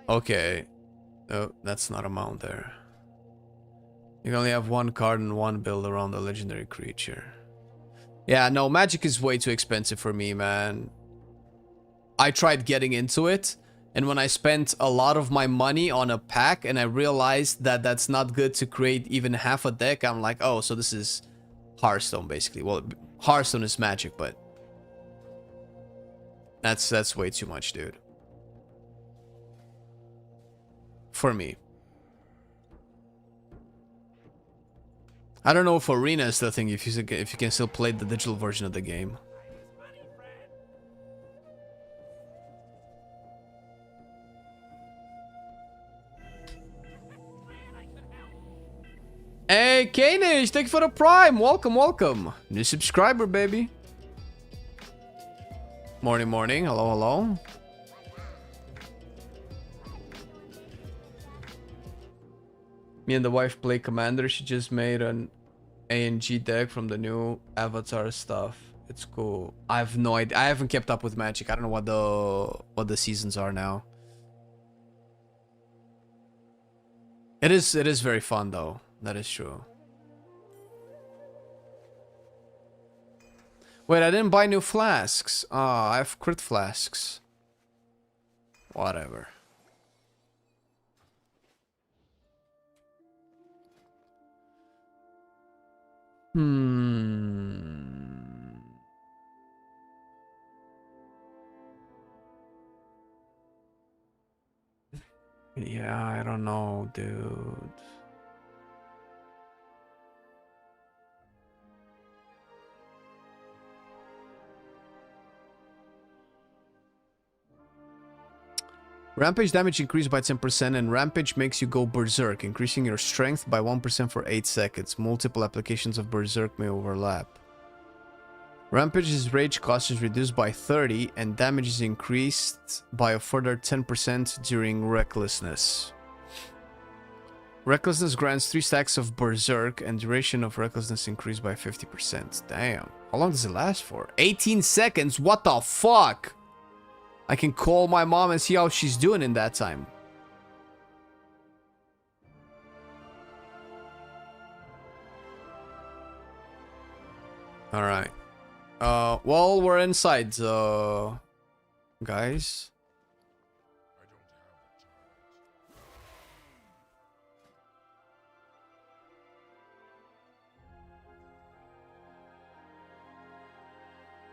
Okay. Oh, that's not a mount there. You can only have one card and one build around the legendary creature. Yeah, no, Magic is way too expensive for me, man. I tried getting into it, and when I spent a lot of my money on a pack and I realized that that's not good to create even half a deck, I'm like, oh, so this is Hearthstone, basically. Well, Hearthstone is Magic, but that's way too much, dude. For me. I don't know if Arena is the thing, if you can still play the digital version of the game. Hey, Kanish, thank you for the Prime. Welcome, welcome. New subscriber, baby. Morning, morning. Hello, hello. Me and the wife play Commander. She just made an A&G deck from the new Avatar stuff. It's cool. I have no idea. I haven't kept up with Magic. I don't know what the seasons are now. It is very fun though. That is true. Wait, I didn't buy new flasks. Ah, I have crit flasks. Whatever. Yeah, I don't know, dude. Rampage damage increased by 10%, and Rampage makes you go Berserk, increasing your strength by 1% for 8 seconds. Multiple applications of Berserk may overlap. Rampage's rage cost is reduced by 30, and damage is increased by a further 10% during Recklessness. Recklessness grants 3 stacks of Berserk, and duration of Recklessness increased by 50%. Damn. How long does it last for? 18 seconds? What the fuck? I can call my mom and see how she's doing in that time. Alright. Well, we're inside, guys.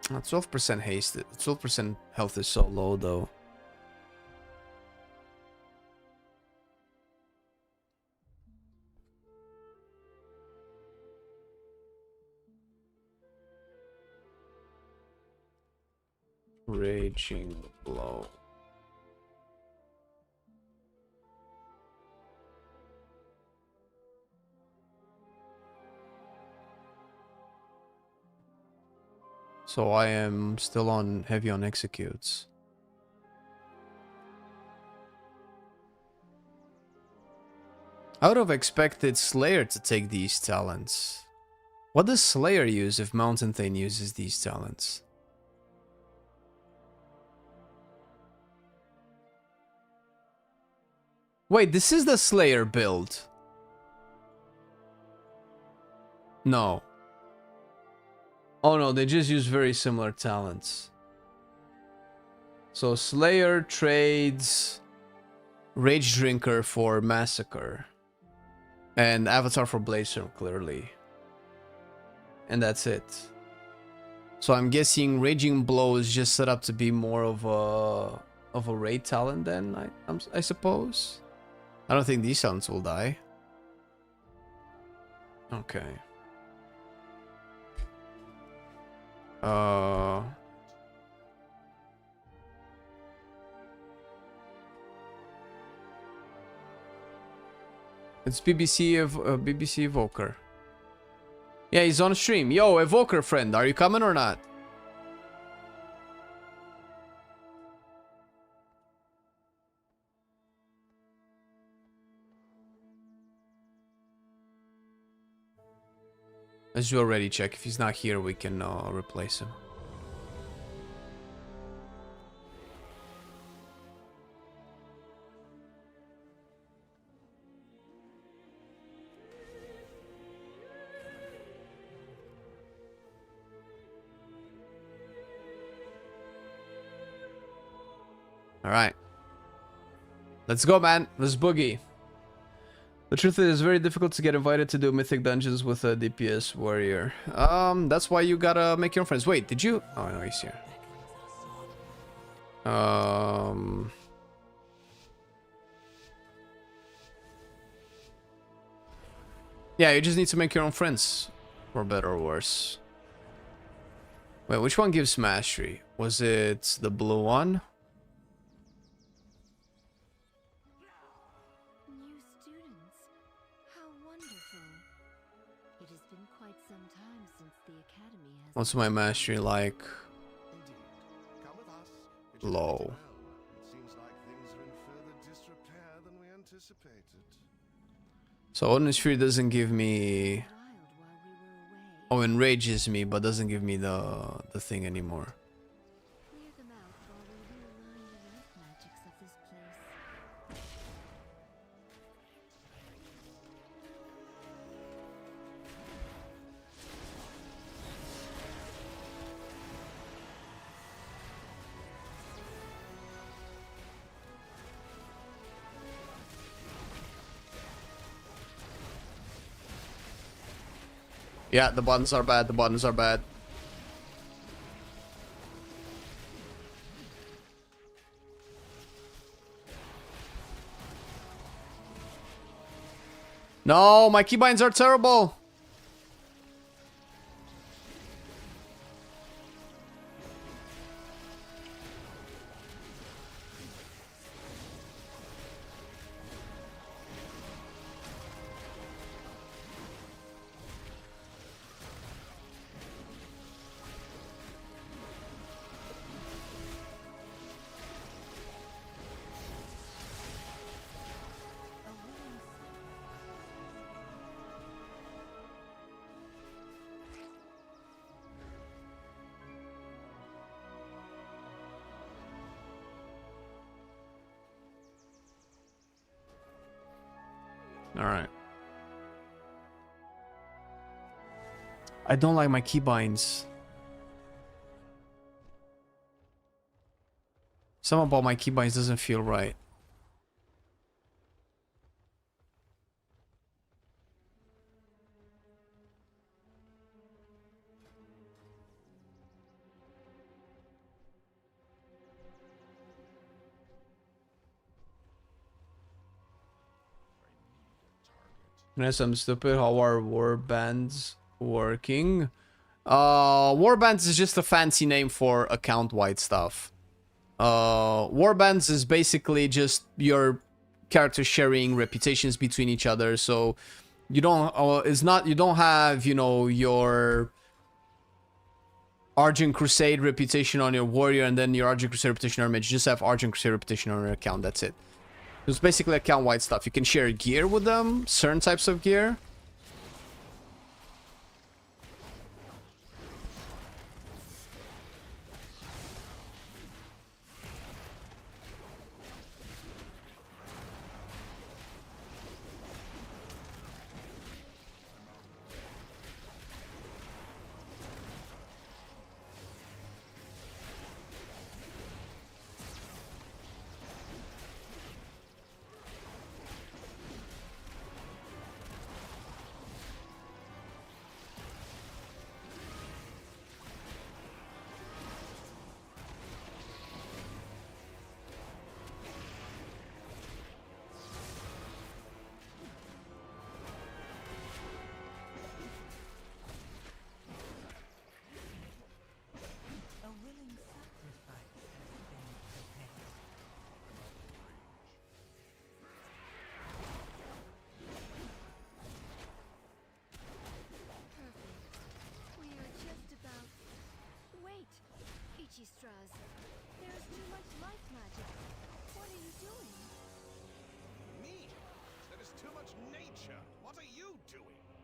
Oh, 12% haste. 12% health is so low, though. Raging blow. So I am still on heavy on executes. I would have expected Slayer to take these talents. What does Slayer use if Mountain Thane uses these talents? Wait, this is the Slayer build. No. Oh no, they just use very similar talents. So Slayer trades Rage Drinker for Massacre. And Avatar for Blazer, clearly. And that's it. So I'm guessing Raging Blow is just set up to be more of a raid talent then, I suppose. I don't think these sounds will die. Okay. It's BBC Evoker. Yeah, he's on stream. Yo, Evoker friend, are you coming or not? Let's do a ready check. If he's not here, we can replace him. All right. Let's go, man. Let's boogie. The truth is, it's very difficult to get invited to do mythic dungeons with a DPS warrior. That's why you gotta make your own friends. Wait, did you? Oh, no, he's here. Yeah, you just need to make your own friends, for better or worse. Wait, which one gives mastery? Was it the blue one? New students. How wonderful. It has been quite some time since the academy has... What's my mastery like? Indeed. Come with us. It should Low. be well. It seems like things are in further disrepair than we anticipated. So Odin's Fury doesn't give me... Wild while we were away. Oh, enrages me, but doesn't give me the thing anymore. Clear them out while we realign the earth magics of this place. Yeah, the buttons are bad, the buttons are bad. No, my keybinds are terrible. All right. I don't like my keybinds. Something about my keybinds doesn't feel right. Unless I'm stupid, how are warbands working? Warbands is just a fancy name for account-wide stuff. Warbands is basically just your characters sharing reputations between each other. So you don't, you don't have, you know, your Argent Crusade reputation on your warrior and then your Argent Crusade reputation on your mage. You just have Argent Crusade reputation on your account. That's it. It's basically account-wide stuff. You can share gear with them, certain types of gear.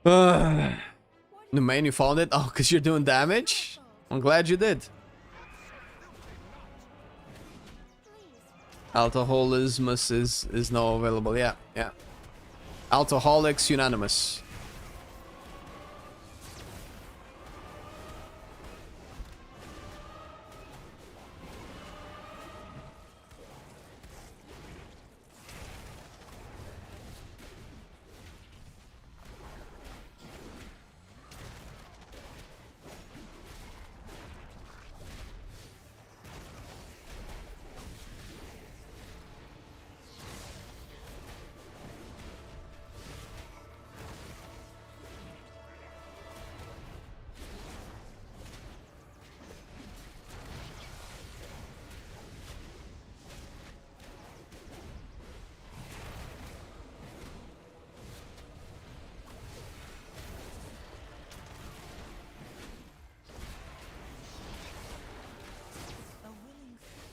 The main, you found it? Oh, because you're doing damage? I'm glad you did. Alcoholism is now available. Yeah, yeah. Alcoholics unanimous.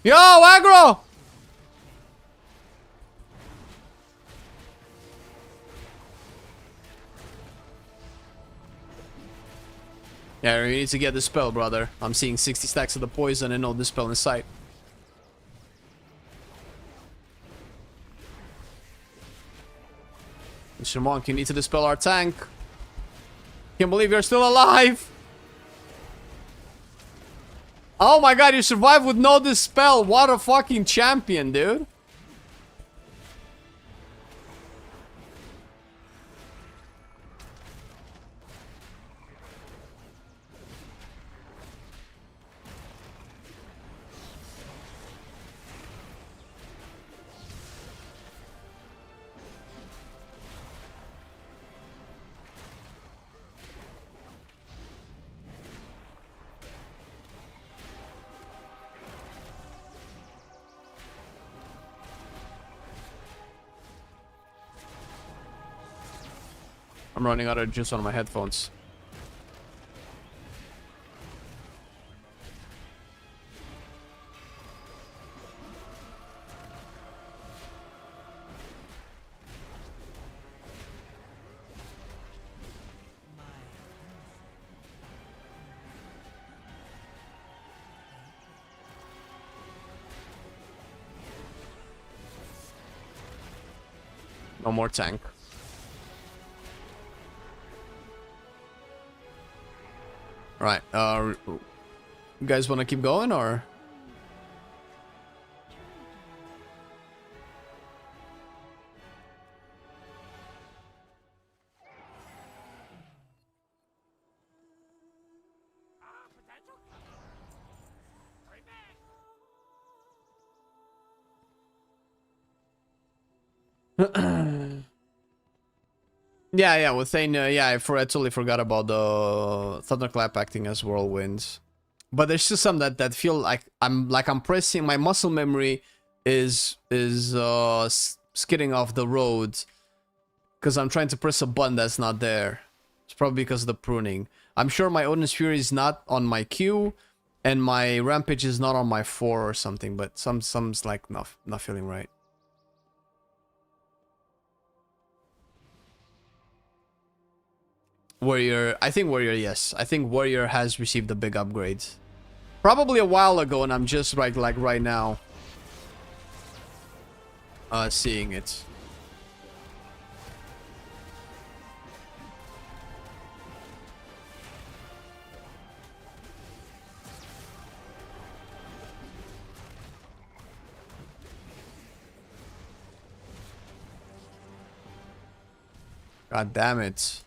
Yo, aggro! Yeah, you need to get the spell, brother. I'm seeing 60 stacks of the poison and no dispel in sight. Mr. Monk, you need to dispel our tank. Can't believe you're still alive! Oh my god, you survived with no dispel. What a fucking champion, dude. I'm running out of juice on my headphones. No more tank. Right, you guys want to keep going, or? Yeah, with Thane, yeah, I totally forgot about the Thunderclap acting as whirlwinds. But there's just some that feel like I'm pressing, my muscle memory is skidding off the road because I'm trying to press a button that's not there. It's probably because of the pruning. I'm sure my Odin's Fury is not on my Q and my Rampage is not on my 4 or something, but some's like not feeling right. Warrior, I think Warrior, yes. I think Warrior has received a big upgrade. Probably a while ago, and I'm just like right now seeing it. God damn it.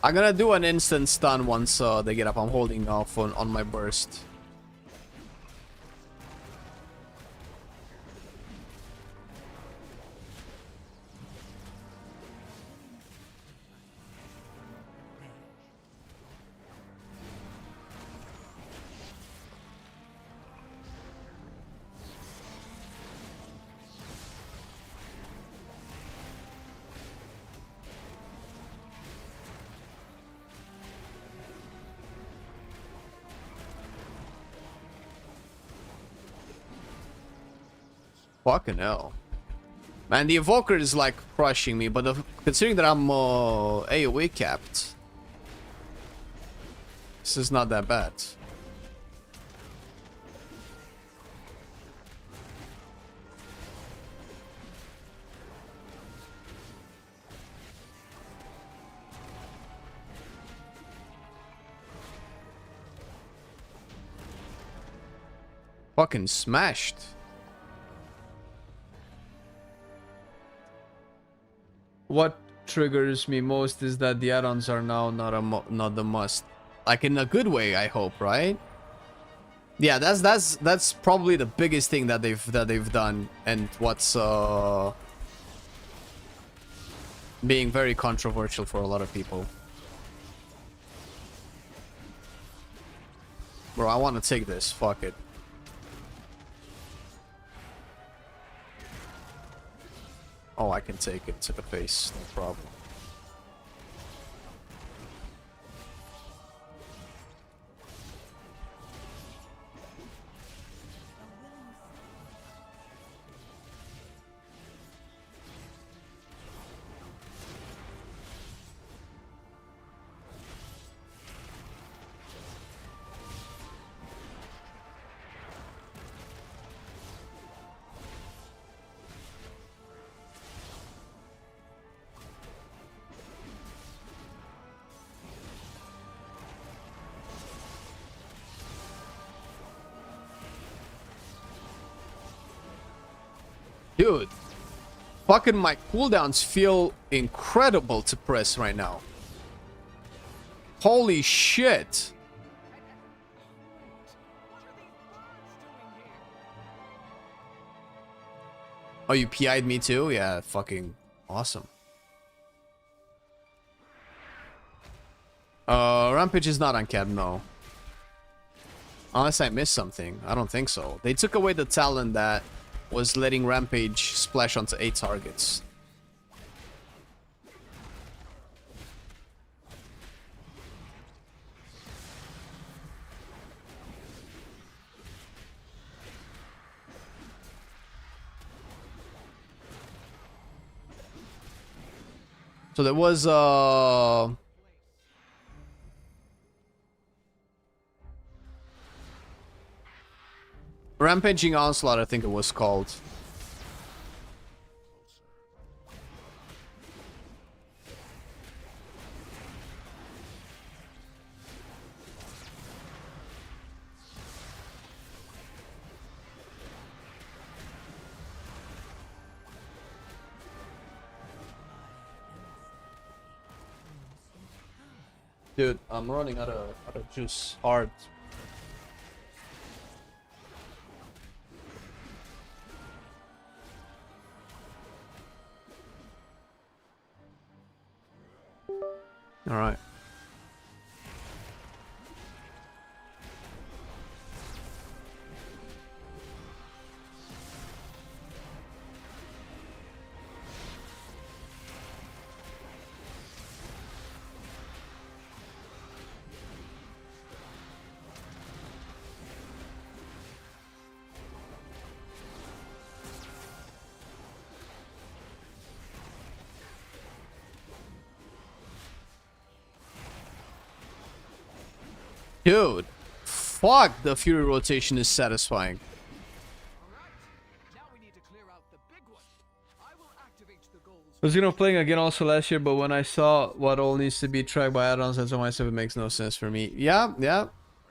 I'm gonna do an instant stun once they get up. I'm holding off on my burst. Fucking hell. Man, the Evoker is like crushing me, but considering that I'm AoE capped, this is not that bad. Fucking smashed. What triggers me most is that the add-ons are now not the must. Like in a good way, I hope, right? Yeah, that's probably the biggest thing that they've done, and what's being very controversial for a lot of people. Bro, I want to take this. Fuck it. Oh, I can take it to the face, no problem. Dude, fucking my cooldowns feel incredible to press right now. Holy shit. Oh, you PI'd me too? Yeah, fucking awesome. Rampage is not uncapped, no. Unless I missed something. I don't think so. They took away the talent that was letting Rampage splash onto 8 targets. So there was Rampaging Onslaught, I think it was called. Dude, I'm running out of juice hard. All right. Dude, fuck, the Fury rotation is satisfying. I was gonna playing again also last year, but when I saw what all needs to be tracked by add-ons, I told myself it makes no sense for me. Yeah,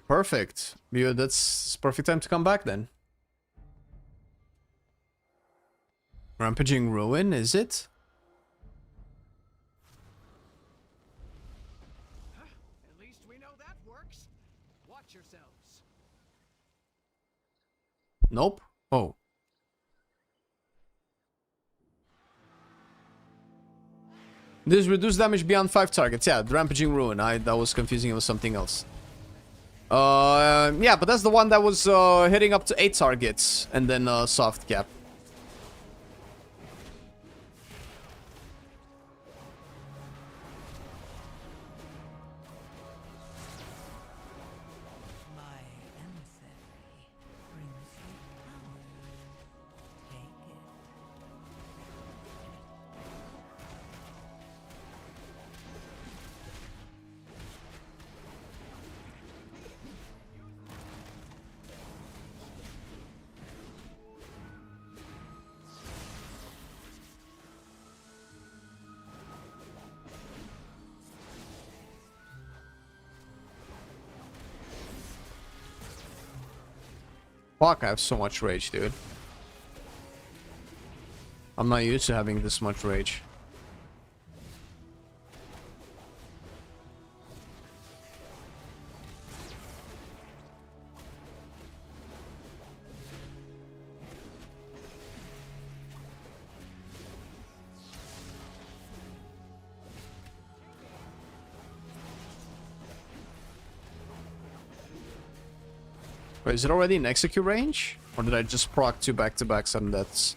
perfect. Yeah, that's perfect time to come back then. Rampaging Ruin, is it? At least we know that works. Watch yourselves. Nope. Oh. This reduced damage beyond 5 targets. Yeah, the Rampaging Ruin. That was confusing. It was something else. Yeah, but that's the one that was hitting up to 8 targets and then soft cap. My emissary brings you power. Take it. Fuck, I have so much rage, dude. I'm not used to having this much rage. Wait, is it already in execute range? Or did I just proc 2 back-to-back sudden deaths?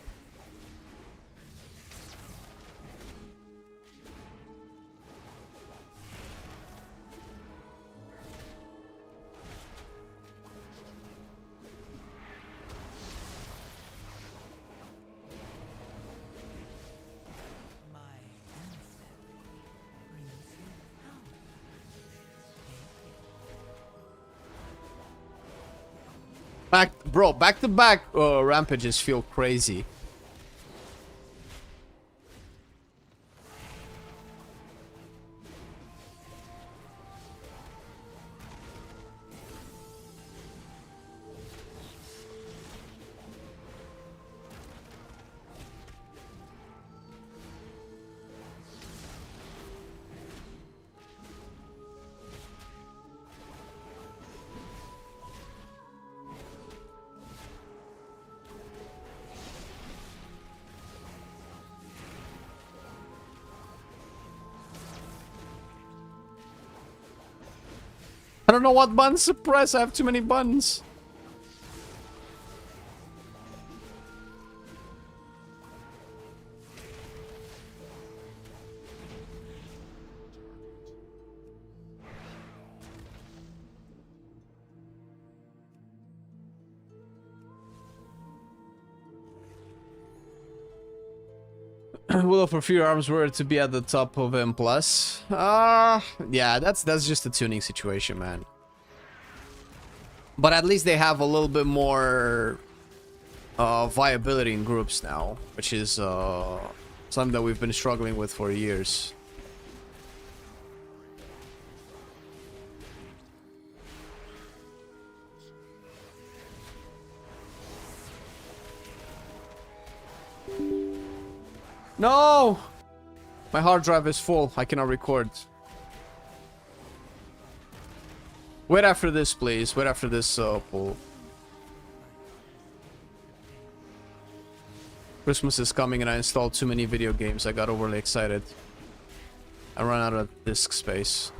Back-to-back rampages feel crazy. I don't know what buttons to press. I have too many buttons. Willow for few arms were to be at the top of M+. Yeah, that's just a tuning situation, man. But at least they have a little bit more viability in groups now, which is something that we've been struggling with for years. No! My hard drive is full. I cannot record. Wait after this, please. Wait after this poll. Christmas is coming and I installed too many video games. I got overly excited. I ran out of disk space.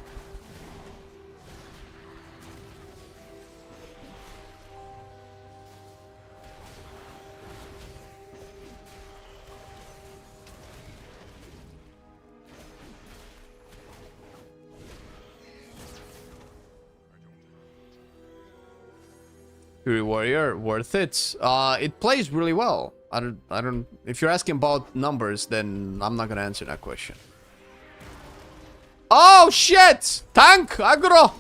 Fury Warrior, worth it. It plays really well. I don't. If you're asking about numbers, then I'm not gonna answer that question. Oh shit! Tank aggro.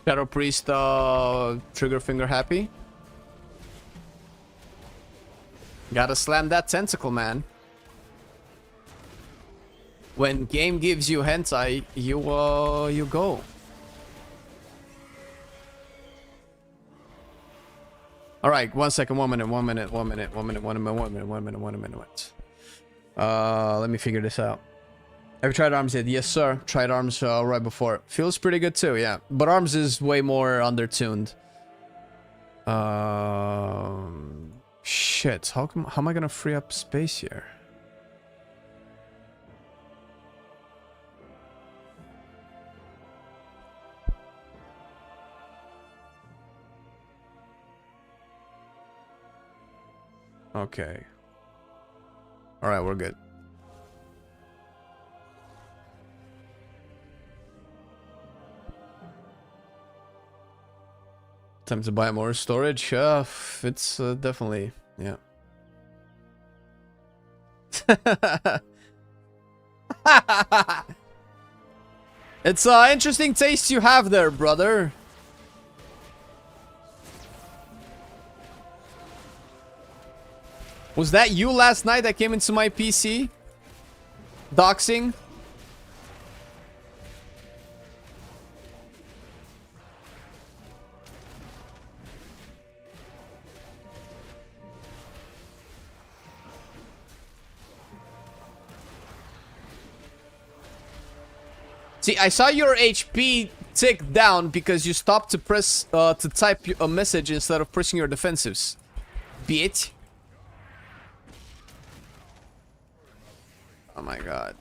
Shadow Priest, trigger finger happy. Gotta slam that tentacle, man. When game gives you hentai, you go. All right, 1 second, 1 minute, 1 minute, 1 minute, 1 minute, 1 minute, 1 minute, 1 minute, 1 minute. Let me figure this out. Have you tried arms yet? Yes, sir. Tried arms right before. Feels pretty good too, yeah. But arms is way more undertuned. Shit. How am I gonna free up space here? Okay. All right, we're good. Time to buy more storage. It's definitely, yeah. It's interesting taste you have there, brother. Was that you last night that came into my PC? Doxing? See, I saw your HP tick down because you stopped to press to type a message instead of pressing your defensives. Bitch. Oh my god.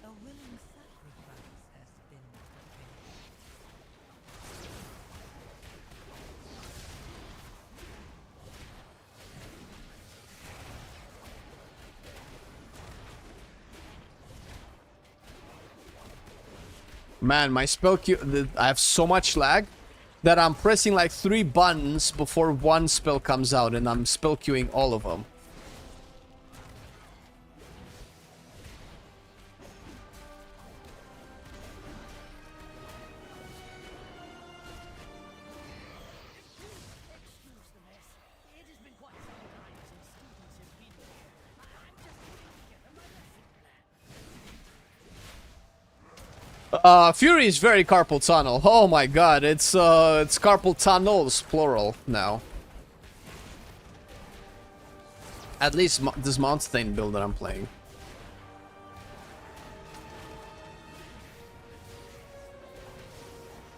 A willing sacrifice has been prepared. Man, my spell queue, I have so much lag that I'm pressing like 3 buttons before one spell comes out, and I'm spell queuing all of them. Fury is very carpal tunnel. Oh my god, it's carpal tunnels plural now. At least this Mountain build that I'm playing.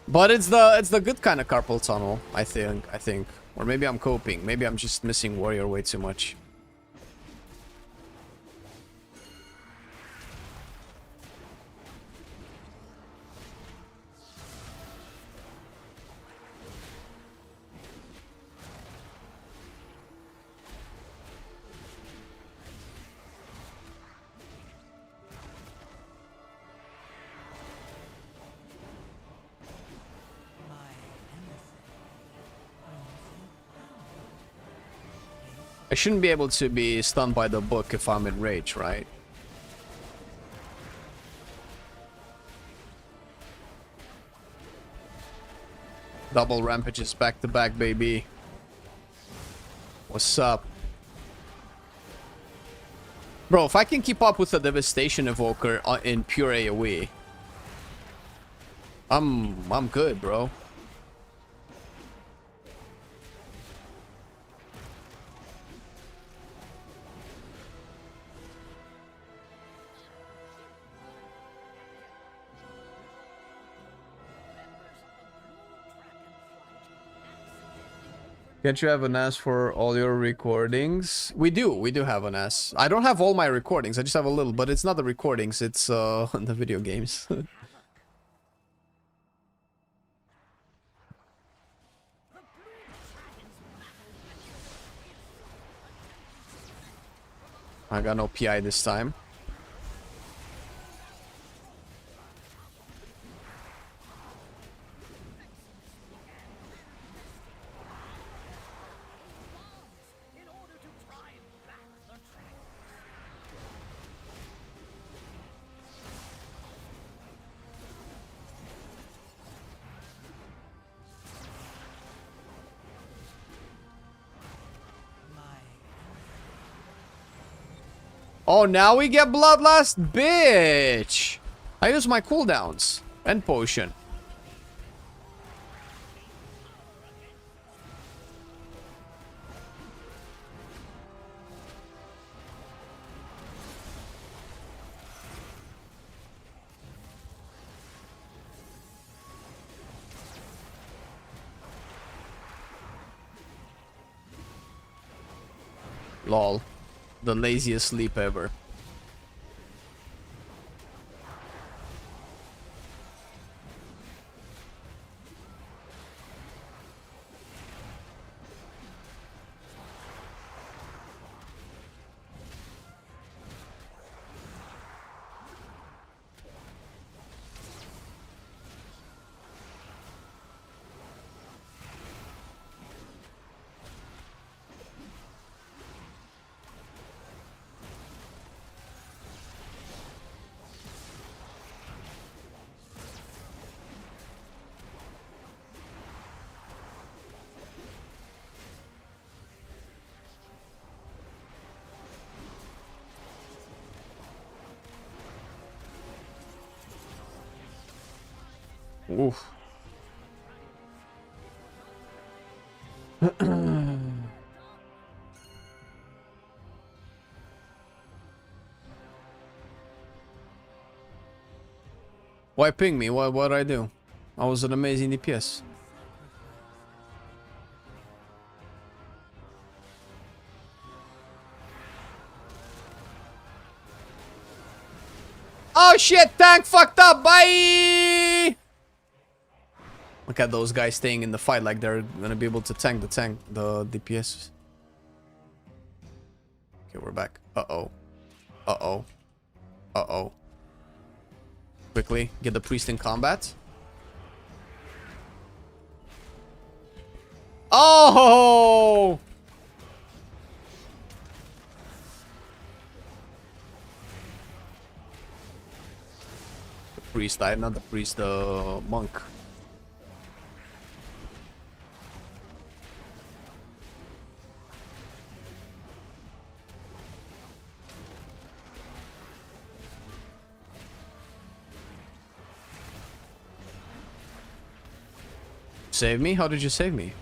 But it's the good kind of carpal tunnel, I think. Or maybe I'm coping. Maybe I'm just missing warrior way too much. I shouldn't be able to be stunned by the book if I'm in rage, right? Double rampages back to back, baby. What's up? Bro, if I can keep up with the Devastation Evoker in pure AoE, I'm good, bro. Can't you have an NAS for all your recordings? We do have an NAS. I don't have all my recordings, I just have a little, but it's not the recordings, it's the video games. I got no PI this time. Oh, now we get Bloodlust? Bitch! I use my cooldowns and potion. Lol. The laziest sleep ever. Oof. Why ping me? What'd I do? I was an amazing DPS. Oh shit, tank fucked up, bye! Look at those guys staying in the fight like they're gonna be able to tank the DPS. Okay, we're back. Uh-oh. Uh-oh. Uh-oh. Quickly, get the priest in combat. Oh! The priest died, not the priest, the monk. Save me? How did you save me?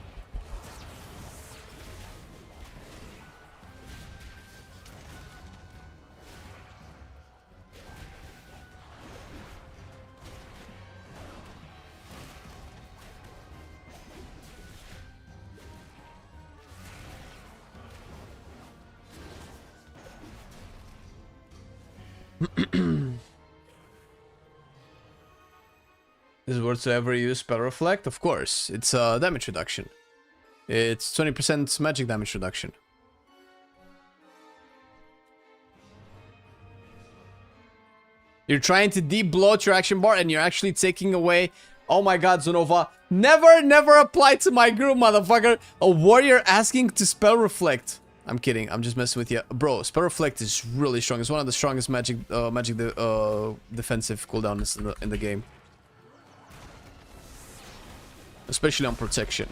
Is it worth to ever use Spell Reflect? Of course. It's damage reduction. It's 20% magic damage reduction. You're trying to de-bloat your action bar and you're actually taking away... Oh my god, Zonova. Never apply to my group, motherfucker. A warrior asking to Spell Reflect. I'm kidding. I'm just messing with you. Bro, Spell Reflect is really strong. It's one of the strongest defensive cooldowns in the game. Especially on protection.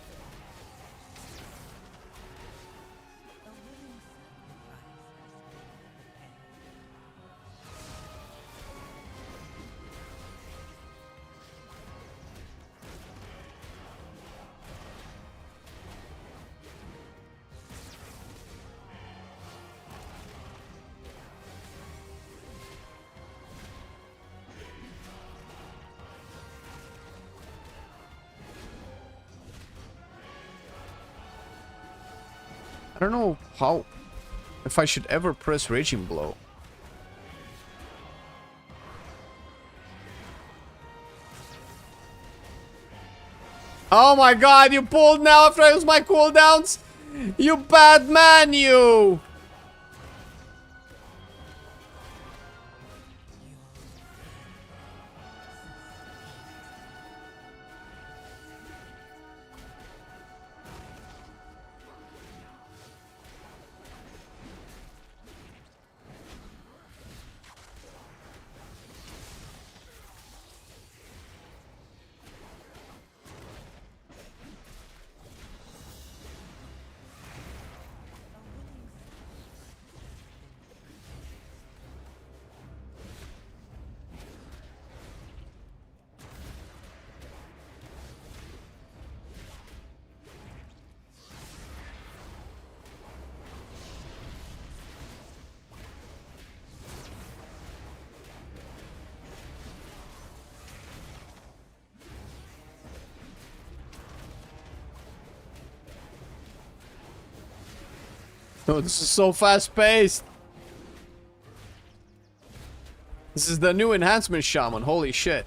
I don't know how... if I should ever press Raging Blow. Oh my god, you pulled now after I use my cooldowns? You bad man, you! Oh, this is so fast-paced. This is the new enhancement shaman. Holy shit.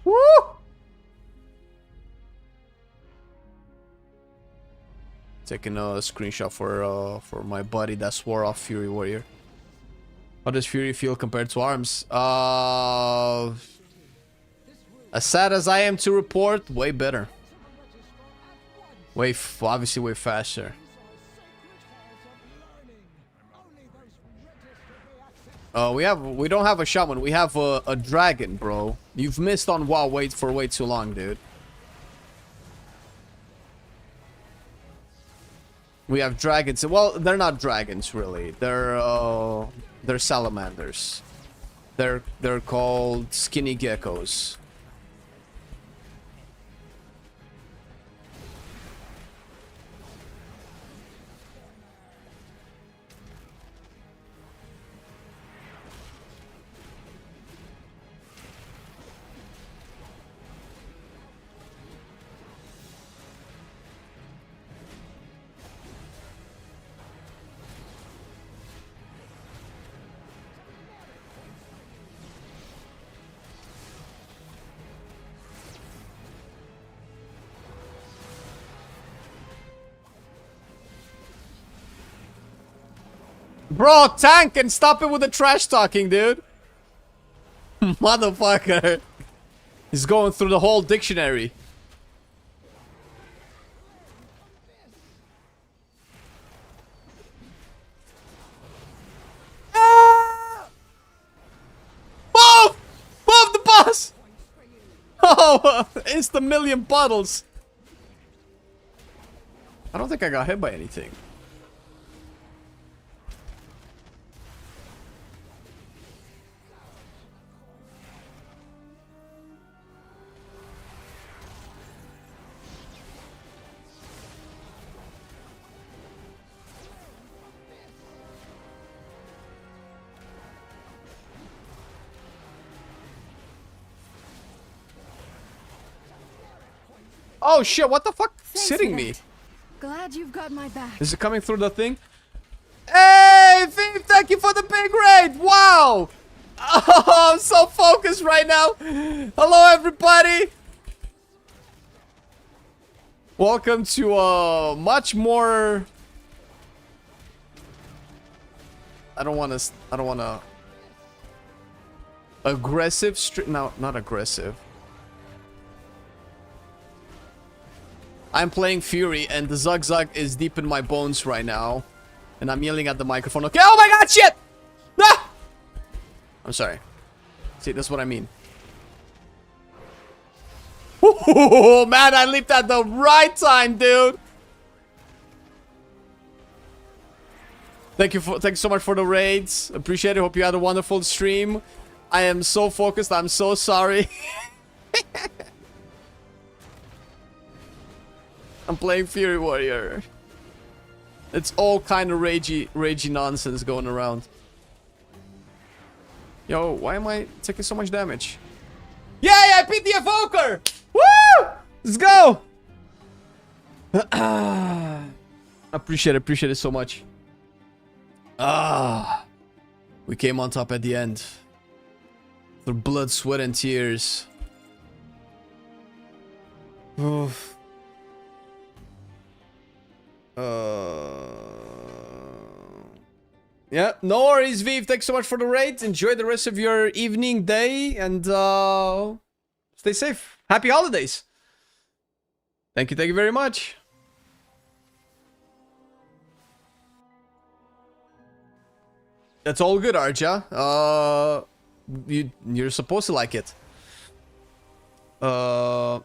Woo! Taking a screenshot for my buddy that swore off Fury Warrior. How does Fury feel compared to Arms? As sad as I am to report, way better. Obviously way faster. We don't have a shaman. We have a dragon, bro. You've missed on WoW for way too long, dude. We have dragons. Well, they're not dragons, really. They're salamanders. They're called skinny geckos. Bro, tank and stop it with the trash talking, dude. Motherfucker. He's going through the whole dictionary. Ah! Move! Move the boss! Oh, it's the million bottles. I don't think I got hit by anything. Oh shit, what the fuck? Thanks Sitting for me. that. Glad you've got my back. Is it coming through the thing? Hey, Viv, thank you for the big raid. Wow. Oh, I'm so focused right now. Hello, everybody. Welcome to a much more... I don't want to... Aggressive No, not aggressive. I'm playing Fury and the Zug Zug is deep in my bones right now. And I'm yelling at the microphone. Okay, oh my god, shit! Ah! I'm sorry. See, that's what I mean. Oh man, I leaped at the right time, dude. Thank you so much for the raids. Appreciate it. Hope you had a wonderful stream. I am so focused. I'm so sorry. I'm playing Fury Warrior. It's all kind of ragey nonsense going around. Yo, why am I taking so much damage? Yay, I beat the Evoker! Woo! Let's go! Appreciate it so much. We came on top at the end. Through blood, sweat, and tears. Oof. Yeah, no worries, Viv. Thanks so much for the raid. Enjoy the rest of your evening, day, and stay safe. Happy holidays. Thank you very much. That's all good, Arja. You're supposed to like it.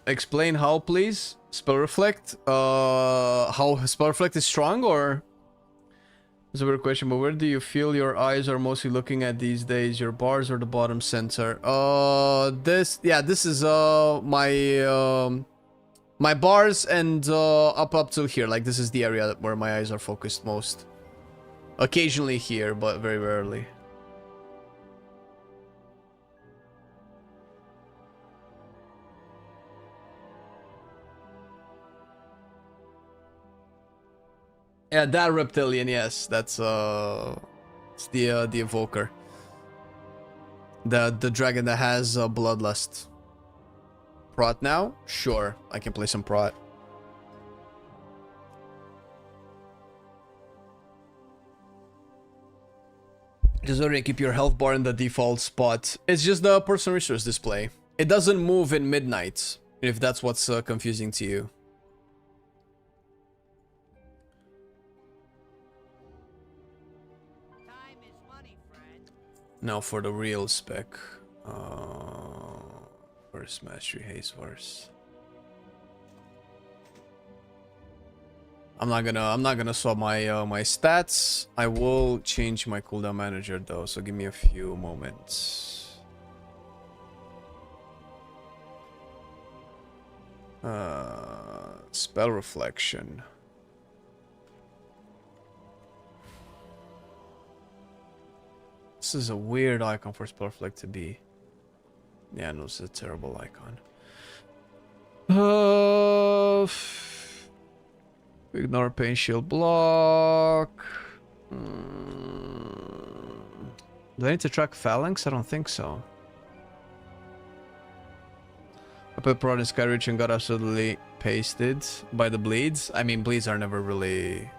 Explain how, please. Spell Reflect. How Spell Reflect is strong, or? That's a weird question, but where do you feel your eyes are mostly looking at these days? Your bars or the bottom center? This is my bars and up till here. Like, this is the area where my eyes are focused most. Occasionally here, but very rarely. Yeah, that reptilian, yes, that's it's the evoker. The dragon that has bloodlust. Prot now? Sure, I can play some prot. Just already keep your health bar in the default spot. It's just the personal resource display. It doesn't move in midnight, if that's what's confusing to you. Now for the real spec. Where's Mastery Haze Wars? I'm not gonna swap my my stats. I will change my cooldown manager though, so give me a few moments. Spell reflection. This is a weird icon for spell reflect to be. Yeah, no, it's a terrible icon. Ignore pain shield block. Do I need to track phalanx? I don't think so. I put Prod in Skyreach and got absolutely pasted by the bleeds. I mean, bleeds are never really...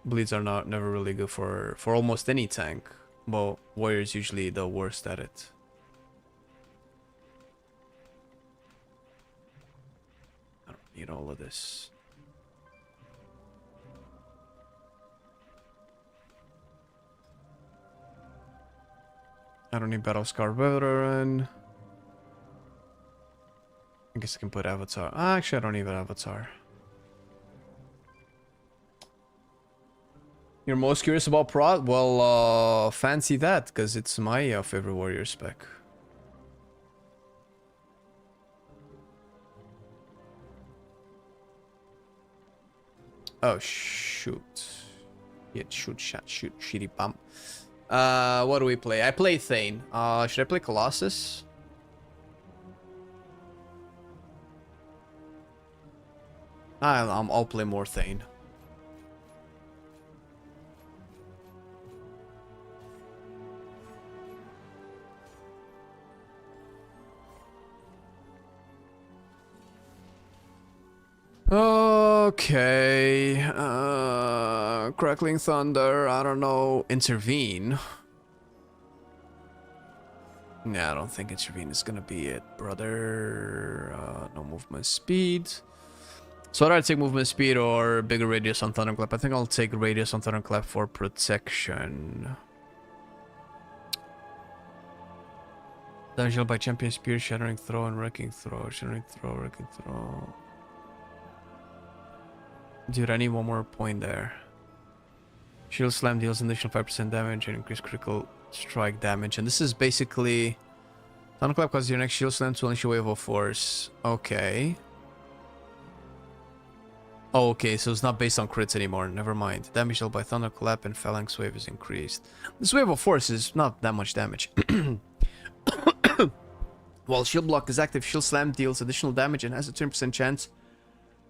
Bleeds are never really good for almost any tank. But warrior's usually the worst at it. I don't need all of this. I don't need Battle Scar Veteran. I guess I can put Avatar. Actually, I don't need an Avatar. You're most curious about Prod? Well, fancy that, because it's my favorite warrior spec. Oh, shoot. Yeah, shoot, shitty bump. What do we play? I play Thane. Should I play Colossus? I'll play more Thane. Okay. Crackling Thunder. I don't know. Intervene. Nah, I don't think Intervene is gonna be it, brother. No movement speed. So I'd take movement speed or bigger radius on Thunderclap. I think I'll take radius on Thunderclap for protection. Damage dealt by Champion Spear, Shattering Throw, and Wrecking Throw. Shattering Throw, Wrecking Throw. Dude, I need one more point there. Shield Slam deals an additional 5% damage and increased critical strike damage. And this is basically... Thunderclap causes your next Shield Slam to unleash a wave of force. Okay. Oh, okay, so it's not based on crits anymore. Never mind. Damage dealt by Thunderclap and Phalanx Wave is increased. This wave of force is not that much damage. While Shield Block is active, Shield Slam deals additional damage and has a 20% chance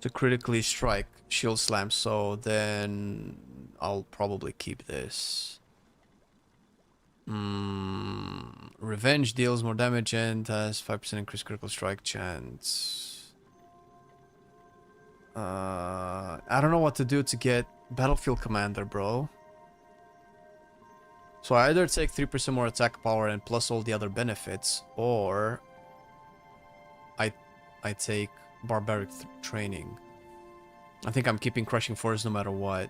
to critically strike Shield Slam, so then I'll probably keep this. Revenge deals more damage and has 5% increased critical strike chance. I don't know what to do to get Battlefield Commander, bro. So I either take 3% more attack power and plus all the other benefits, or I take Barbaric Training. I think I'm keeping Crushing Force no matter what.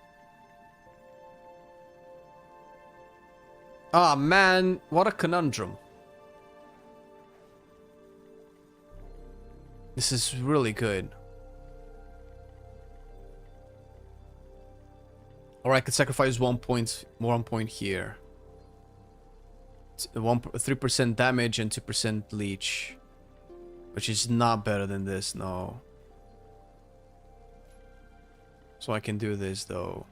Ah, man, what a conundrum. This is really good. Or I could sacrifice 1 point here. 3% damage and 2% leech. Which is not better than this, no. So I can do this though.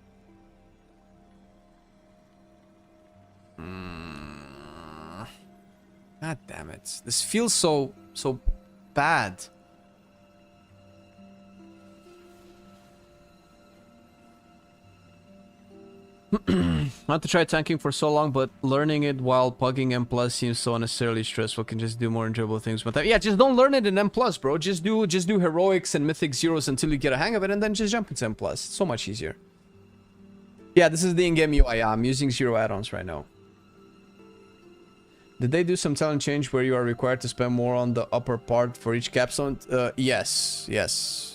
God damn it. This feels so bad. Not to try tanking for so long, but learning it while pugging M+ seems so unnecessarily stressful. Can just do more enjoyable things with that. Yeah, just don't learn it in M+, bro. Just do heroics and mythic zeros until you get a hang of it, and then just jump into M+. It's so much easier. Yeah, this is the in-game UI. I'm using zero add-ons right now. Did they do some talent change where you are required to spend more on the upper part for each capstone? Yes,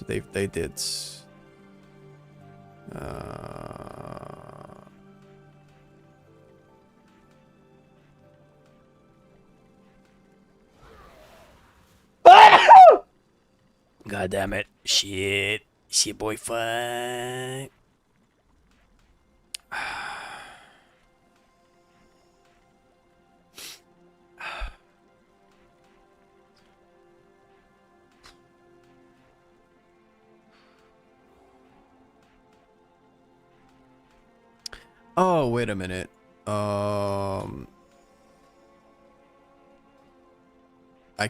they did. God damn it. Shit. Shit, boy, fuck. Oh, wait a minute. I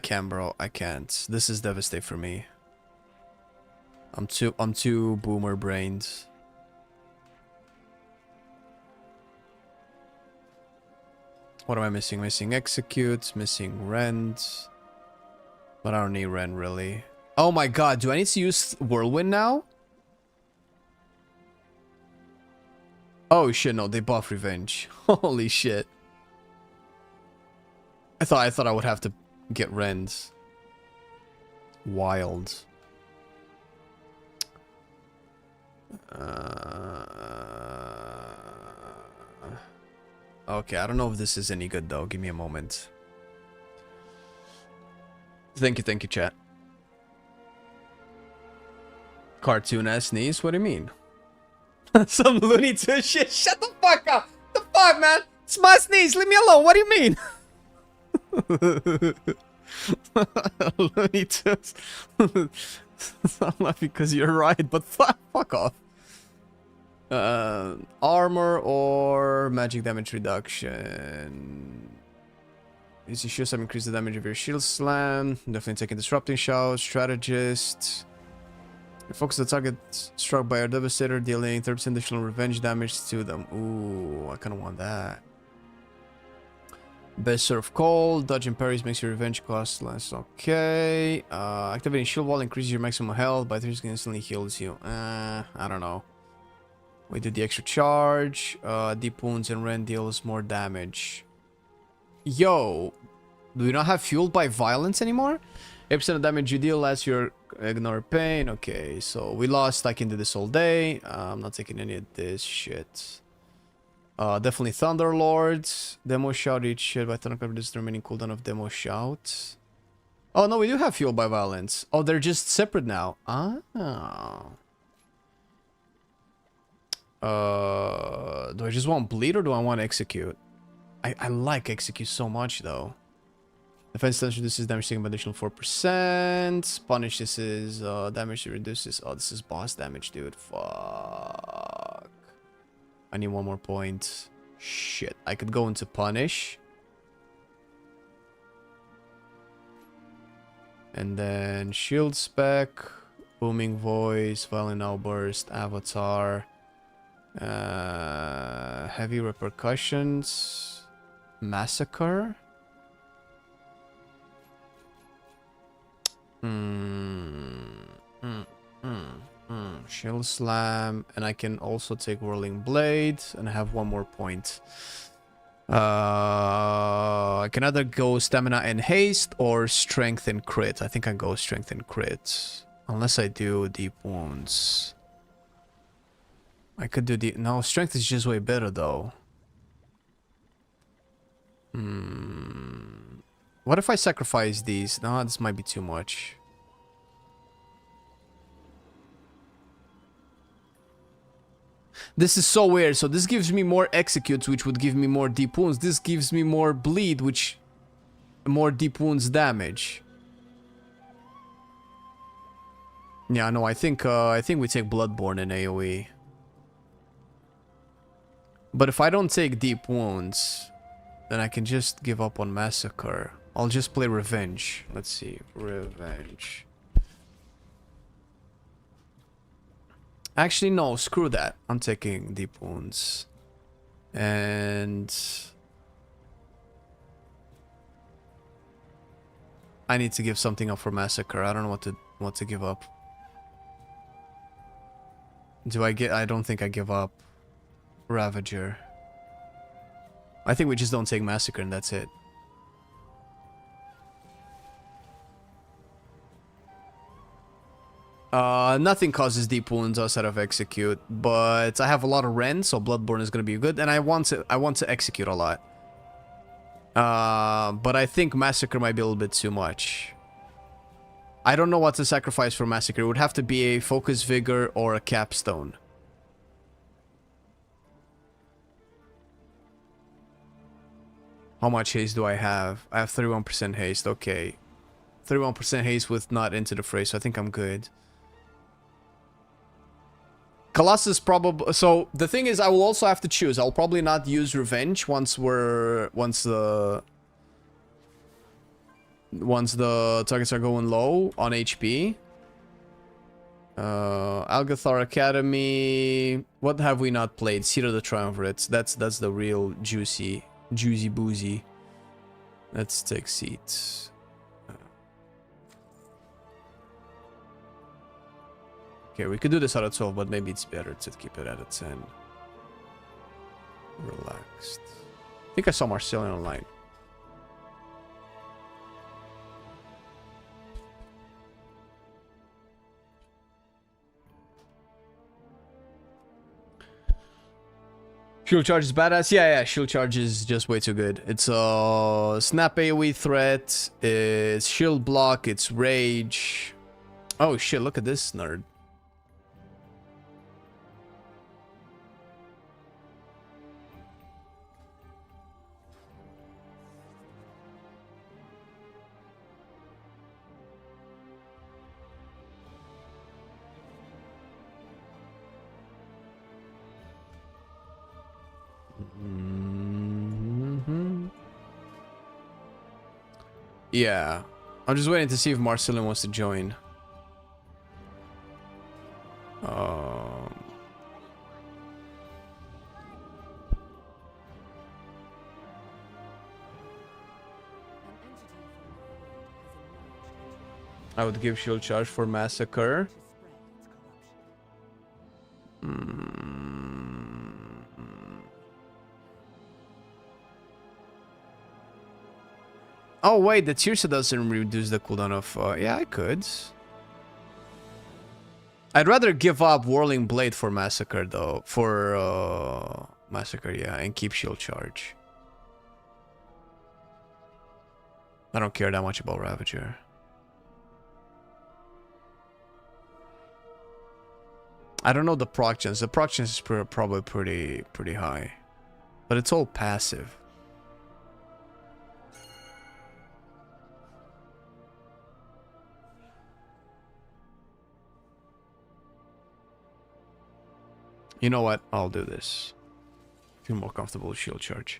can't, bro. I can't. This is devastating for me. I'm too boomer brained. What am I missing? Missing execute, missing rend. But I don't need rend really. Oh my god, do I need to use whirlwind now? Oh shit, no, they buff revenge. Holy shit. I thought I would have to get rend. Wild. Okay, I don't know if this is any good though. Give me a moment. Thank you, chat. Cartoon-ass knees? What do you mean? Some Looney Tunes shit. Shut the fuck up! The fuck, man? It's my sneeze. Leave me alone. What do you mean? Looney Tunes. I'm laughing because you're right, but fuck off. Armor or magic damage reduction. Easy shield some increase the damage of your shield slam. Definitely taking disrupting shout. Strategist. Focus the target struck by a devastator, dealing 30% additional revenge damage to them. Ooh, I kind of want that. Best serve call. Dodge and parries makes your revenge cost less. Okay. Activating shield wall increases your maximum health by 3 seconds, instantly heals you. I don't know. We did the extra charge. Deep wounds and rend deals more damage. Yo, do we not have fueled by violence anymore? 8% of damage you deal lets you ignore pain. Okay, so we lost. I can do this all day. I'm not taking any of this shit. Definitely Thunderlords. Demo Shout each shit by Thunderclap reduces the remaining cooldown of Demo Shout. Oh no, we do have fueled by violence. Oh, they're just separate now. Ah. Do I just want bleed or do I want execute? I like execute so much though. Defense stance reduces damage taken by additional 4%. Punish, this is damage reduces. Oh, this is boss damage, dude. Fuck. I need one more point. Shit. I could go into punish. And then shield spec. Booming voice. Violent outburst. Avatar. Heavy repercussions. Massacre. Shield slam, and I can also take whirling blade, and I have one more point. I can either go stamina and haste or strength and crit. I think I go strength and crit, unless I do deep wounds. I could do deep. No, strength is just way better though. What if I sacrifice these? No, this might be too much. This is so weird. So this gives me more executes, which would give me more deep wounds. This gives me more bleed, which more deep wounds damage. Yeah, no, I think we take Bloodborne in AoE. But if I don't take deep wounds, then I can just give up on Massacre. I'll just play Revenge. Let's see. Revenge. Actually, no. Screw that. I'm taking Deep Wounds. And I need to give something up for Massacre. I don't know what to give up. I don't think I give up Ravager. I think we just don't take Massacre and that's it. Nothing causes deep wounds outside of execute, but I have a lot of rend, so Bloodborne is gonna be good, and I want to execute a lot. But I think Massacre might be a little bit too much. I don't know what to sacrifice for Massacre. It would have to be a Focus Vigor or a Capstone. How much haste do I have? I have 31% haste. Okay. 31% haste with not into the fray, so I think I'm good. Colossus probably... So, the thing is, I will also have to choose. I'll probably not use Revenge once the targets are going low on HP. Algathar Academy... What have we not played? Seat of the Triumvirates. That's the real juicy boozy. Let's take seats. Okay, we could do this out of 12, but maybe it's better to keep it at a 10. Relaxed. I think I saw Marcelian online. Shield charge is badass. Yeah, shield charge is just way too good. It's a snap AoE threat. It's shield block. It's rage. Oh shit! Look at this nerd. Yeah. I'm just waiting to see if Marcelian wants to join. I would give shield charge for Massacre. Oh wait, the Tirsa doesn't reduce the cooldown of... yeah, I could. I'd rather give up Whirling Blade for Massacre though. For Massacre, yeah, and keep shield charge. I don't care that much about Ravager. I don't know the proc chance. The proc chance is probably pretty high. But it's all passive. You know what? I'll do this. Feel more comfortable with shield charge.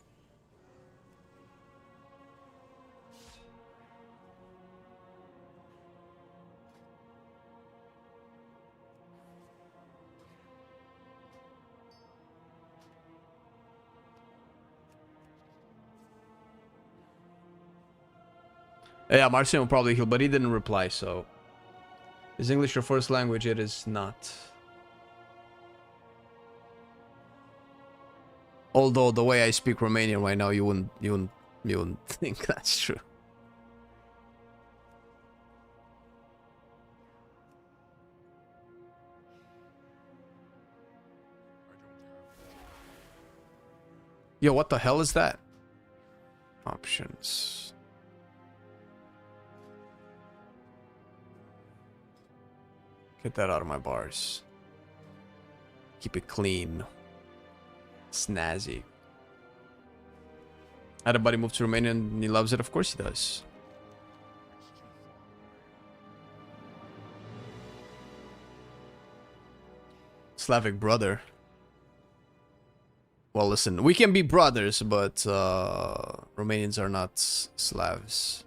Yeah, Marcin will probably heal, but he didn't reply, so... Is English your first language? It is not. Although the way I speak Romanian right now, you wouldn't think that's true. Yo, what the hell is that? Options. Get that out of my bars. Keep it clean. Snazzy. I had a buddy move to Romania and he loves it. Of course he does. Slavic brother. Well, listen, we can be brothers, but Romanians are not Slavs.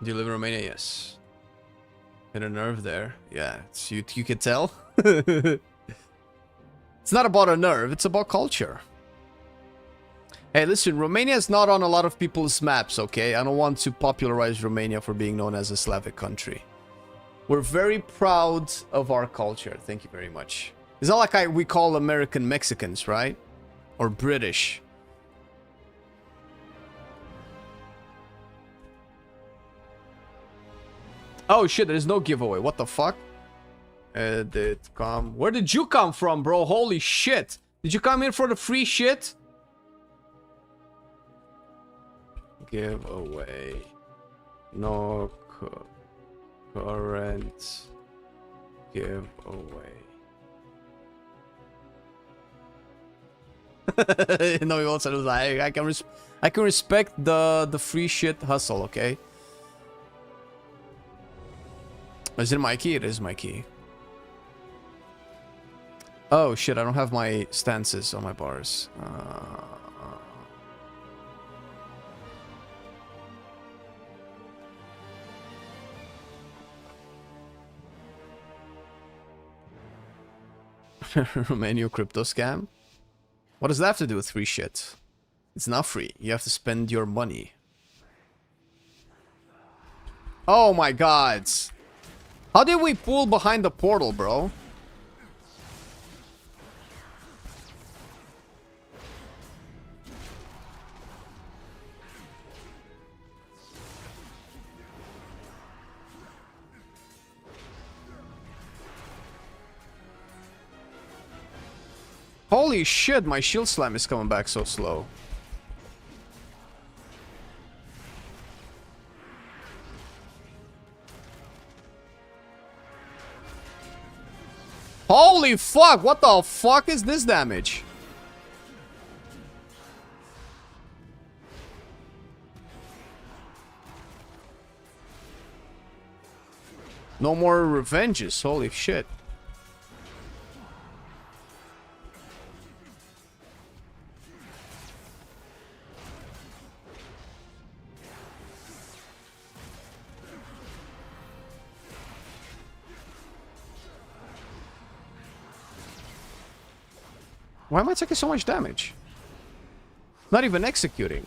Do you live in Romania? Yes. Hit a nerve there. Yeah, it's, you can tell. It's not about a nerve, it's about culture. Hey, listen, Romania is not on a lot of people's maps, okay? I don't want to popularize Romania for being known as a Slavic country. We're very proud of our culture. Thank you very much. It's not like we call American Mexicans, right? Or British. Oh shit, there's no giveaway. What the fuck? Where did you come from, bro? Holy shit. Did you come in for the free shit? Giveaway. No current giveaway. No, he also was like, I can respect the free shit hustle, okay? Is it my key? It is my key. Oh shit, I don't have my stances on my bars. Romania crypto scam? What does that have to do with free shit? It's not free. You have to spend your money. Oh my god. How did we pull behind the portal, bro? Holy shit, my shield slam is coming back so slow. Holy fuck, what the fuck is this damage? No more revenges, holy shit. Why am I taking so much damage? Not even executing.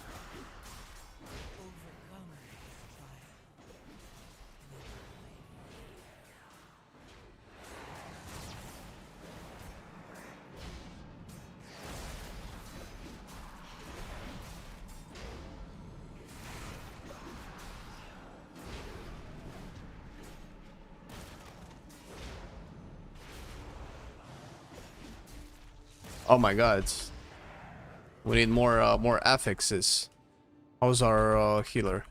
Oh my god. We need more affixes. How's our healer?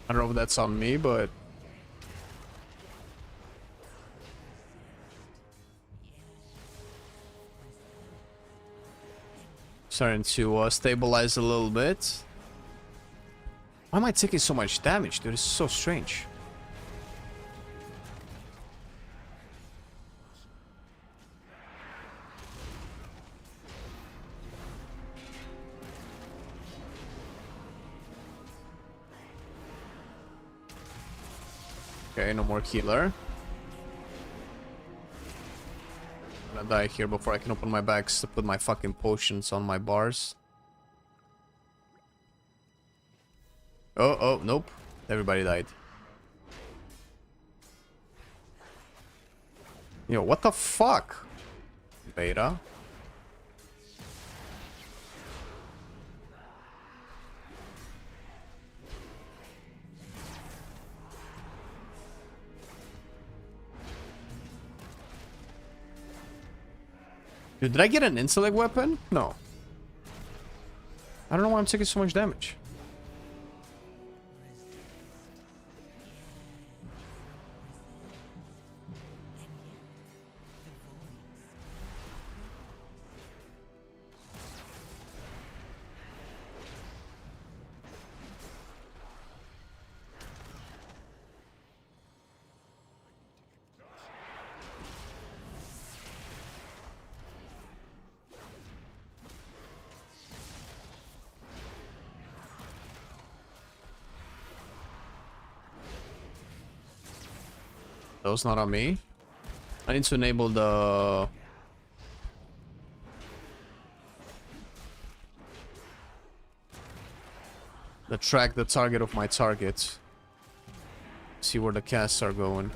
I don't know if that's on me, but starting to stabilize a little bit. Why am I taking so much damage, dude? It's so strange. Okay, no more healer. I'm gonna die here before I can open my bags to put my fucking potions on my bars. Oh, nope. Everybody died. Yo, what the fuck? Beta. Dude, did I get an intellect weapon? No. I don't know why I'm taking so much damage. Those not on me. I need to enable the track the target of my target. See where the casts are going.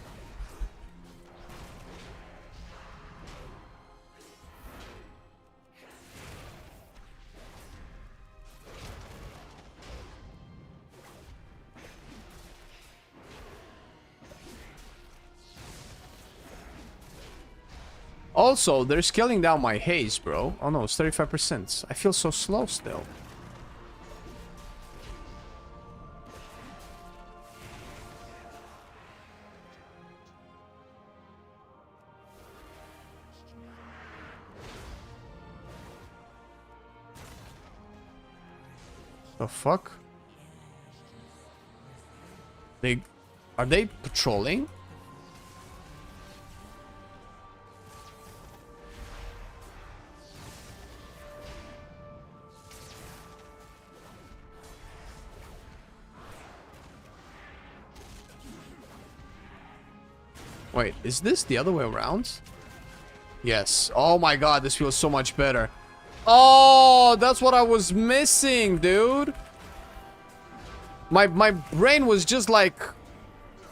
Also, they're scaling down my haze, bro. Oh no, it's 35%. I feel so slow still. The fuck? Are they patrolling? Wait, is this the other way around? Yes. Oh my god, this feels so much better. Oh, that's what I was missing, dude. My brain was just like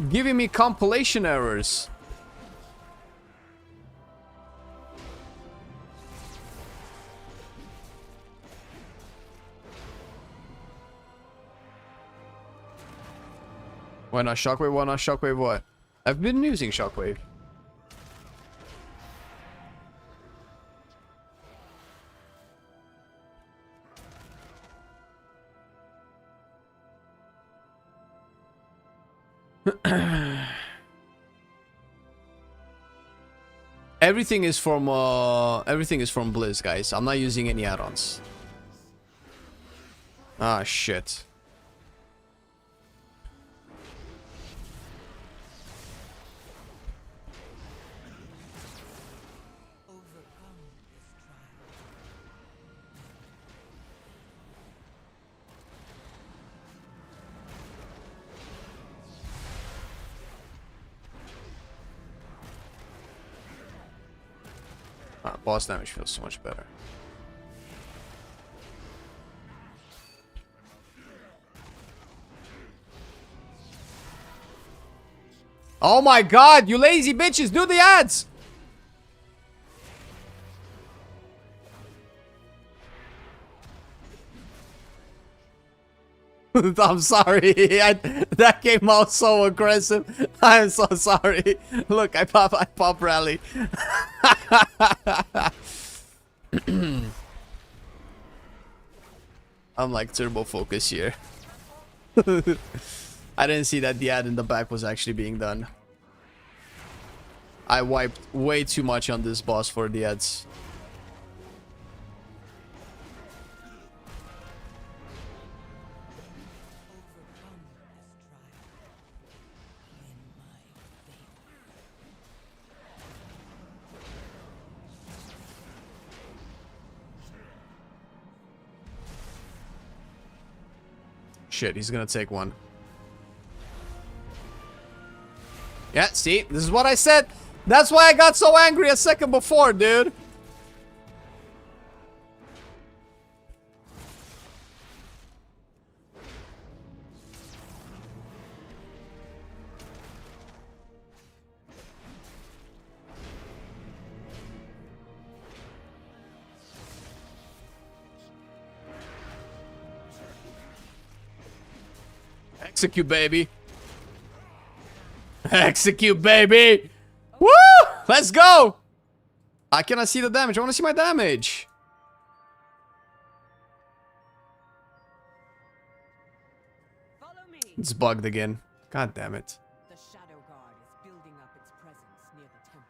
giving me compilation errors. Why not shockwave? Why not shockwave? What? I've been using shockwave. Everything is from Blizz, guys. I'm not using any add-ons. Ah, shit. Boss damage feels so much better. Oh my god, you lazy bitches, do the ads! I'm sorry, that came out so aggressive. I'm so sorry. Look, I pop rally. I'm like turbo focus here. I didn't see that the ad in the back was actually being done. I wiped way too much on this boss for the ads. Shit, he's gonna take one. Yeah, see? This is what I said. That's why I got so angry a second before, dude. Execute, baby. Execute, baby. Woo! Let's go. I cannot see the damage. I want to see my damage. Follow me. It's bugged again. God damn it. The Shadow Guard is building up its presence near the temple.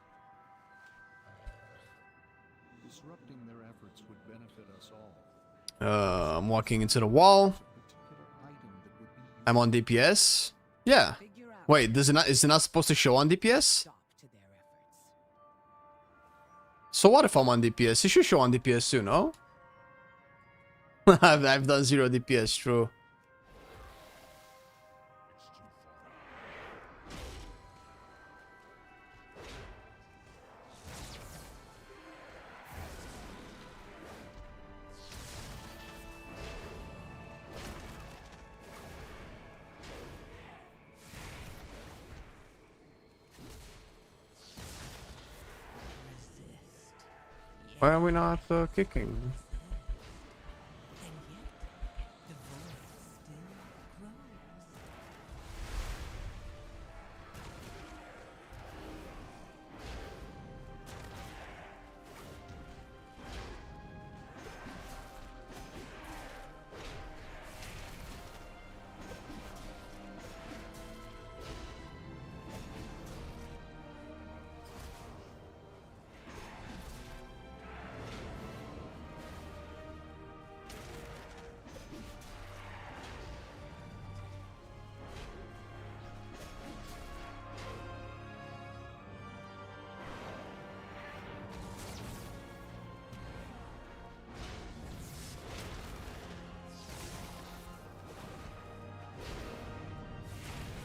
Disrupting their efforts would benefit us all. I'm walking into the wall. I'm on DPS. Yeah. Wait, is it not supposed to show on DPS? So what if I'm on DPS? It should show on DPS too, no? I've done 0 DPS, true. Why are we not kicking?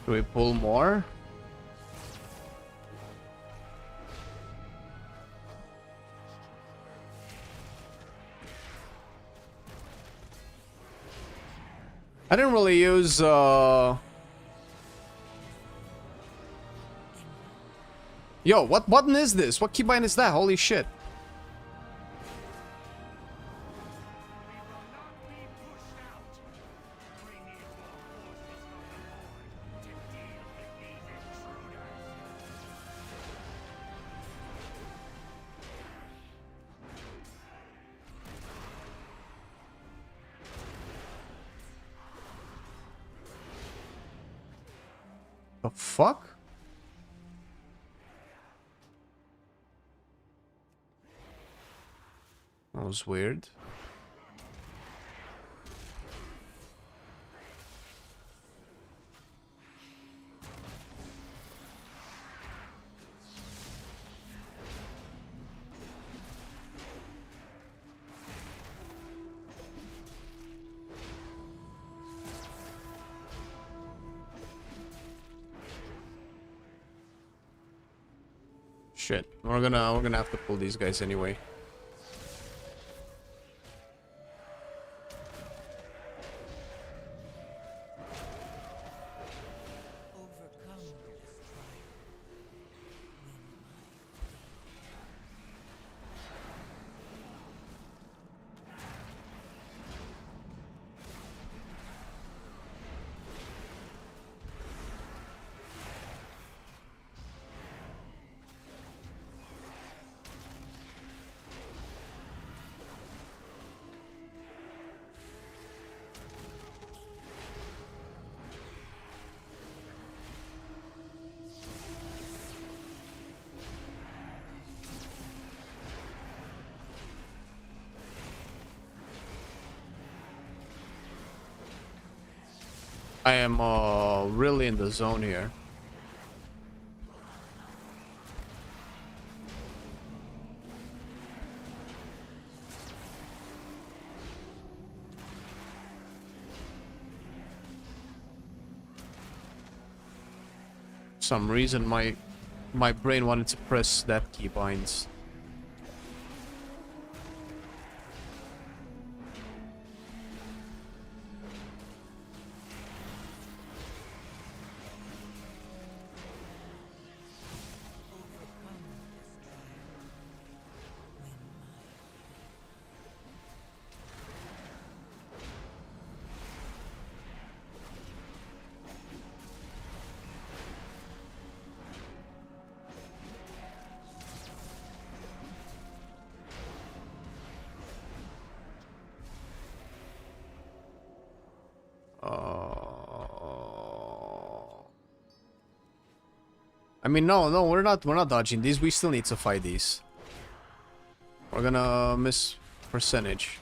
Do we pull more? I didn't really use Yo, what button is this? What keybind is that? Holy shit. The fuck? That was weird. Shit, we're gonna have to pull these guys anyway. I am really in the zone here. For some reason my brain wanted to press that keybinds. I mean, no, we're not dodging these. We still need to fight these. We're gonna miss percentage.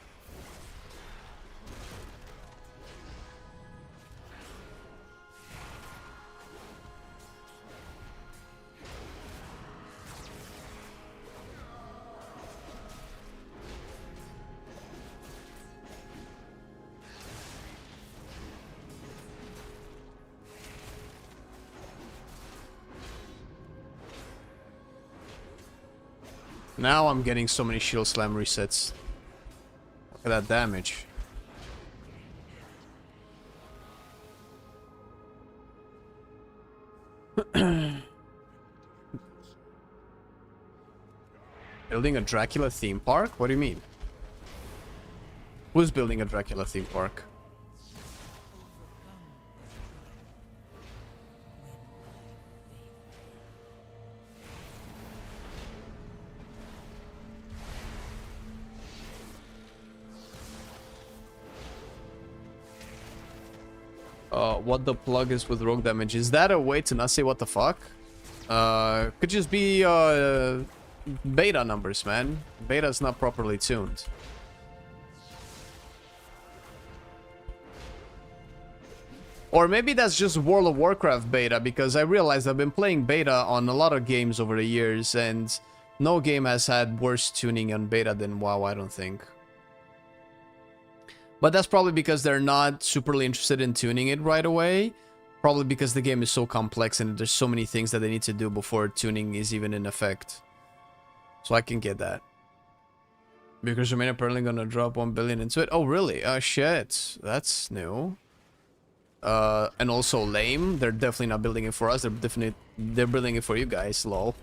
Now I'm getting so many shield slam resets. Look at that damage. Building a Dracula theme park? What do you mean? Who's building a Dracula theme park? What the plug is with rogue damage. Is that a way to not say what the fuck? Could just be beta numbers, man. Beta's not properly tuned. Or maybe that's just World of Warcraft beta, because I realized I've been playing beta on a lot of games over the years, and no game has had worse tuning on beta than WoW, I don't think. But that's probably because they're not superly interested in tuning it right away. Probably because the game is so complex and there's so many things that they need to do before tuning is even in effect. So I can get that. Because Romania apparently gonna drop 1 billion into it. Oh, really? Shit. That's new. And also lame. They're definitely not building it for us. They're building it for you guys, lol.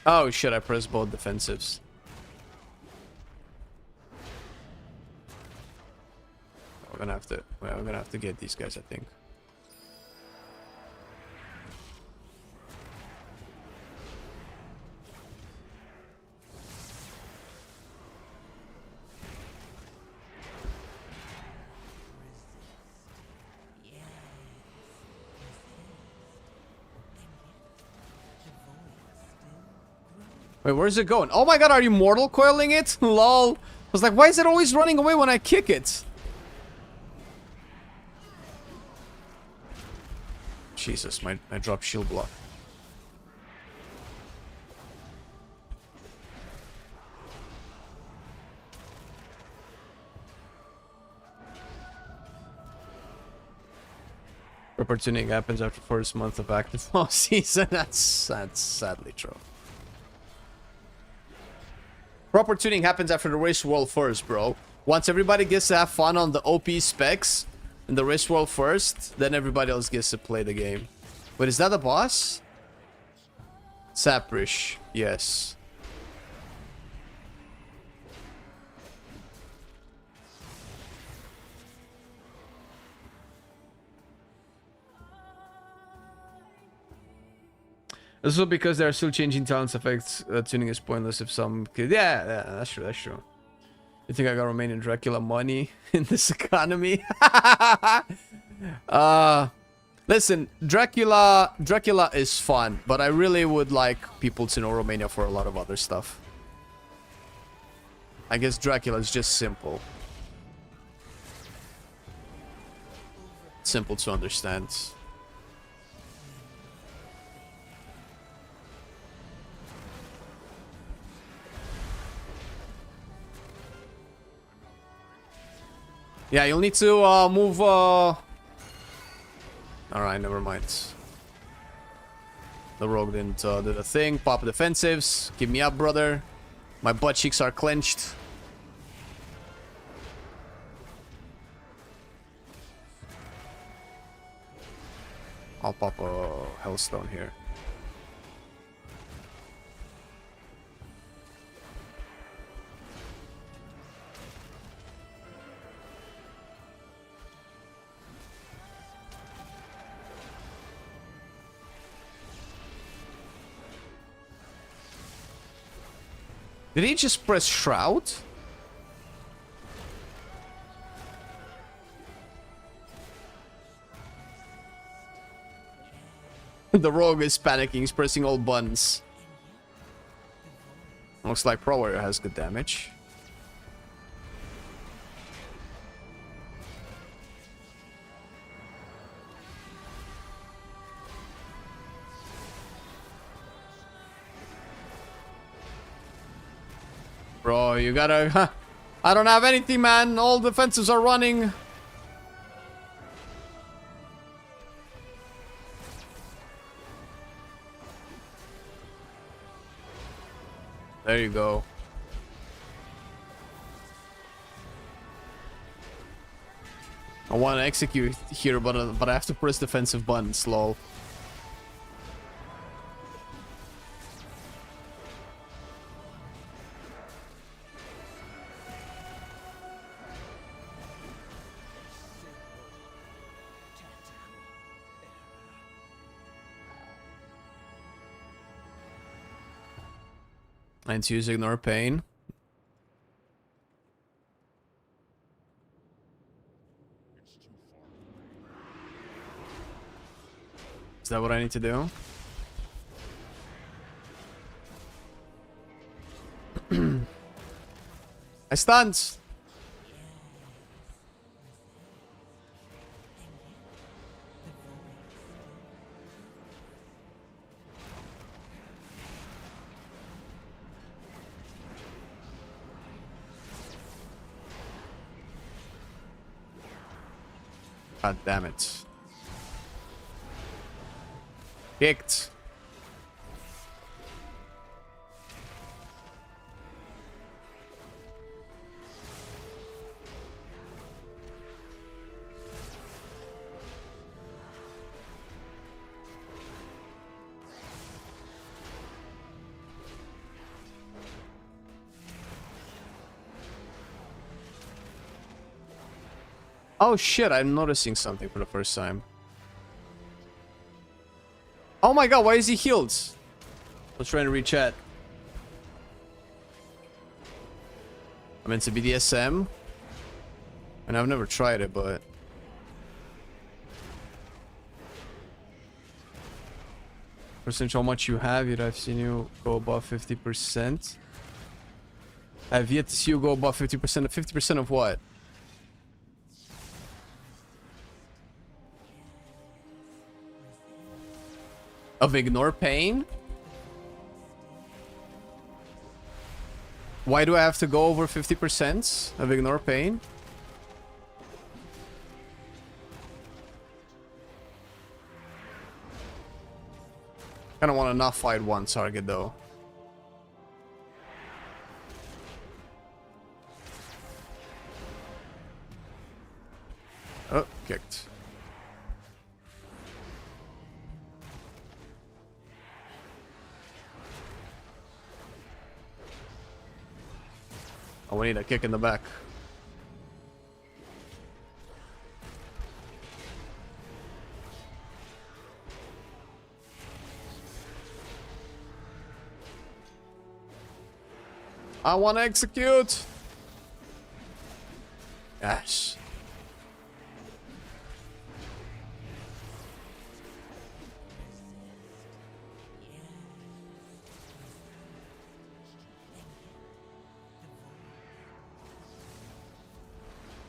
Oh shit, I pressed both defensives. We're gonna have to get these guys, I think. Wait, where's it going? Oh my god, are you mortal coiling it? Lol. I was like, why is it always running away when I kick it? Jesus, my drop shield block. Proper tuning happens after first month of active fall season. That's sadly true. Proper tuning happens after the race world first, bro. Once everybody gets to have fun on the OP specs in the race world first, then everybody else gets to play the game. Wait, is that the boss? Saprish, yes. Also because they're still changing talents effects, tuning is pointless if some kid. Yeah, that's true, that's true. You think I got Romanian Dracula money in this economy? Listen, Dracula is fun, but I really would like people to know Romania for a lot of other stuff. I guess Dracula is just simple. Simple to understand. Yeah, you'll need to move. Alright, never mind. The rogue didn't do the thing. Pop defensives. Give me up, brother. My butt cheeks are clenched. I'll pop a Hellstone here. Did he just press Shroud? The rogue is panicking, he's pressing all buttons. Looks like Pro Warrior has good damage. Bro, you gotta... I don't have anything, man. All defensives are running. There you go. I want to execute here, but I have to press defensive buttons, lol. And to use ignore pain. Is that what I need to do? I stunned. God damn it. Kicked. Oh shit, I'm noticing something for the first time. Oh my god, why is he healed? I was trying to reach chat. I'm into BDSM. And I've never tried it, but... Percentage how much you have, yet I've seen you go above 50%. I've yet to see you go above 50%. 50% of what? Of ignore pain? Why do I have to go over 50% of ignore pain? Kinda wanna not fight one target though. Oh, kicked. Oh, we need a kick in the back. I want to execute. Yes.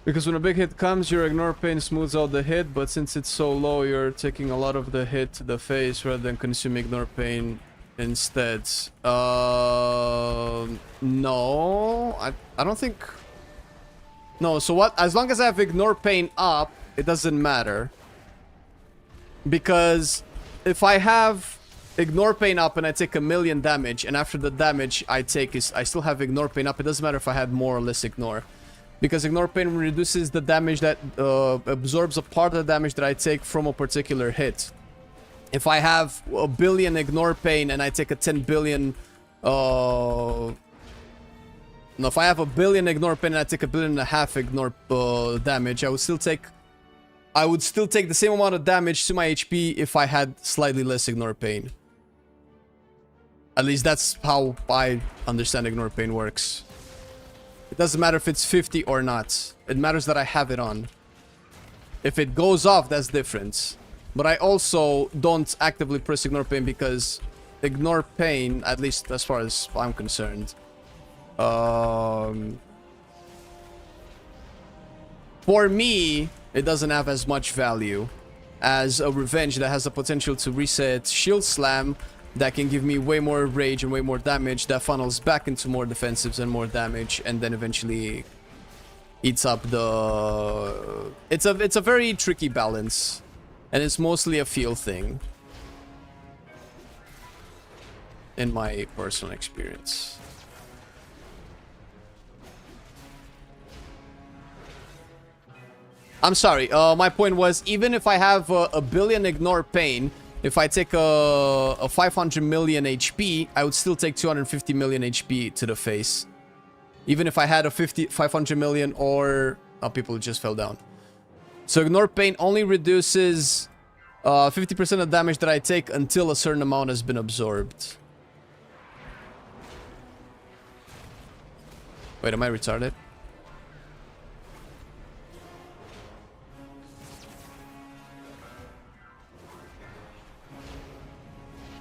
Because when a big hit comes, your ignore pain smooths out the hit, but since it's so low, you're taking a lot of the hit to the face rather than consuming ignore pain instead. No, I don't think. No, so what? As long as I have ignore pain up, it doesn't matter. Because if I have ignore pain up and I take 1,000,000 damage, and after the damage I take is I still have ignore pain up, it doesn't matter if I had more or less ignore. Because ignore pain reduces the damage that absorbs a part of the damage that I take from a particular hit. If I have 1,000,000,000 ignore pain and I take a 10,000,000,000 no, if I have 1,000,000,000 ignore pain and I take 1.5 billion ignore damage, I would still take the same amount of damage to my HP if I had slightly less ignore pain. At least that's how I understand ignore pain works. It doesn't matter if it's 50 or not. It matters that I have it on. If it goes off, that's different. But I also don't actively press ignore pain because ignore pain, at least as far as I'm concerned, for me, it doesn't have as much value as a revenge that has the potential to reset shield slam that can give me way more rage and way more damage that funnels back into more defensives and more damage and then eventually eats up the... It's a very tricky balance and it's mostly a feel thing in my personal experience. I'm sorry. My point was, even if I have a billion ignore pain, if I take a 500 million HP, I would still take 250 million HP to the face. Even if I had a 500 million or... Oh, people just fell down. So ignore pain only reduces 50% of damage that I take until a certain amount has been absorbed. Wait, am I retarded?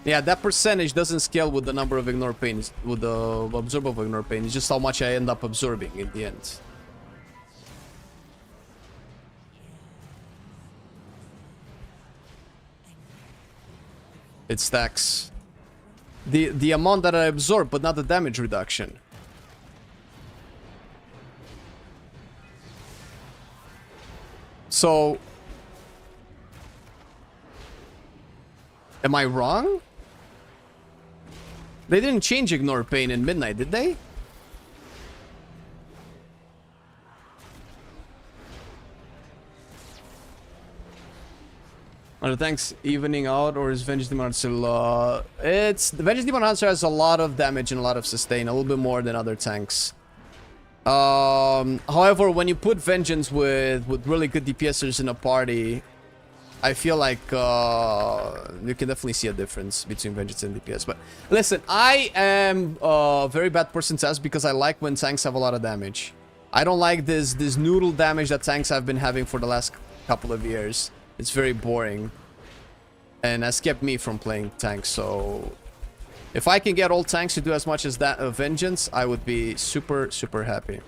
Yeah, that percentage doesn't scale with the number of ignore pains, with the absorb of ignore pain. It's just how much I end up absorbing in the end. It stacks. The amount that I absorb, but not the damage reduction. So... Am I wrong? They didn't change ignore pain in midnight, did they? Are the tanks evening out, or is Vengeance Demon Hunter it's... The Vengeance Demon Hunter has a lot of damage and a lot of sustain, a little bit more than other tanks. However, when you put Vengeance with really good DPSers in a party, I feel like you can definitely see a difference between Vengeance and DPS. But listen, I am a very bad person to ask because I like when tanks have a lot of damage. I don't like this noodle damage that tanks have been having for the last couple of years. It's very boring. And has kept me from playing tanks, so... If I can get all tanks to do as much as that Vengeance, I would be super, super happy.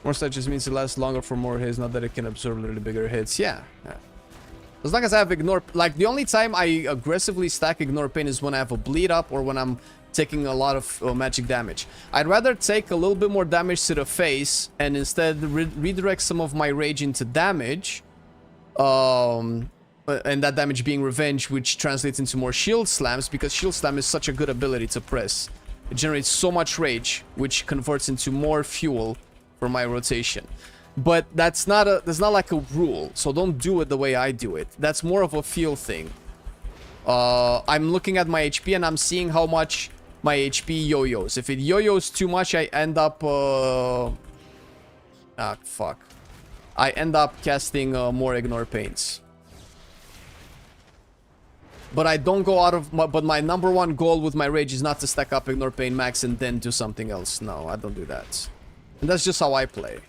More stuff just means it lasts longer for more hits, not that it can absorb a little bigger hits. Yeah. As long as I have ignore... Like, the only time I aggressively stack ignore pain is when I have a bleed up or when I'm taking a lot of magic damage. I'd rather take a little bit more damage to the face and instead redirect some of my rage into damage. And that damage being revenge, which translates into more shield slams, because shield slam is such a good ability to press. It generates so much rage, which converts into more fuel for my rotation. But that's not like a rule, so don't do it the way I do it. That's more of a feel thing. I'm looking at my HP and I'm seeing how much my HP yo-yos. If it yo-yos too much, I end up I end up casting more ignore pains. But I don't go out of... But my number one goal with my rage is not to stack up ignore pain max and then do something else. No, I don't do that. And that's just how I play.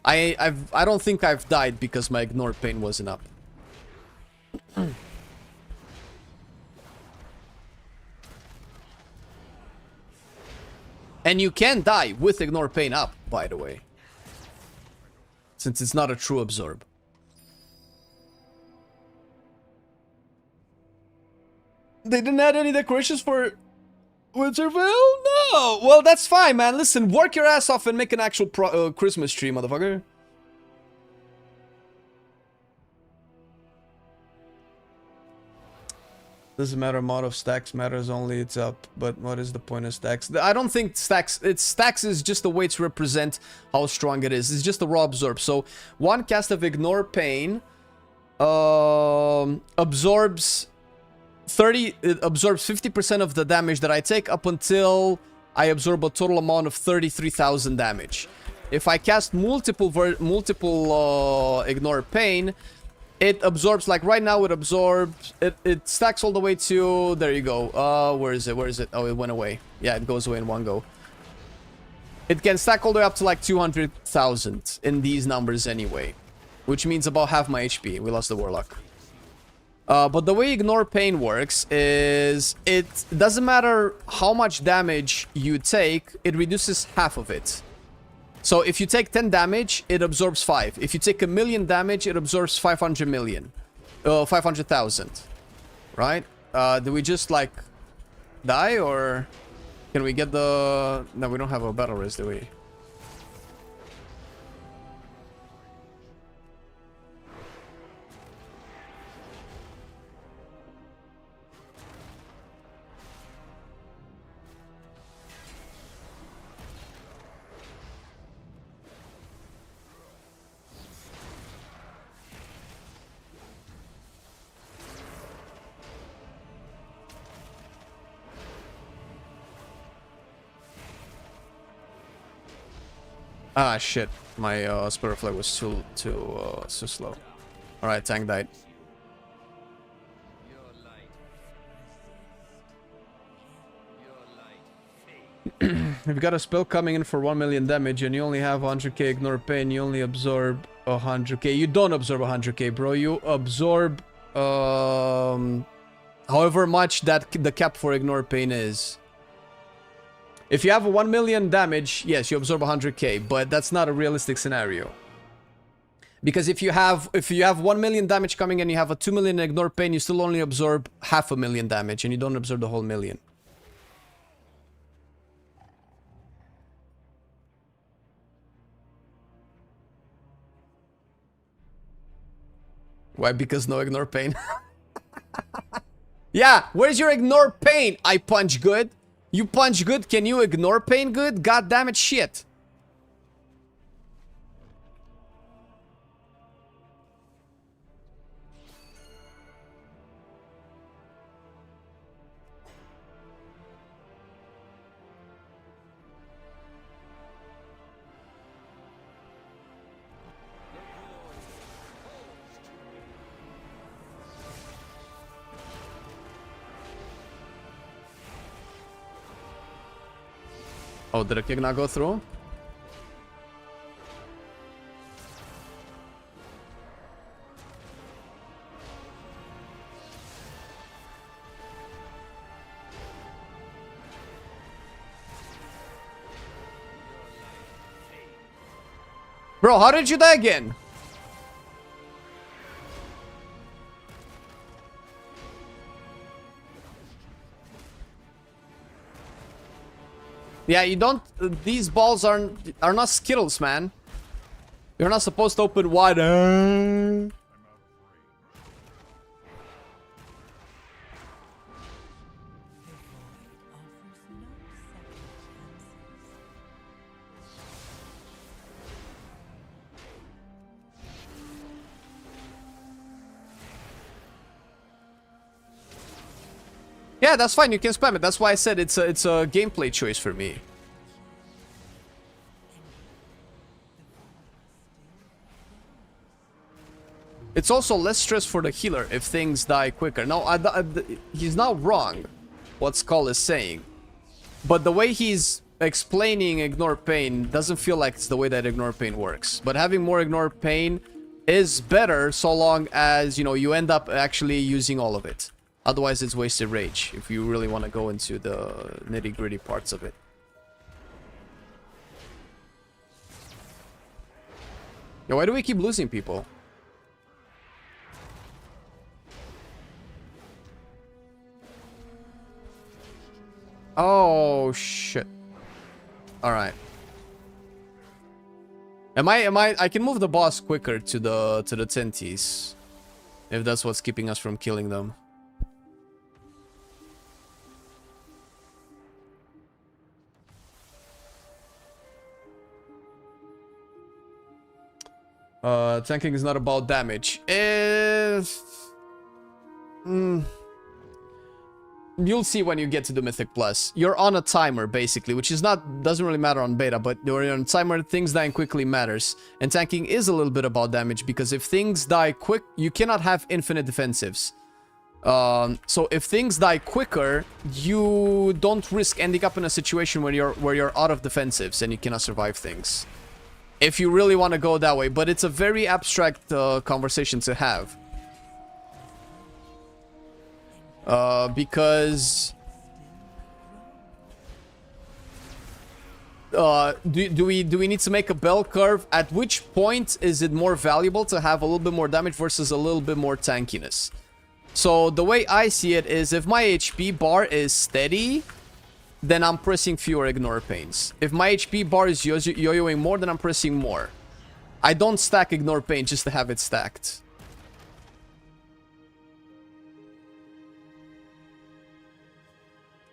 I don't think I've died because my ignore pain wasn't up. And you can die with ignore pain up, by the way. Since it's not a true absorb. They didn't add any decorations for Winterville? No! Well, that's fine, man. Listen, work your ass off and make an actual Christmas tree, motherfucker. Doesn't matter amount of stacks, matters only it's up. But what is the point of stacks? I don't think stacks... Stacks is just a way to represent how strong it is. It's just a raw absorb. So, one cast of ignore pain absorbs... It absorbs 50% of the damage that I take up until I absorb a total amount of 33,000 damage. If I cast multiple ignore pain, it absorbs, like right now it absorbs, it stacks all the way to, there you go. Where is it? Oh, it went away. Yeah, it goes away in one go. It can stack all the way up to like 200,000 in these numbers anyway, which means about half my HP. We lost the Warlock. But the way ignore pain works is it doesn't matter how much damage you take, it reduces half of it. So if you take 10 damage, it absorbs 5. If you take 1,000,000 damage, it absorbs 500 million. 500,000. Right? Do we just like die or can we get the... No, we don't have a battle res, do we? Ah, shit. My Spirit Flag was too slow. Alright, tank died. If you got a spell coming in for 1 million damage and you only have 100k ignore pain, you only absorb 100k. You don't absorb 100k, bro. You absorb however much that the cap for ignore pain is. If you have a 1 million damage, yes, you absorb 100k, but that's not a realistic scenario. Because if you have 1 million damage coming and you have a 2 million ignore pain, you still only absorb 500,000 damage and you don't absorb the whole million. Why? Because no ignore pain. Yeah, where's your ignore pain? I punch good. You punch good, can you ignore pain good? God damn it, shit. Oh, did a kick not go through? Bro, how did you die again? Yeah, you don't... these balls are not Skittles, man. You're not supposed to open wide. Yeah, that's fine. You can spam it. That's why I said it's a gameplay choice for me. It's also less stress for the healer if things die quicker. Now, he's not wrong, what Skull is saying. But the way he's explaining ignore pain doesn't feel like it's the way that ignore pain works. But having more ignore pain is better so long as, you know, you end up actually using all of it. Otherwise, it's wasted rage if you really want to go into the nitty-gritty parts of it. Yo, why do we keep losing people? Oh, shit. Alright. I can move the boss quicker to the tenties. If that's what's keeping us from killing them. Tanking is not about damage. You'll see when you get to the Mythic Plus. You're on a timer, basically, which is doesn't really matter on beta, but you're on a timer, things dying quickly matters. And tanking is a little bit about damage, because if things die quick, you cannot have infinite defensives. So if things die quicker, you don't risk ending up in a situation where you're out of defensives and you cannot survive things. If you really want to go that way, but it's a very abstract conversation to have. Because... do we need to make a bell curve? At which point is it more valuable to have a little bit more damage versus a little bit more tankiness? So the way I see it is, if my HP bar is steady, then I'm pressing fewer ignore pains. If my HP bar is yo-yoing more, then I'm pressing more. I don't stack ignore pain just to have it stacked.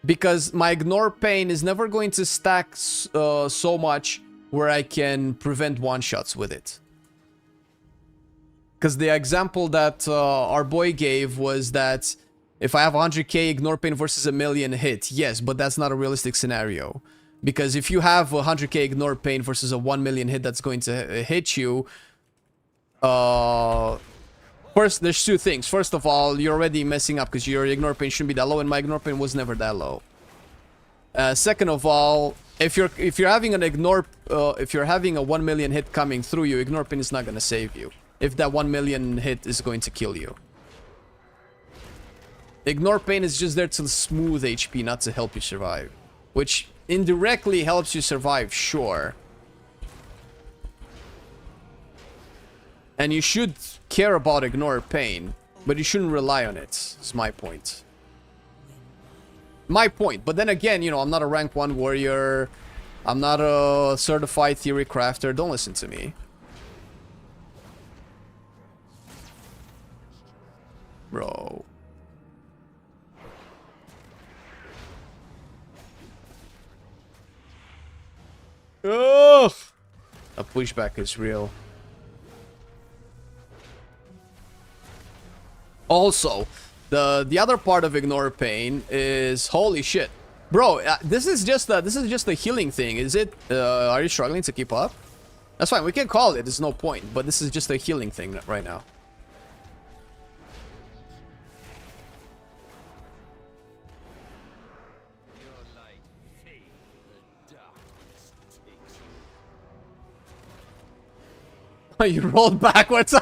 Because my ignore pain is never going to stack so much where I can prevent one-shots with it. Because the example that our boy gave was that if I have 100k ignore pain versus a million hit, yes, but that's not a realistic scenario. Because if you have a 100k ignore pain versus a 1 million hit that's going to hit you, first, there's two things. First of all, you're already messing up because your ignore pain shouldn't be that low, and my ignore pain was never that low. Second of all, if you're having an if you're having a 1 million hit coming through you, ignore pain is not gonna save you. If that 1 million hit is going to kill you, ignore pain is just there to smooth HP, not to help you survive, which indirectly helps you survive, sure. And you should care about ignore pain, but you shouldn't rely on it, is my point. My point. But then again, you know, I'm not a rank 1 warrior. I'm not a certified theory crafter. Don't listen to me. Bro. Ugh! A pushback is real. Also, the other part of ignore pain is holy shit, bro. This is just a healing thing, is it? Are you struggling to keep up? That's fine. We can call it. There's no point. But this is just a healing thing right now. You rolled backwards.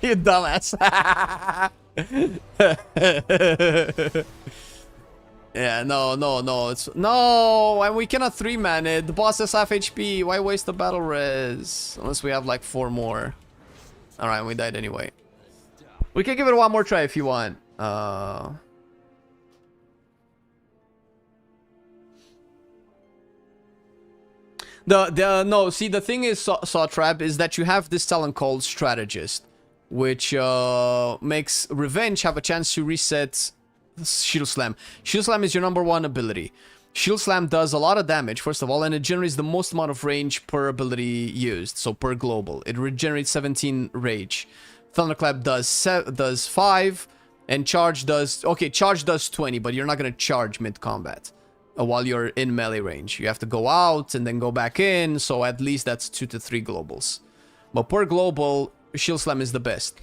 You dumbass. Yeah, no. It's no, and we cannot 3-man it. The boss has half HP. Why waste the battle res? Unless we have like 4 more. Alright, we died anyway. We can give it one more try if you want. No, see, the thing is, Sawtrap, is that you have this talent called Strategist, which makes Revenge have a chance to reset Shield Slam. Shield Slam is your #1 ability. Shield Slam does a lot of damage, first of all, and it generates the most amount of range per ability used, so per global. It regenerates 17 rage. Thunderclap does 5, and Charge does... Okay, Charge does 20, but you're not going to charge mid-combat while you're in melee range. You have to go out and then go back in, so at least that's 2 to 3 globals. But per global, Shield Slam is the best.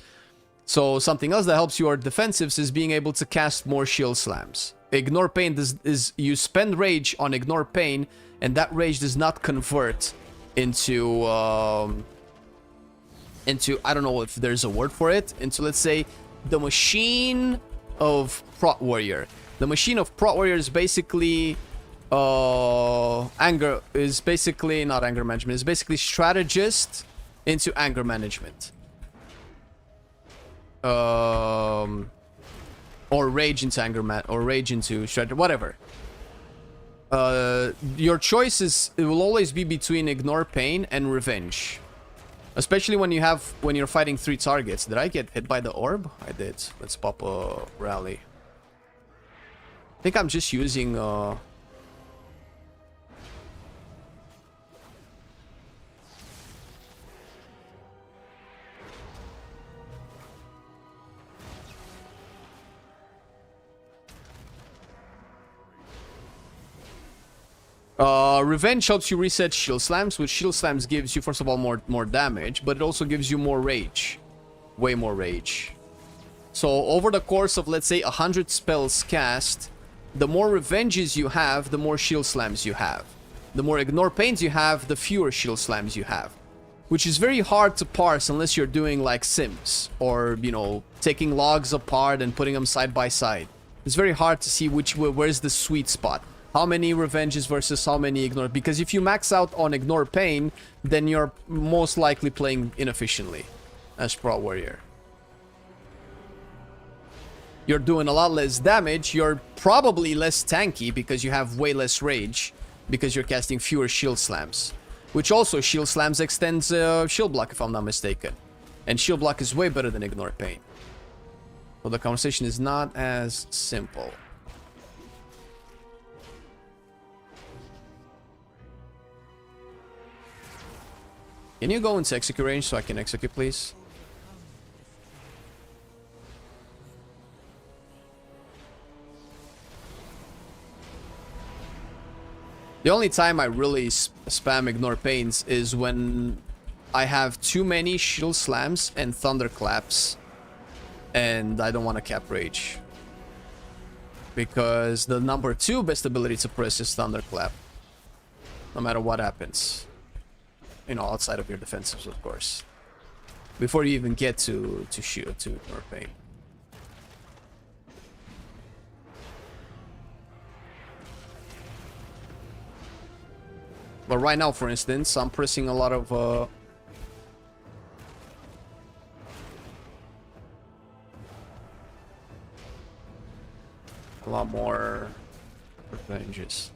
So something else that helps your defensives is being able to cast more Shield Slams. Ignore Pain is you spend rage on Ignore Pain, and that rage does not convert into I don't know if there's a word for it, into, let's say, the Machine of Prot Warrior. The Machine of Prot Warrior is basically not anger management. It's basically Strategist into anger management. Or rage into anger or rage into strategy, whatever. Your choices, it will always be between Ignore Pain and Revenge. Especially when you're fighting 3 targets. Did I get hit by the orb? I did. Let's pop a rally. I think I'm just using Revenge helps you reset Shield Slams, which Shield Slams gives you, first of all, more damage, but it also gives you more rage. Way more rage. So over the course of, let's say, 100 spells cast, the more Revenges you have, the more Shield Slams you have. The more Ignore Pains you have, the fewer Shield Slams you have. Which is very hard to parse unless you're doing like Sims, or, you know, taking logs apart and putting them side by side. It's very hard to see where's the sweet spot. How many Revenges versus how many Ignore? Because if you max out on Ignore Pain, then you're most likely playing inefficiently as Prot Warrior. You're doing a lot less damage. You're probably less tanky because you have way less rage, because you're casting fewer Shield Slams. Which also, Shield Slams extends Shield Block, if I'm not mistaken. And Shield Block is way better than Ignore Pain. So the conversation is not as simple. Can you go into execute range so I can execute, please? The only time I really spam ignore pains is when I have too many shield slams and thunderclaps, and I don't want to cap rage. Because the number 2 best ability to press is thunderclap. No matter what happens. You know, outside of your defensives, of course. Before you even get to shield, to ignore pain. But right now, for instance, I'm pressing a lot of a lot more revenges.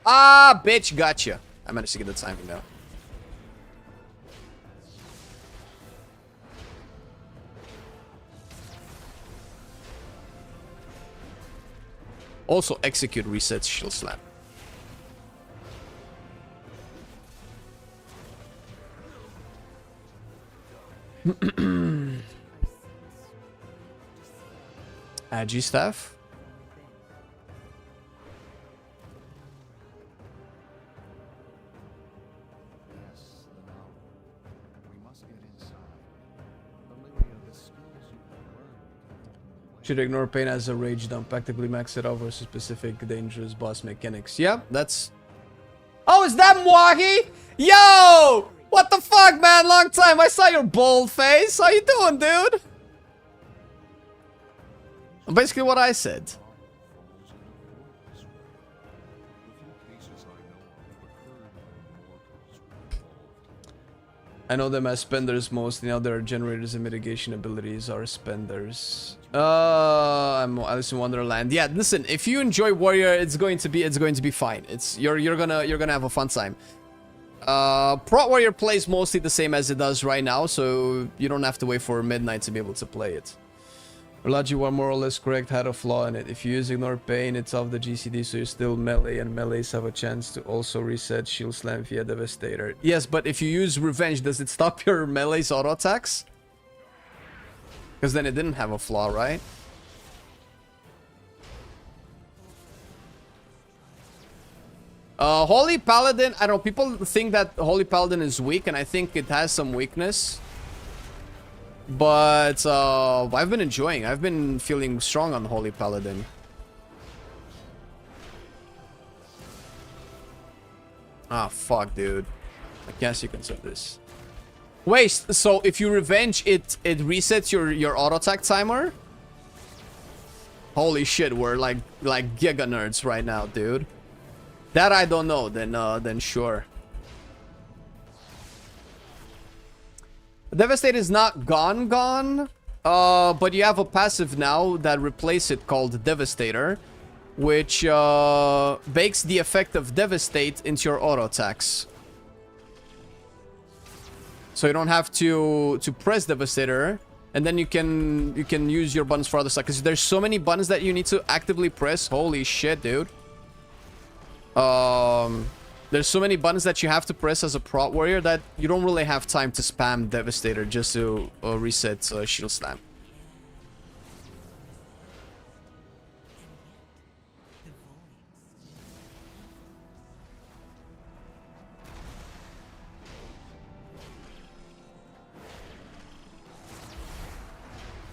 Ah, bitch, gotcha. I managed to get the timing now. Also, execute resets shield slam. Agi staff. Should ignore pain as a rage dump. Practically max it out versus specific dangerous boss mechanics. Yeah, that's... Oh, is that Mwagi? Yo! What the fuck, man? Long time. I saw your bold face. How you doing, dude? Basically what I said. I know them as spenders mostly. Now their generators and mitigation abilities are spenders. I'm Alice in Wonderland. Yeah, listen, if you enjoy Warrior, it's going to be fine. You're gonna have a fun time. Pro Warrior plays mostly the same as it does right now, so you don't have to wait for midnight to be able to play it. Relaji, you are more or less correct, had a flaw in it. If you use Ignore Pain, it's off the GCD, so you're still melee, and melees have a chance to also reset Shield Slam via Devastator. Yes, but if you use Revenge, does it stop your melee's auto attacks? Because then it didn't have a flaw, right? Holy Paladin, I don't know, people think that Holy Paladin is weak, and I think it has some weakness. But I've been enjoying. I've been feeling strong on Holy Paladin. Ah, fuck, dude. I guess you can set this. Wait, so if you revenge, it resets your auto attack timer? Holy shit, we're like giga nerds right now, dude. That I don't know. Then sure. Devastate is not gone, but you have a passive now that replaces it called Devastator, which bakes the effect of Devastate into your auto attacks. So you don't have to press Devastator, and then you can use your buttons for other stuff. Because there's so many buttons that you need to actively press. Holy shit, dude. There's so many buttons that you have to press as a prot warrior that you don't really have time to spam Devastator just to reset Shield Slam.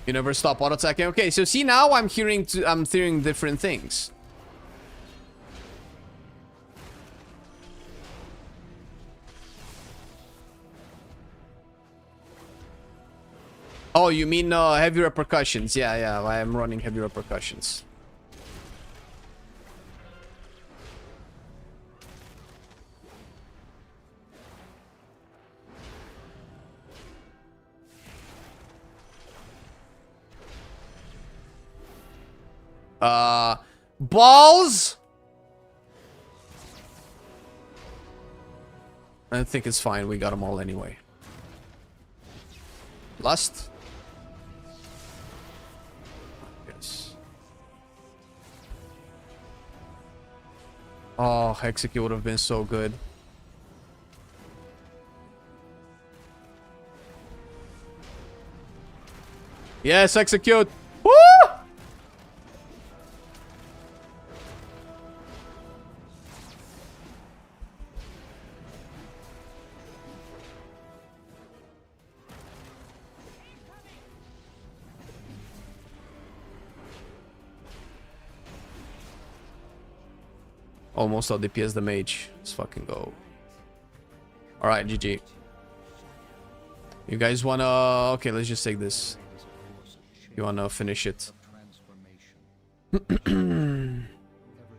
You never stop auto attacking. Okay, so see now I'm hearing different things. Oh, you mean heavy repercussions? Yeah, I am running heavy repercussions. Balls? I think it's fine. We got them all anyway. Lust? Oh, execute would have been so good. Yes, execute. Woo! Almost out DPS the mage. Let's fucking go. Alright, GG. You guys wanna... Okay, let's just take this. You wanna finish it.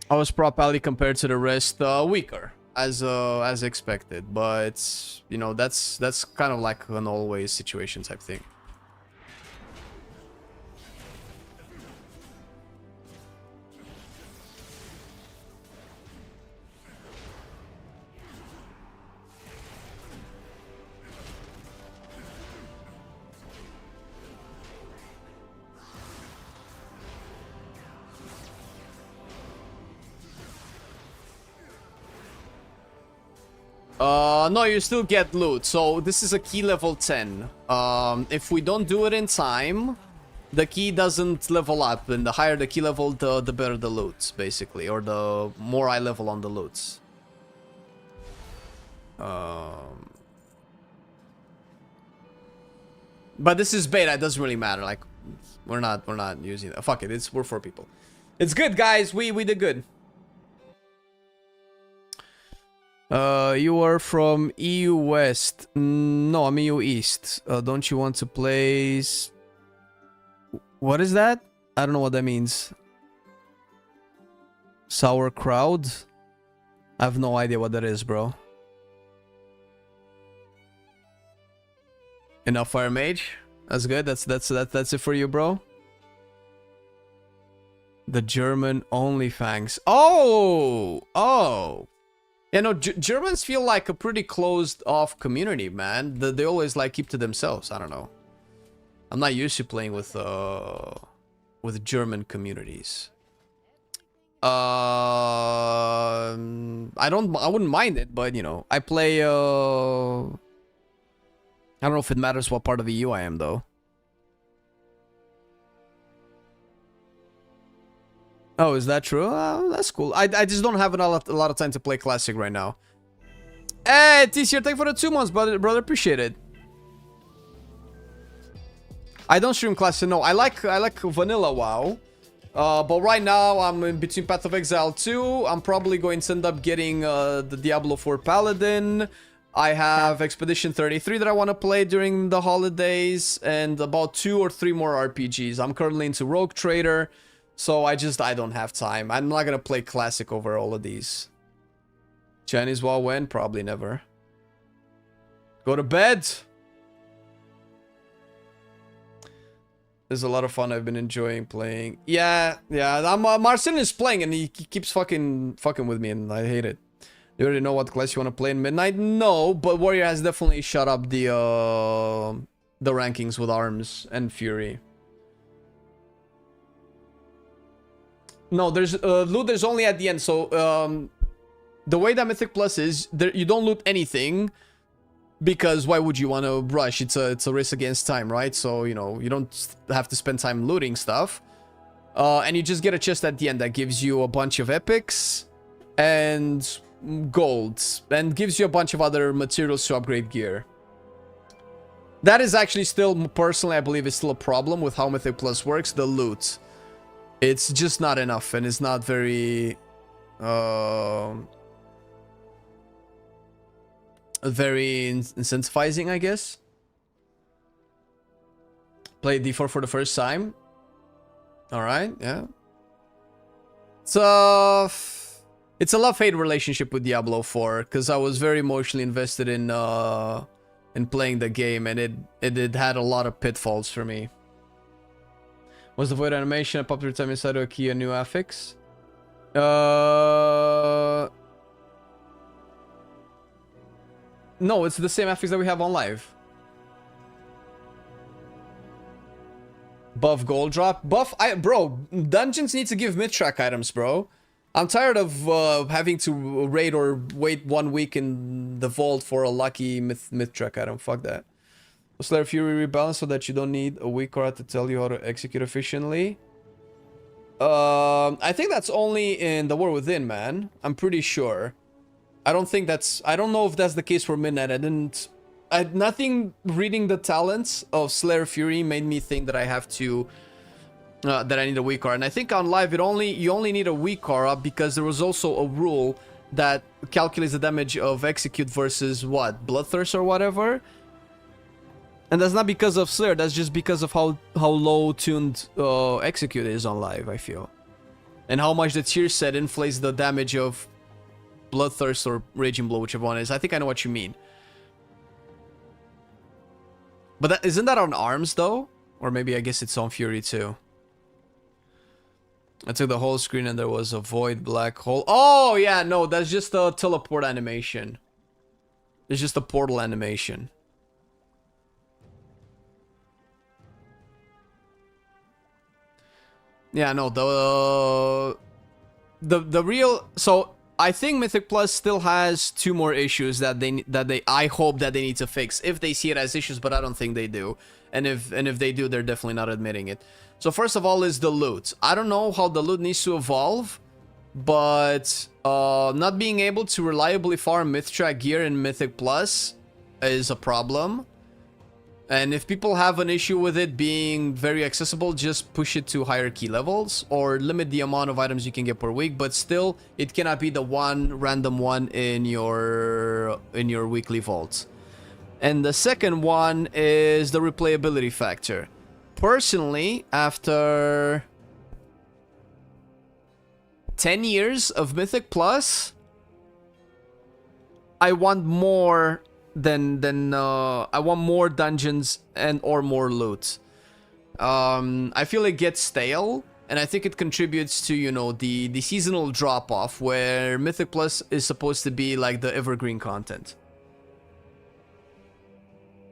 I was properly compared to the rest, weaker. As expected. But, you know, that's kind of like an always situation type thing. No, you still get loot. So this is a key level 10. If we don't do it in time, the key doesn't level up. And the higher the key level, the better the loot, basically. Or the more I level on the loots. But this is beta. It doesn't really matter. Like, we're not using it. Fuck it. We're 4 people. It's good, guys. We did good. You are from EU West. No, I'm EU East. Don't you want to play... What is that? I don't know what that means. Sour crowd? I have no idea what that is, bro. Enough Fire Mage? That's good. That's it for you, bro. The German OnlyFans. Oh! Yeah, no, Germans feel like a pretty closed off community, man. They always like keep to themselves. I don't know. I'm not used to playing with German communities. I wouldn't mind it, but you know, I play I don't know if it matters what part of the EU I am though. Oh, is that true? That's cool. I just don't have a lot of time to play Classic right now. Hey, TCR, thank you for the 2 months, brother. Appreciate it. I don't stream Classic. No, I like Vanilla WoW. But right now, I'm in between Path of Exile 2. I'm probably going to end up getting the Diablo 4 Paladin. I have Expedition 33 that I want to play during the holidays. And about 2 or 3 more RPGs. I'm currently into Rogue Trader. So I don't have time. I'm not gonna play Classic over all of these. Chinese WoW when? Probably never. Go to bed! There's a lot of fun I've been enjoying playing. Yeah. Marcelian is playing and he keeps fucking with me and I hate it. You already know what class you want to play in Midnight? No, but Warrior has definitely shut up the rankings with Arms and Fury. No, there's loot. There's only at the end. So the way that Mythic Plus is, you don't loot anything because why would you want to rush? It's a race against time, right? So you know you don't have to spend time looting stuff, and you just get a chest at the end that gives you a bunch of epics and gold, and gives you a bunch of other materials to upgrade gear. That is actually still, personally, I believe, is still a problem with how Mythic Plus works. The loot. It's just not enough, and it's not very, incentivizing, I guess. Play D4 for the first time. All right, yeah. It's a love-hate relationship with Diablo 4 because I was very emotionally invested in playing the game, and it had a lot of pitfalls for me. Was the void animation a popular time inside of a key a new affix? No, it's the same affix that we have on live. Buff gold drop. Bro, dungeons need to give mid-track items, bro. I'm tired of having to raid or wait 1 week in the vault for a lucky mid-track item. Fuck that. Slayer Fury rebalance so that you don't need a weak card to tell you how to execute efficiently. I think that's only in the War Within, man. I'm pretty sure. I don't know if that's the case for Midnight. Nothing reading the talents of Slayer Fury made me think that I have to that I need a weak aura. And I think on live you only need a weak aura because there was also a rule that calculates the damage of execute versus what? Bloodthirst or whatever. And that's not because of Slayer, that's just because of how low tuned execute is on live, I feel. And how much the tier set inflates the damage of Bloodthirst or Raging Blow, whichever one is. I think I know what you mean. But isn't that on arms though? Or maybe I guess it's on Fury too. I took the whole screen and there was a void black hole. Oh yeah, no, that's just a teleport animation. It's just a portal animation. Yeah, no, the real, so I think Mythic Plus still has 2 more issues that I hope that they need to fix if they see it as issues, but I don't think they do. And if they do, they're definitely not admitting it. So first of all is the loot. I don't know how the loot needs to evolve, but not being able to reliably farm Myth Track gear in Mythic Plus is a problem. And if people have an issue with it being very accessible, just push it to higher key levels or limit the amount of items you can get per week. But still, it cannot be the one random one in your weekly vault. And the second one is the replayability factor. Personally, after 10 years of Mythic Plus, I want more I want more dungeons and or more loot. I feel it gets stale, and I think it contributes to, you know, the seasonal drop off where Mythic Plus is supposed to be like the evergreen content.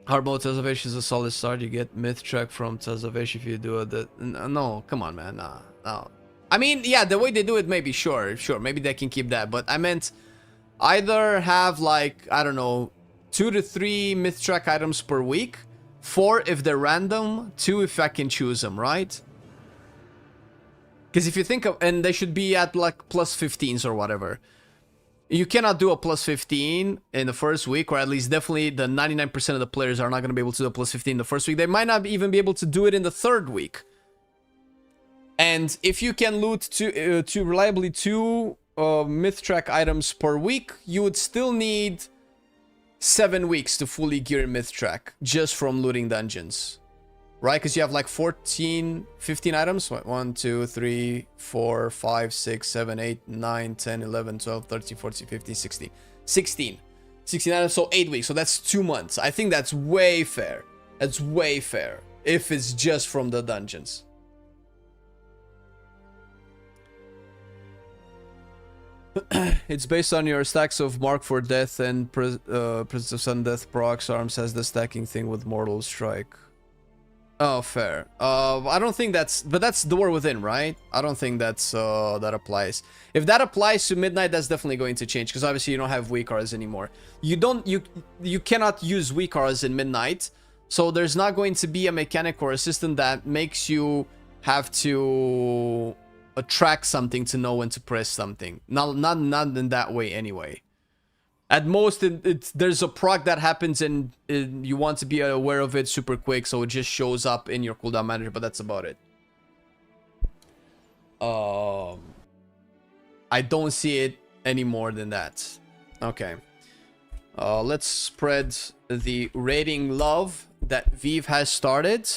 Hard mode Tazavesh is a solid start. You get Myth Track from Tazavesh if you do it. No, come on, man. Nah, no. I mean, yeah, the way they do it, maybe, sure, maybe they can keep that. But I meant either have like, I don't know, 2 to 3 Myth Track items per week. 4 if they're random. 2 if I can choose them, right? Because if you think of, and they should be at like plus 15s or whatever. You cannot do a plus 15 in the first week, or at least definitely the 99% of the players are not going to be able to do a plus 15 in the first week. They might not even be able to do it in the third week. And if you can loot reliably 2 Myth Track items per week, you would still need 7 weeks to fully gear Myth Track just from looting dungeons. Right? Because you have like 15 items. 1, 2, 3, 4, 5, 6, 7, 8, 9, 10, 11, 12, 13, 14, 15, 16. 16 items, so 8 weeks. So that's 2 months. I think that's way fair. That's way fair. If it's just from the dungeons. It's based on your stacks of Mark for Death and Princess of Sudden Death procs. Arms has the stacking thing with Mortal Strike. Oh, fair. I don't think that's... But that's Door Within, right? I don't think that's that applies. If that applies to Midnight, that's definitely going to change. Because obviously you don't have weak auras anymore. You cannot use weak auras in Midnight. So there's not going to be a mechanic or a system that makes you have to attract something to know when to press something. Not in that way anyway. At most, there's a proc that happens and you want to be aware of it super quick, so it just shows up in your cooldown manager, but that's about it. I don't see it any more than that. Okay. Let's spread the raiding love that Vive has started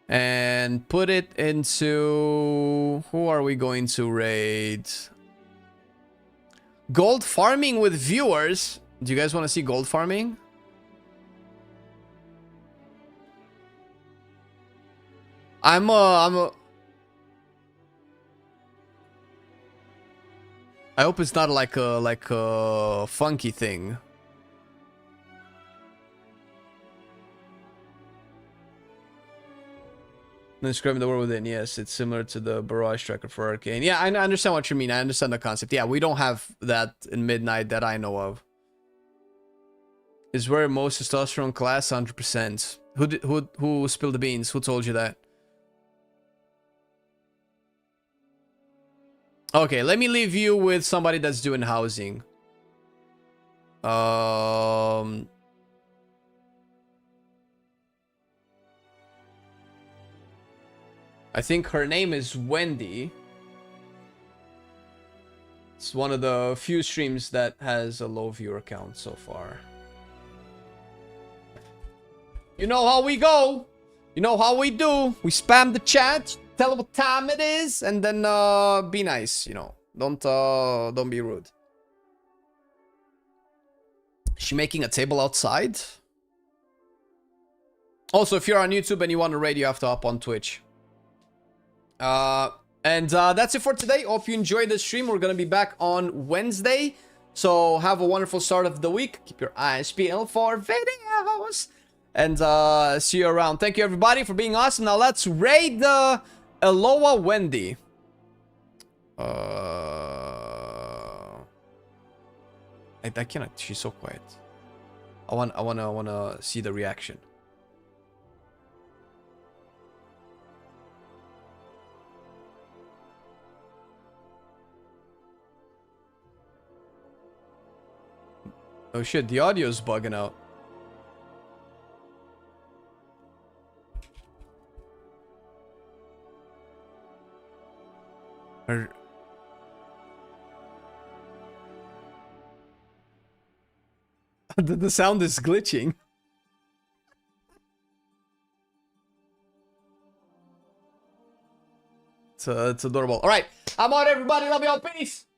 and put it into... Who are we going to raid? Gold farming with viewers. Do you guys want to see gold farming? I hope it's not like a funky thing. Describing the world within, yes, it's similar to the barrage tracker for Arcane. Yeah, I understand what you mean. I understand the concept. Yeah, we don't have that in Midnight that I know of. Is where most testosterone class 100%. Who spilled the beans? Who told you that? Okay, let me leave you with somebody that's doing housing. I think her name is Wendy. It's one of the few streams that has a low viewer count so far. You know how we go. You know how we do. We spam the chat, tell what time it is, and then be nice, you know. Don't be rude. Is she making a table outside? Also, if you're on YouTube and you want to raid, you have to hop on Twitch. That's it for today. Hope you enjoyed the stream. We're gonna be back on Wednesday. So have a wonderful start of the week. Keep your eyes peeled for videos. And see you around. Thank you everybody for being awesome. Now let's raid the Aloha Wendy. I cannot. She's so quiet. I wanna see the reaction. Oh shit, the audio's bugging out. The sound is glitching. It's adorable. All right, I'm out, everybody. Love y'all. Peace.